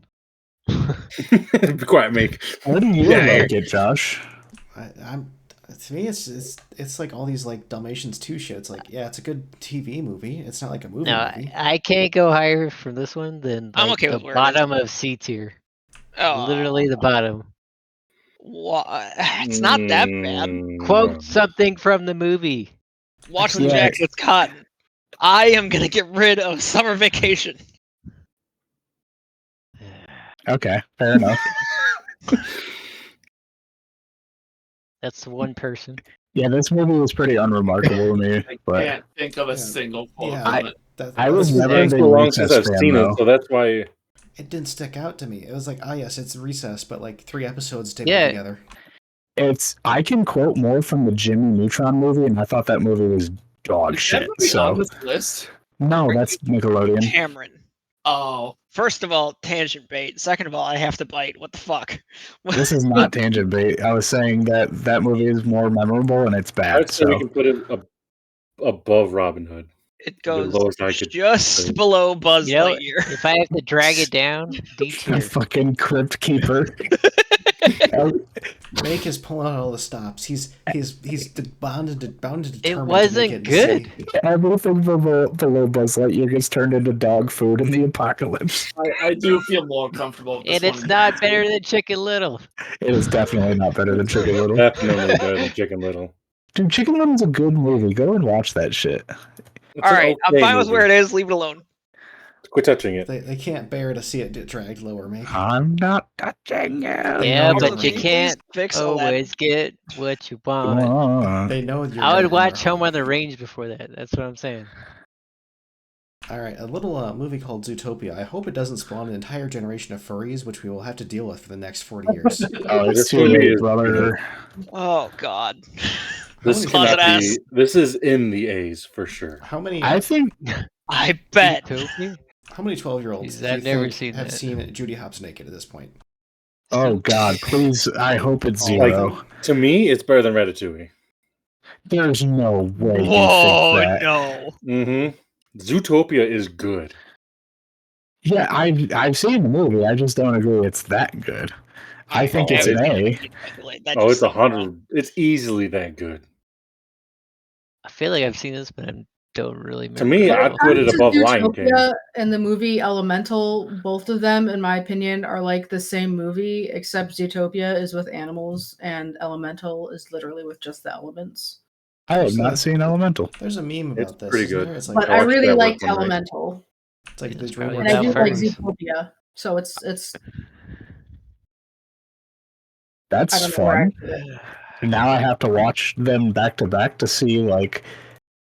Be quiet, Mike. How do you Yeah, like it, Josh? I'm. To me, it's like all these like Dalmatians 2 shit. It's like, yeah, it's a good TV movie. It's not like a movie No, movie. I can't go higher from this one than I'm like, okay the with where it is. bottom of C tier. Oh, Literally the bottom. It's not that bad. Quote something from the movie. Watch the Yeah. Jack That's Cotton. I am gonna get rid of Summer Vacation. Okay, fair enough. That's one person. Yeah, this movie was pretty unremarkable to me, I but can't think of a Yeah. single quote Yeah, from it. I was It's never been a so big long since Recess I've fan, seen though. it, so that's why. It didn't stick out to me. It was like, oh yes, it's Recess, but like 3 episodes taken Yeah. together. I can quote more from the Jimmy Neutron movie, and I thought that movie was dog Is shit. that movie So on this list? no, that's Nickelodeon. Cameron. Oh, First of all, tangent bait. Second of all, I have to bite. What the fuck? This is not tangent bait. I was saying that movie is more memorable and it's bad. I'd say we So can put it above Robin Hood. It goes lowest I could just say. below Buzz You know, Lightyear. if I have to drag it down, D a tier. fucking crypt keeper. Make is pulling out all the stops. He's bound and determined It to make wasn't it good. see. Everything below Buzz Lightyear gets turned into dog food in the apocalypse. I do feel more comfortable with this And it's one. not better than Chicken Little. It is definitely not better than Chicken Little. Definitely better than Chicken Little. Dude, Chicken Little's a good movie. Go and watch that shit. It's All an right, I'm okay fine with movie. where it is. Leave it alone. Quit touching it. They can't bear to see it get dragged lower, Make. I'm not touching you. Yeah, know but you're you right. can't Fix Aladdin. always get what you want. They know you're I would right in watch their Home heart. on the Range before that. That's what I'm saying. All right, a little movie called Zootopia. I hope it doesn't spawn an entire generation of furries, which we will have to deal with for the next 40 years. Oh, it's This too movie late, is brother. Oh God. This Closet cannot ass. be. This is in the A's for sure. How many? I think I bet. Zootopia? How many 12-year-olds Jeez, do you I've never think seen have that. seen Judy Hopps naked at this point? Oh God, please! I hope it's Like, zero. To me, it's better than Ratatouille. There's no way you Whoa, think that. no. Mm-hmm. Zootopia is good. Yeah, I've seen the movie. I just don't agree it's that good. I think it's an A. That Oh, just it's seems wrong. 100. It's easily that good. I feel like I've seen this, but I don't really remember. To me, at I'd all. put it above Lion King. Zootopia and the movie Elemental, both of them, in my opinion, are like the same movie, except Zootopia is with animals and Elemental is literally with just the elements. I have not seen Elemental. There's a meme It's about this. pretty isn't good. there? It's But like, I I watched really that work liked one night. Elemental, it's like the That's probably DreamWorks. and I that do like first. Zootopia. So it's That's I don't know where I fun. put it. Now I have to watch them back to back to see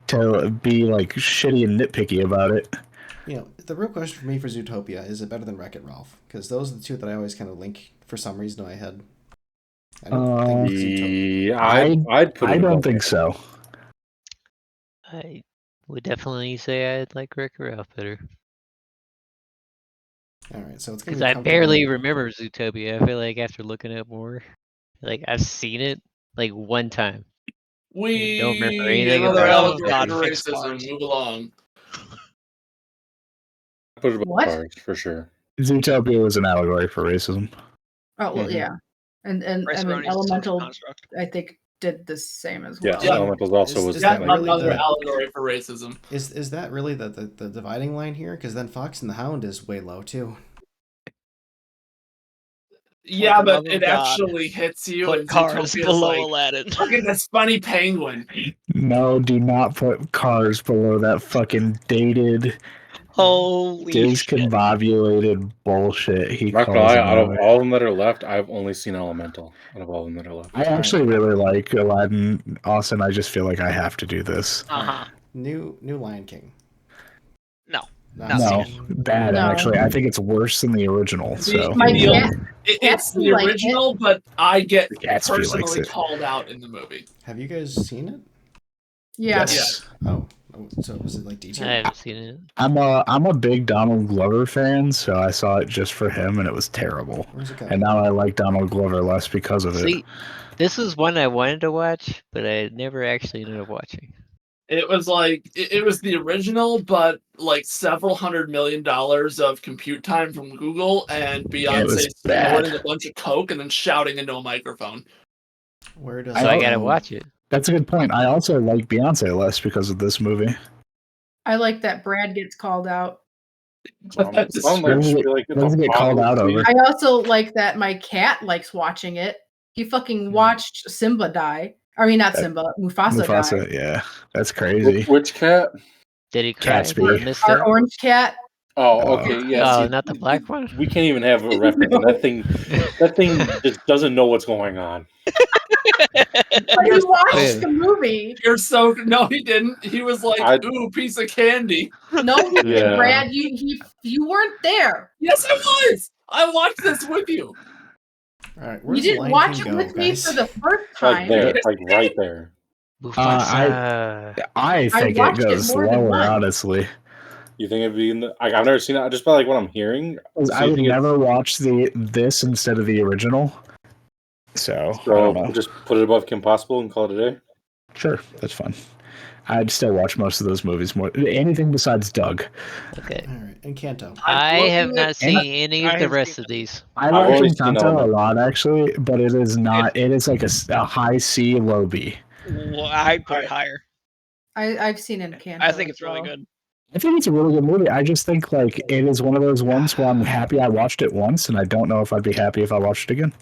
to be shitty and nitpicky about it. You know, the real question for me for Zootopia is it better than Wreck-It Ralph? Because those are the two that I always kind of link for some reason in my head. I don't think Zootopia. Yeah, I'd put it I don't above think it. so. I would definitely say I'd like Wreck-It Ralph better. All right, so it's Because gonna be I comfortable. barely remember Zootopia. I feel like after looking up more, I've seen it one time. I don't remember anything Another about it. Oh, God, allegory fix for racism. cars. Move along. Put it above What? Cars for sure. Zootopia was an allegory for racism. Oh well, Mhm. yeah, and I Rice mean Aroni is a social Elemental, construct. I think did the same as well. Yes, Yeah. Elementals also Is was that Yeah, kind of really another the- allegory for racism. Is that really the dividing line here? Because then Fox and the Hound is way low too. Yeah, the but love of it God, actually hits you. Put and Cars Zootopia's below like, Aladdin. look at this funny penguin. No, do not put Cars below that fucking dated, Holy shit. discombobulated bullshit he Not gonna calls lie, it. out of all of them that are left, I've only seen Elemental. Out of all of them that are left. I actually really like Aladdin. Austin, I just feel like I have to do this. Uh-huh. New Lion King. No. Not Not seen No, it. bad No. actually. I think it's worse than the original. So My Neil, cat, it's cats the like it. original, but I get Gatsby likes personally it. called out in the movie. Have you guys seen it? yeah. Yes. Oh, so was it like D I tier? haven't seen it. I'm a big Donald Glover fan, so I saw it just for him, and it was terrible. Where's it And going? now I like Donald Glover less because of it. See, this is one I wanted to watch, but I never actually ended up watching. It was it was the original, but several $100 million of compute time from Google and It was Beyonce bad. snorting a bunch of coke and then shouting into a microphone. Where does So it I gotta go? watch it. That's a good point. I also like Beyonce less because of this movie. I like that Brad gets called out. That's Sound What does like, it- like it's what does a it get called out positive over? tweet. I also like that my cat likes watching it. He fucking watched Simba die. I mean, not Simba, Mufasa die. Mufasa, yeah, that's crazy. Which cat? Did he cry? Gatsby. I missed Our it. orange cat. Oh, okay, yeah. Oh, see, not the black one? We can't even have a reference. No. That thing just doesn't know what's going on. But he watched the movie. You're so no, he didn't. He was like, "Ooh, piece of candy." No, he did, Yeah. Brad. You weren't there. Yes, I was. I watched this with you. All right, You where's the didn't Lion watch King it go, with me guys? for the first Like time. there, like right there. Mufasa. I think it watched it goes more than lower, once. honestly. You think it'd be in the? I've never seen it. Just by like what I'm hearing. So I you would think it's- never watch this instead of the original. So I don't So know. just put it above Kim Possible and call it a day. Sure, that's fine. I'd still watch most of those movies more. Anything besides Doug. Okay. All right, Encanto. I have looking not at- seen I- any I of the have rest seen of these. I I've like only seen Encanto a Elemental. lot, actually, but it is not. It is like a high C, low B. Well, I'd put it higher. I've seen Encanto. I think as it's really well. good. I think it's a really good movie. I just think like it is one of those ones where I'm happy I watched it once, and I don't know if I'd be happy if I watched it again.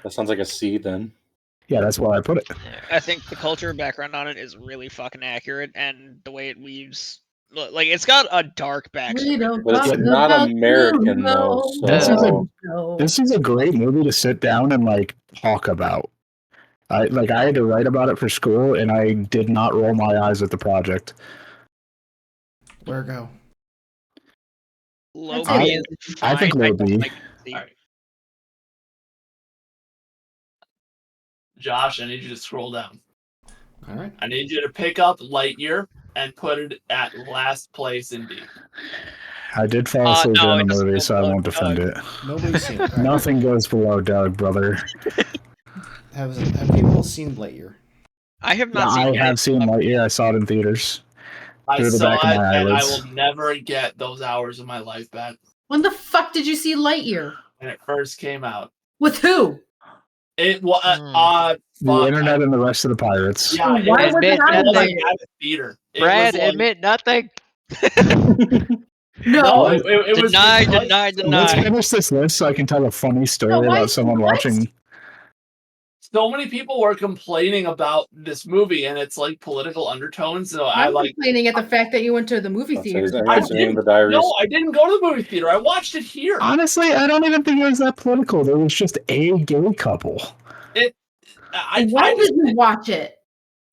That sounds like a C then. Yeah, that's why I put it. I think the culture background on it is really fucking accurate, and the way it weaves, like, it's got a dark We backstory. don't But it's talk not about American, you, though, no, This is a no. this is a great movie to sit down and like talk about. I had to write about it for school, and I did not roll my eyes at the project. Virgo. Low That's B it. is I fine. think low don't B. like C. Alright. Josh, I need you to scroll down. All right. I need you to pick up Lightyear and put it at last place in D. I did fall asleep No, during it the doesn't movie, go so I below won't defend Doug. it. Nobody's seen it. All right. Nothing goes below Doug, brother. Have people seen Lightyear? I have Yeah, not seen I any. have seen Lightyear. I saw it in theaters. I Through the saw back of it, my and I eyelids. will never get those hours of my life back When the fuck did you see Lightyear? when it first came out. With who? It was The fuck. internet and the rest of the pirates. Yeah, Why it, was it Admit on it wasn't nothing. there? at a theater. It Brad, was like, admit nothing. no, No. it was Deny, because- deny, Let's deny. finish this list so I can tell a funny story why- about someone what? watching. So many people were complaining about this movie and its like political undertones. So I I'm like. complaining at the fact that you went to the movie I'll say theater. his name. I It's in the didn't. diaries. No, I didn't go to the movie theater. I watched it here. Honestly, I don't even think it was that political. There was just a gay couple. Why did you watch it?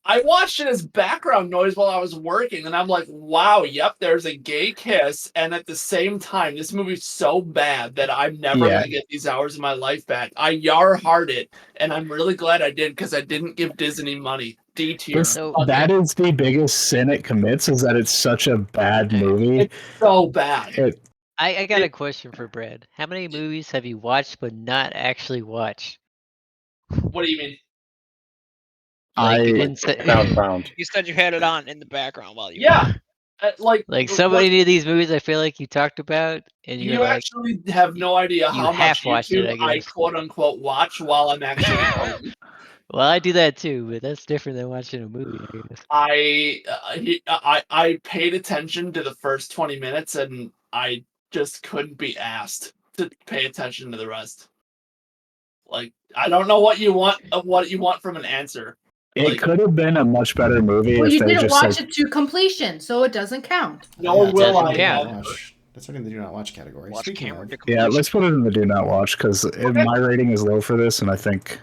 I watched it as background noise while I was working, and I'm like, wow, yep, there's a gay kiss. And at the same time, this movie's so bad that I'm never Yeah. going to get these hours of my life back. I yar-hearted, and I'm really glad I did because I didn't give Disney money. D tier. This, So- that is the biggest sin it commits, is that it's such a bad movie. It's so bad. It, I got a question for Brad. How many movies have you watched but not actually watched? What do you mean? Like, I- Found. You said you had it on in the background while you. Yeah. Like so what- many of these movies I feel like you talked about, and you're You like, actually have no idea how much half-watched it, YouTube I I guess. quote unquote watch while I'm actually home. well, I do that too, but that's different than watching a movie, I guess. I paid attention to the first 20 minutes and I just couldn't be asked to pay attention to the rest. Like I don't know what you want from an answer. it Like, could have been a much better movie Well, if you they didn't just watch like, it to completion, so it doesn't count. no it's will already I in the do not ever. watch. That's already in the do not watch category. Watch Speaking Cameron of, to Yeah, completion. let's put it in the do not watch because my rating is low for this, and I think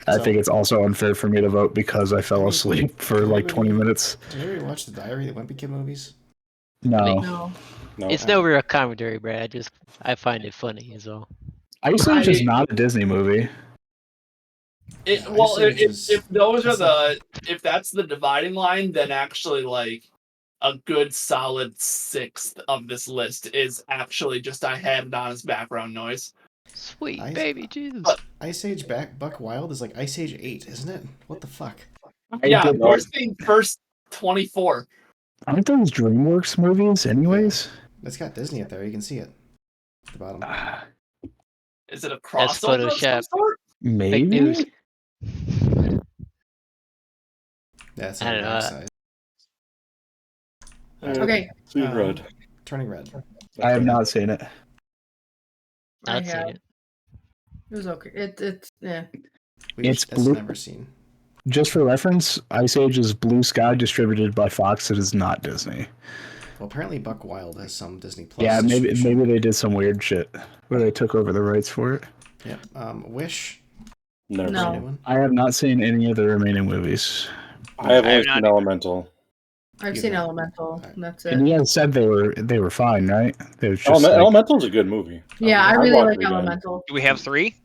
So- it's also unfair for me to vote because I fell asleep for like 20 minutes. did anybody watch the Diary, the Wimpy Kid movies? No, No. No. It's no real commentary, Brad. I find it funny is all. Ice Age is not a Disney movie. Well, Ice Age is- if those are that's if that's the dividing line, then actually like a good solid sixth of this list is actually just I had it on as background noise. Sweet Ice- baby Jesus. Ice Age Buck Wild is like Ice Age 8, isn't it? What the fuck? Yeah, did- first 24. Aren't those DreamWorks movies, anyways? It's got Disney up there. You can see it. At the bottom. Is it a That's crossover of some Photoshop. sort? Fake Maybe. news. Yeah, it's I on don't the know. dark side. Okay. See Um, red. Turning Red. I have not seen it. Not I seen have. it. It was okay. It's yeah. It's That's blue- never seen. Just for reference, Ice Age is Blue Sky, distributed by Fox. It is not Disney. Well, apparently Buck Wild has some Disney Plus. Yeah, maybe distribution. they did some weird shit where they took over the rights for it. Yep. Wish. Never. No. Anyone? I have not seen any of the remaining movies. I have I only have not seen either. Elemental. I've You seen have. Elemental. Alright. And that's it. And you guys said they were fine, right? They was just like- Elemental's a good movie. Yeah, I I'd really watch like it again. Elemental. Do we have 3?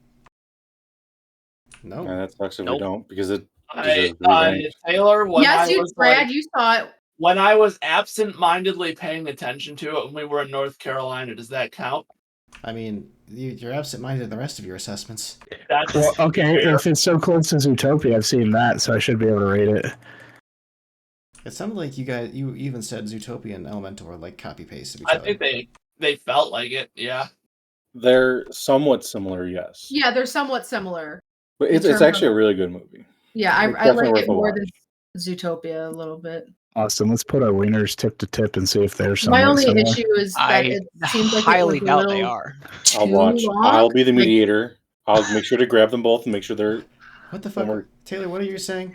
No. That's actually Nope. we don't because it I, deserves remake. Taylor, when Yes, I you, was Brad, like, you saw it. when I was absent-mindedly paying attention to it when we were in North Carolina, does that count? I mean, you're absent-minded in the rest of your assessments. That's Well, okay, fair. if it's so close to Zootopia, I've seen that, so I should be able to rate it. It sounded like you even said Zootopia and Elemental were like copy paste of each I other. think they felt like it. Yeah. They're somewhat similar, yes. Yeah, they're somewhat similar. But in it's terms actually of- a really good movie. Yeah, It's I definitely like worth it a more watch. than Zootopia a little bit. Austin, let's put our wieners tip to tip and see if they're My somewhat only similar. issue is that I it seems like it highly was a doubt they little are. too I'll watch. long. I'll be the Like, mediator. I'll make sure to grab them both and make sure they're. What the Then fuck, we're- Taylor? What are you saying?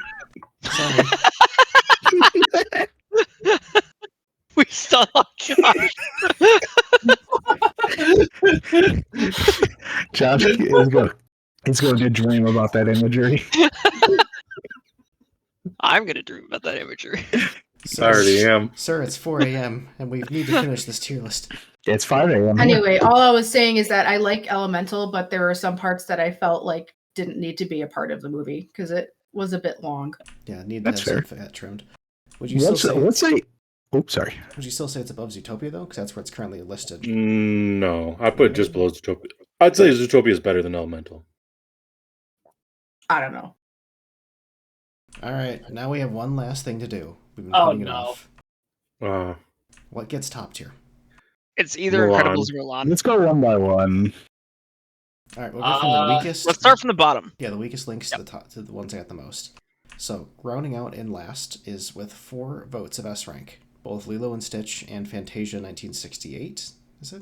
Sorry. We still have Josh. Josh is going. He's going to dream about that imagery. I'm gonna dream about that imagery. I already am. Sir, it's 4 a.m. and we need to finish this tier list. It's 5 a.m. here. anyway, all I was saying is that I like Elemental, but there were some parts that I felt like didn't need to be a part of the movie because it was a bit long. Yeah, need to That's have some fat trimmed. Would you What's still say? Oops, sorry. Would you still say it's above Zootopia though? Because that's where it's currently listed. No, I put it just below Zootopia. I'd say Zootopia is better than Elemental. I don't know. All right, now we have one last thing to do. We've been Oh, putting it no. off. Uh, What gets top tier? It's either Mulan. Incredibles or Mulan. Let's go one by one. All right, we'll go from the weakest. Let's start from the bottom. Yeah, the weakest links to the top, to the ones that got the most. So rounding out in last is with 4 votes of S rank, both Lilo and Stitch and Fantasia 1968. Is it?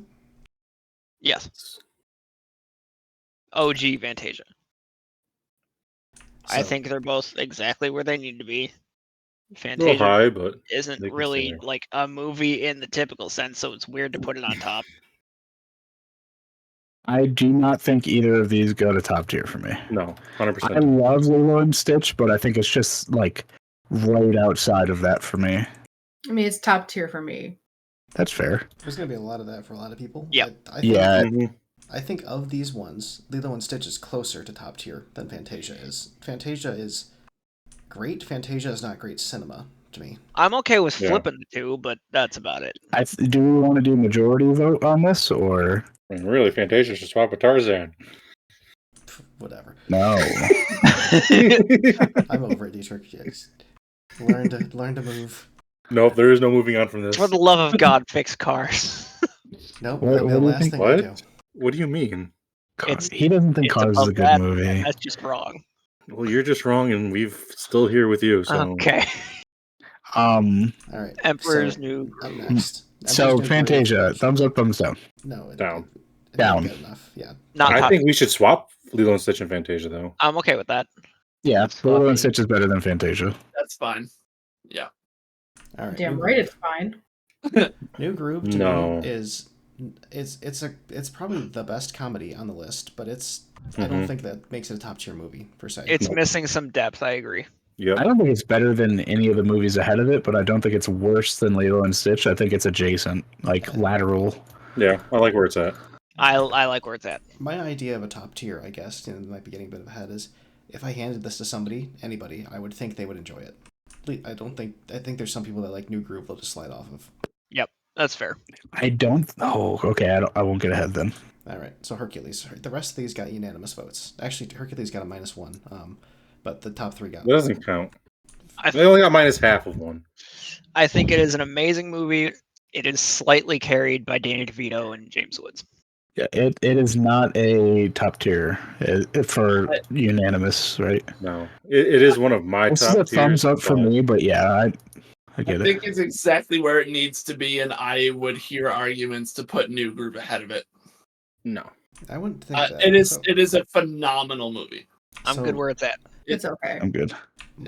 Yes. OG Fantasia. I So- think they're both exactly where they need to be. a little Fantasia high, but isn't they can really stay there. like a movie in the typical sense, so it's weird to put it on top. I do not think either of these go to top tier for me. no, I 100%. love Lilo and Stitch, but I think it's just like right outside of that for me. I mean, it's top tier for me. That's fair. There's gonna be a lot of that for a lot of people. Yep. I think, Yeah. Mhm. I think of these ones, Lilo and Stitch is closer to top tier than Fantasia is. Fantasia is great. Fantasia is not great cinema to me. I'm okay with Yeah. flipping the two, but that's about it. Do we want to do majority vote on this or And really, Fantasia should swap with Tarzan. Pff, whatever. no? I'm over it, Dietrich. Yes. Learn to move. Nope, there is no moving on from this. For the love of God, fix cars. Nope, What- that'll be the what do you last think? thing we do. What? What do you mean? It's- He doesn't think it's Cars is a above good that, movie. That's just wrong. Well, you're just wrong, and we're still here with you. So Okay. All right. Emperor's so, New Up Groove. next. So Emperor's New Fantasia, Groove. thumbs up, thumbs down. No, Down. It Down. didn't get enough. Yeah. Not I top. think we should swap Lilo and Stitch and Fantasia, though. I'm okay with that. Yeah, That's Lilo fine. and Stitch is better than Fantasia. That's fine. Yeah. All right. Damn New right, Groove. it's fine. New Groove to No. me is it's probably the best comedy on the list, but I don't Mhm. think that makes it a top tier movie per se. It's Nope. missing some depth. I agree. Yep. I don't think it's better than any of the movies ahead of it, but I don't think it's worse than Lilo and Stitch. I think it's adjacent, like lateral. Yeah, I like where it's at. I like where it's at. My idea of a top tier, I guess, and it might be getting a bit ahead, is if I handed this to somebody, anybody, I would think they would enjoy it. I think there's some people that like New Groove they'll just slide off of. That's fair. I don't. Oh, okay. I won't get ahead then. All right, so Hercules. The rest of these got unanimous votes. Actually, Hercules got a -1, but the top 3 got. That doesn't count. I, They only got minus half of one. I think it is an amazing movie. It is slightly carried by Danny DeVito and James Woods. Yeah, it is not a top tier for unanimous, right? No, it is one of my This top is a tiers, thumbs up for but- me, but yeah, I I get think it. it's exactly where it needs to be, and I would hear arguments to put New Groove ahead of it. No. I wouldn't think that. It is So, it is a phenomenal movie. I'm so good where it's at. It's okay. I'm good.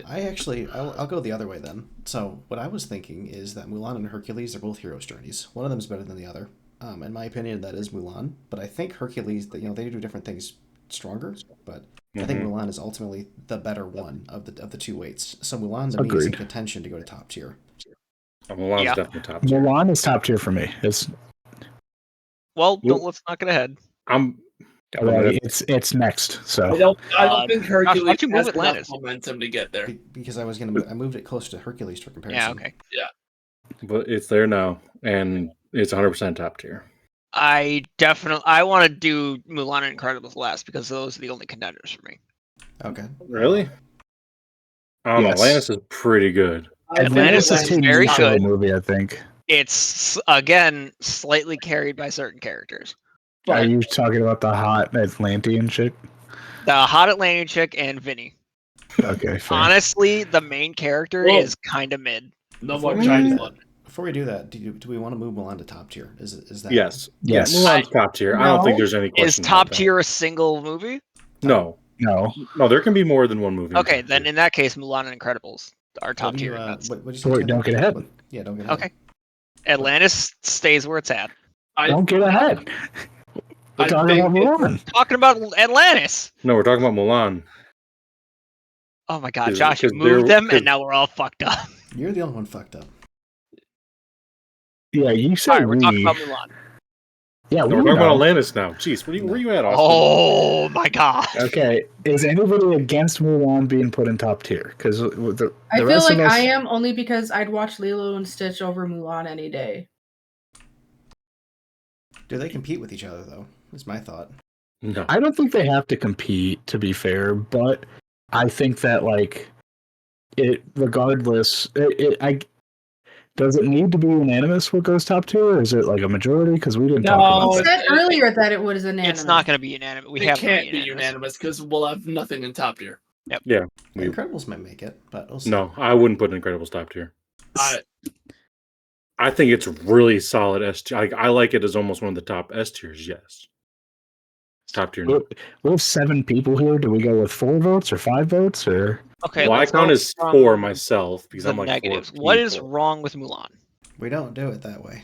I'll go the other way then. So what I was thinking is that Mulan and Hercules are both hero's journeys. One of them is better than the other. In my opinion, that is Mulan. But I think Hercules, they do different things stronger. But I think Mhm. Mulan is ultimately the better one of the two weights. So Mulan to me is in Agreed. contention to go to top tier. Mulan's Yeah. definitely top tier. Mulan is top tier for me. Well, Well- let's not get ahead. It's next. I So don't Uh, think Josh, Hercules why'd you move has Atlantis? enough momentum to get there. Because I moved it closer to Hercules for comparison. Yeah, okay. But it's there now, and it's 100% top tier. I want to do Mulan and Incredibles last because those are the only contenders for me. Okay. Really? I don't know. Yes. Atlantis is pretty good. Atlantis It's a is very TV show good. movie, I think. It's again slightly carried by certain characters. Are you talking about the hot Atlantean chick? The hot Atlantean chick and Vinny. Okay, fair. Honestly, the main character is kind of mid. No Before more we Chinese do blood. Before we do that, do we want to move Mulan to top tier? Is that Yes. Yes. Yeah, Mulan's top tier. I don't think there's any Is question top about tier a single movie? that. No. No. No, there can be more than one movie. Okay, then in that case, Mulan and Incredibles are top tier. events. What you So wait, don't get ahead. Yeah, don't get ahead. Okay. Atlantis stays where it's at. Don't get ahead. We're I talking about think Mulan. Talking about Atlantis. No, we're talking about Mulan. Oh my god, 'Cause- Josh, you 'cause moved there- them, 'cause- and now we're all fucked up. You're the only one fucked up. Yeah, you All said right, we're talking we. about Mulan. Yeah, No, we we're talking about know. Atlantis now. Jeez, where you at, Austin? Oh my god. Okay, is anybody against Mulan being put in top tier? Because the I feel rest like of us, I am only because I'd watch Lilo and Stitch over Mulan any day. Do they compete with each other though? Is my thought. No. I don't think they have to compete, to be fair, but I think that like it, regardless, does it need to be unanimous what goes top tier, or is it like a majority? Because we didn't talk No, You about said earlier that it was unanimous. It's not going to be unanimous. We it have can't be unanimous because we'll have nothing in top tier. Yeah. Incredibles might make it, but we'll see. No, I wouldn't put Incredibles top tier. I I think it's really solid S tier. I like it as almost one of the top S tiers. Yes. Top tier. No. we have 7 people here. Do we go with 4 votes or 5 votes or? Okay, Well, I let's count go as from 4 myself because the I'm like negatives. 4 What is people. wrong with Mulan? We don't do it that way.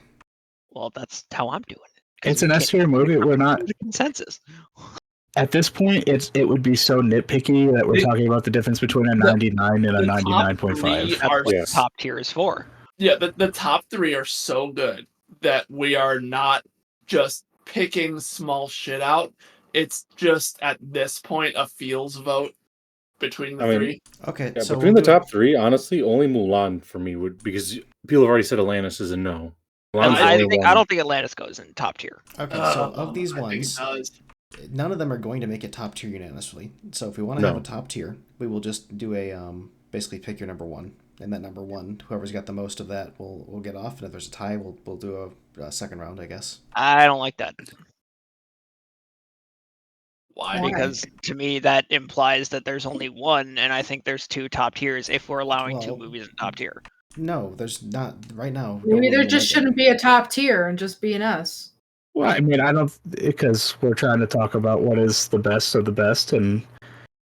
Well, that's how I'm doing it. 'Cause It's we an can't S tier movie. We're not come to consensus. at this point. It would be so nitpicky that we're The- talking about the difference between a 99 and a the top 99.5. three That's are what Yes. top tier is for. Yeah, the top 3 are so good that we are not just picking small shit out. It's just at this point a feels vote between the I mean, 3. Okay, Yeah, so between we'll the do it. top 3, honestly, only Mulan for me would, because people have already said Atlantis is a no. Mulan's the I only one. don't think Atlantis goes in top tier. Okay, so of these I think it ones, does. none of them are going to make it top tier unanimously. So if we want to have No. a top tier, we will just do a basically pick your number one, and that number one, whoever's got the most of that, will get off. And if there's a tie, we'll do a second round, I guess. I don't like that Why? because to me that implies that there's only one, and I think there's 2 top tiers if we're allowing 2 Well, movies in top tier. No, there's not right now. Maybe there nobody just will shouldn't be a top tier and just be an S. Well, I mean, I don't, because we're trying to talk about what is the best of the best, and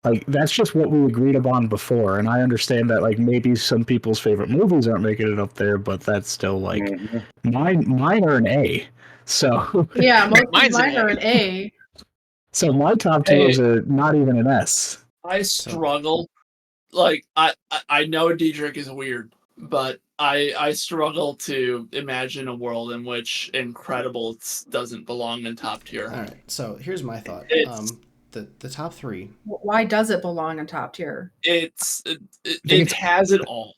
like that's just what we agreed upon before. And I understand that like maybe some people's favorite movies aren't making it up there, but that's still like Mhm. mine are an A. So Yeah, most of Mine's an mine A. are an A. so my top tiers are not even an S. I struggle. Like I know Diedrich is weird, but I struggle to imagine a world in which Incredibles doesn't belong in top tier. All right. So here's my thought. It's- The top 3. Why does it belong in top tier? It it's- has it all.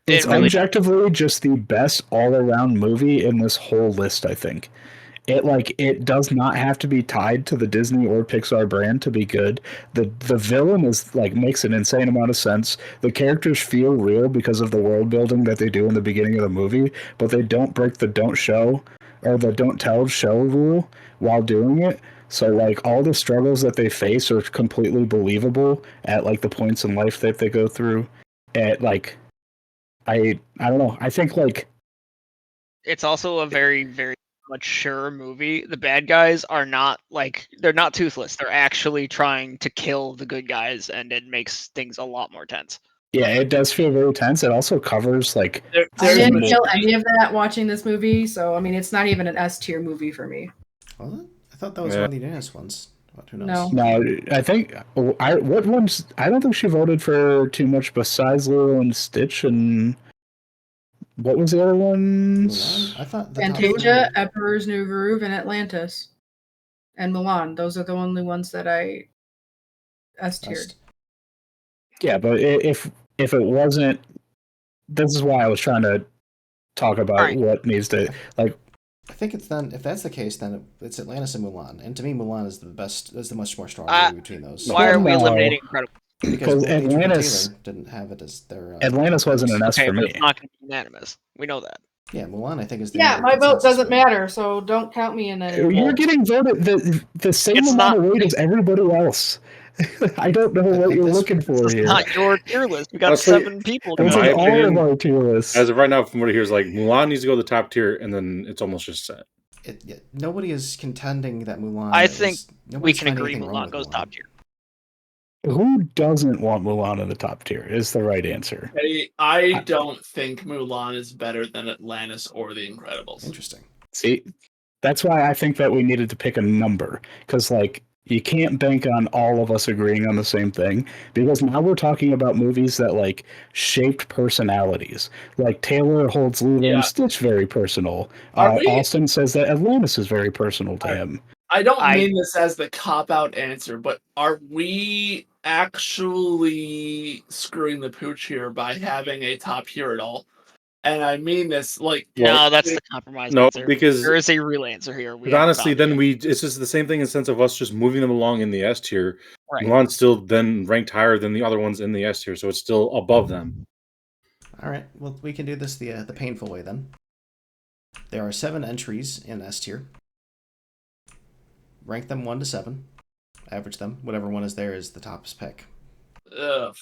It's It really- objectively just the best all-around movie in this whole list, I think. It does not have to be tied to the Disney or Pixar brand to be good. The villain is like makes an insane amount of sense. The characters feel real because of the world building that they do in the beginning of the movie, but they don't break the don't show or the don't tell show rule while doing it. So like all the struggles that they face are completely believable at like the points in life that they go through. At like I don't know. I think like It's also a very, very mature movie. The bad guys are not they're not toothless. They're actually trying to kill the good guys, and it makes things a lot more tense. yeah, it does feel very tense. It also covers like There, I there's didn't a- feel any of that watching this movie, so I mean, it's not even an S tier movie for me. Was it? I thought that was Yeah. one of the unanimous ones. But who knows? No. no. I think what ones? I don't think she voted for too much besides Lilo and Stitch and what was the other ones? Mulan? I thought the top Fantasia, 3 Emperor's New Groove, and Atlantis, and Milan. Those are the only ones that I S tiered. Yeah, but if it wasn't, this is why I was trying to talk about Alright. what needs to like. I think it's then. If that's the case, then it's Atlantis and Mulan. And to me, Mulan is the best. Is the much more stronger Uh, movie between those. Why are we No. eliminating Incredibles? Because Because Golden Age of Atlantis, Taylor didn't have it as their. Atlantis wasn't an S Okay, for but me. it's not going to be unanimous. We know that. Yeah, Mulan, I think, is the Yeah, only my vote consensus doesn't win. matter, so don't count me in any of You're it. getting voted the same It's amount not- of weight as everybody else. I don't know what you're looking for This is here. not your tier list. We got Honestly, 7 people. in This to my is vote. all of opinion, our tier lists. As of right now, from what I hear, is like Mulan needs to go to the top tier, and then it's almost just set. Nobody is contending that Mulan. I think we nobody's can finding agree anything wrong Mulan with goes Mulan. top tier. Who doesn't want Mulan in the top tier is the right answer. I don't think Mulan is better than Atlantis or The Incredibles. Interesting. See, that's why I think that we needed to pick a number, because like you can't bank on all of us agreeing on the same thing, because now we're talking about movies that like shaped personalities. Like Taylor holds Lilo and Stitch very personal. Austin says that Atlantis is very personal to him. I don't mean this as the cop-out answer, but are we actually screwing the pooch here by having a top tier at all? And I mean this like... No, that's the compromise answer. Because there is a real answer here. But honestly, then it's just the same thing in the sense of us just moving them along in the S tier. Right. Mulan's still then ranked higher than the other ones in the S tier, so it's still above them. All right, well, we can do this the painful way then. There are 7 entries in S tier. Rank them 1 to 7. Average them. Whatever one is there is the toppest pick. Ugh.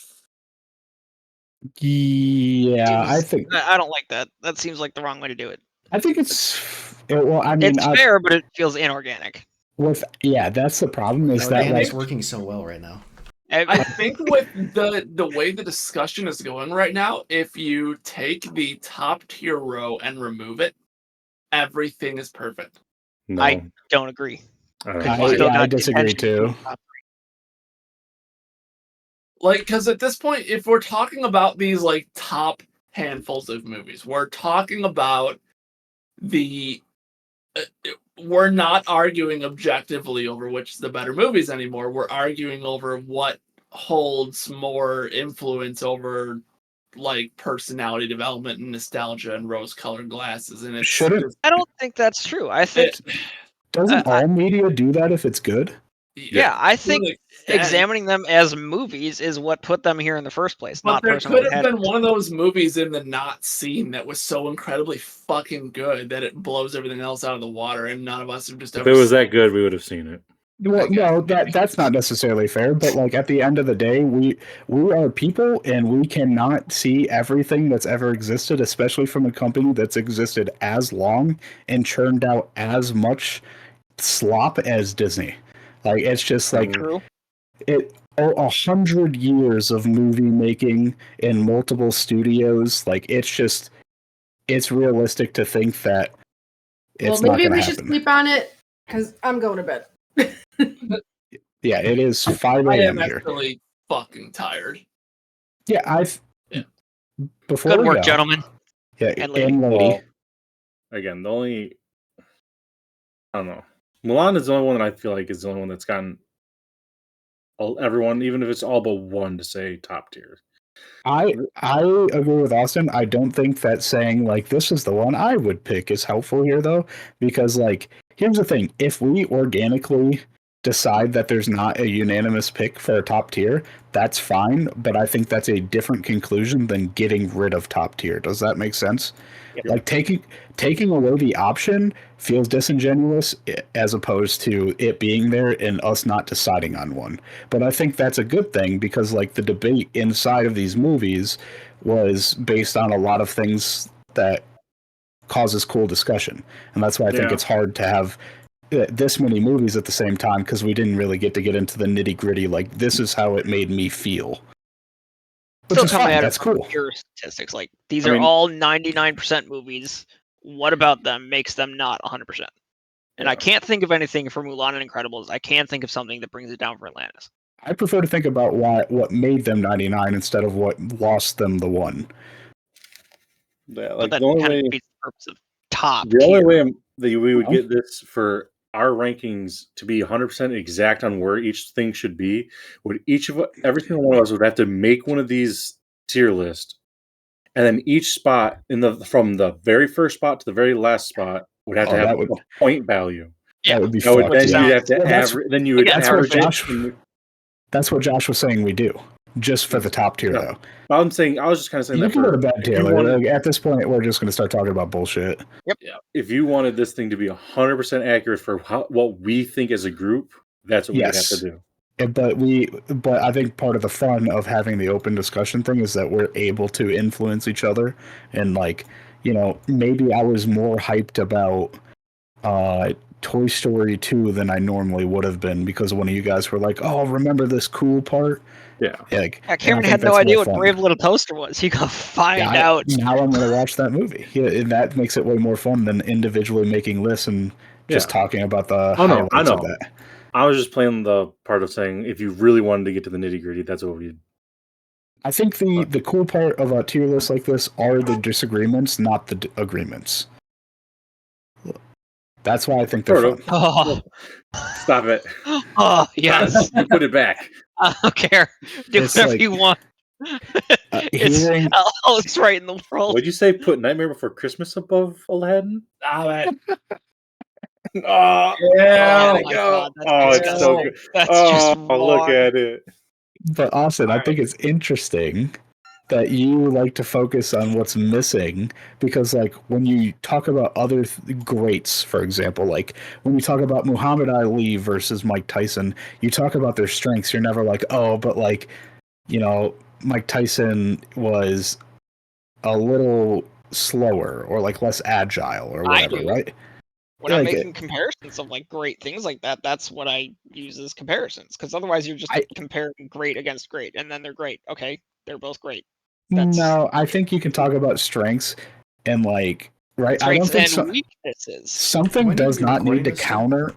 Yeah, I think I don't like that. That seems like the wrong way to do it. I think it's well. I mean, it's fair, but it feels inorganic. That's the problem. Is that Organic's like working so well right now? I think with the way the discussion is going right now, if you take the top tier row and remove it, everything is perfect. No. I don't agree. I disagree too. Like, because at this point, if we're talking about these like top handfuls of movies, we're talking about the. We're not arguing objectively over which is the better movies anymore. We're arguing over what holds more influence over like personality development and nostalgia and rose-colored glasses. And it shouldn't. I don't think that's true. I think doesn't all media do that if it's good? Yeah, I think examining them as movies is what put them here in the first place. But not there personally could have been one of those movies in the not scene that was so incredibly fucking good that it blows everything else out of the water, and none of us have just If ever. it was that good, we would have seen it. Well, no, that's not necessarily fair. But like at the end of the day, we are people, and we cannot see everything that's ever existed, especially from a company that's existed as long and churned out as much slop as Disney. Like it's just like it 100 years of movie making in multiple studios. Like it's realistic to think that it's well, not maybe going to we happen. should sleep on it because I'm going to bed. Yeah, it is 5 a.m. here. I'm actually fucking tired. Yeah, before Good we work, go, gentlemen. Yeah, and lady. lady. Again, the only I don't know. Mulan is the only one that I feel like is the only one that's gotten everyone, even if it's all but one, to say top tier. I agree with Austin. I don't think that saying like this is the one I would pick is helpful here though, because like here's the thing: if we organically decide that there's not a unanimous pick for a top tier, that's fine. But I think that's a different conclusion than getting rid of top tier. Does that make sense? Yep. Like taking away the option feels disingenuous as opposed to it being there and us not deciding on one. But I think that's a good thing because like the debate inside of these movies was based on a lot of things that causes cool discussion. And that's why I think it's hard to have this many movies at the same time because we didn't really get into the nitty gritty. Like this is how it made me feel. Which Still is coming fine. at That's it from cool. pure statistics. Like these are all 99% movies. What about them makes them not 100%? And I can't think of anything for Mulan and Incredibles. I can think of something that brings it down for Atlantis. I prefer to think about what made them 99 instead of what lost them the 1. Yeah, but like that the only kind way, of defeats the purpose of top the tier. only way that we would get this for our rankings to be 100% exact on where each thing should be, would every single one of us would have to make one of these tier lists, and then each spot from the very first spot to the very last spot would have to have a point value. That would be then fucked. you'd have to average. Then you would that's average what Josh. it. That's what Josh was saying we do. just for the top tier, No. though. I was just kind of saying You that can go to for bed, if you Taylor. wanted, Like, at this point, we're just going to start talking about bullshit. if you wanted this thing to be 100% accurate for what we think as a group, that's what we would have to Yes. do. But I think part of the fun of having the open discussion thing is that we're able to influence each other, and like, maybe I was more hyped about Toy Story 2 than I normally would have been because one of you guys were like, "Oh, remember this cool part?" Yeah. Like, Yeah, and I Cameron think had no that's idea more what fun. Brave Little Toaster was. He gonna find out. Now I'm going to watch that movie. Yeah, and that makes it way more fun than individually making lists and just talking about the highlights I know. of that. I was just playing the part of saying if you really wanted to get to the nitty gritty, that's what we. I think the cool part of a tier list like this are the disagreements, not the agreements. That's why I think they're Sort fun. of. Oh, Stop it. oh yes. You put it back. I don't care. Do It's whatever like, you want. It's hearing all that's right in the world. What'd you say? Put Nightmare Before Christmas above Aladdin? Stop it. Oh, Yeah. Oh there my you go. God, that's Oh, it's so disgusting. good. That's just Look wrong. at it. But Austin, I Alright. think it's interesting that you like to focus on what's missing because, like, when you talk about other greats, for example, like when you talk about Muhammad Ali versus Mike Tyson, you talk about their strengths. You're never like, oh, but like, Mike Tyson was a little slower or like less agile or I whatever, do. right? When I'm Like, making comparisons of like great things like that, that's what I use as comparisons. Because otherwise, you're just comparing great against great, and then they're great. Okay, they're both great. No, I think you can talk about strengths and like, right? I don't Strengths think and weaknesses. something When does you be not need recording to this still? counter.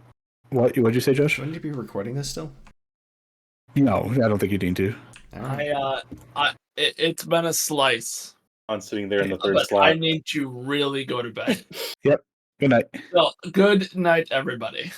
What'd you say, Josh? Wouldn't you be recording this still? No, I don't think you need to. All right. It's been a slice, I'm sitting there in the third but slot. I need to really go to bed. Yep. Good night. Well, good night, everybody.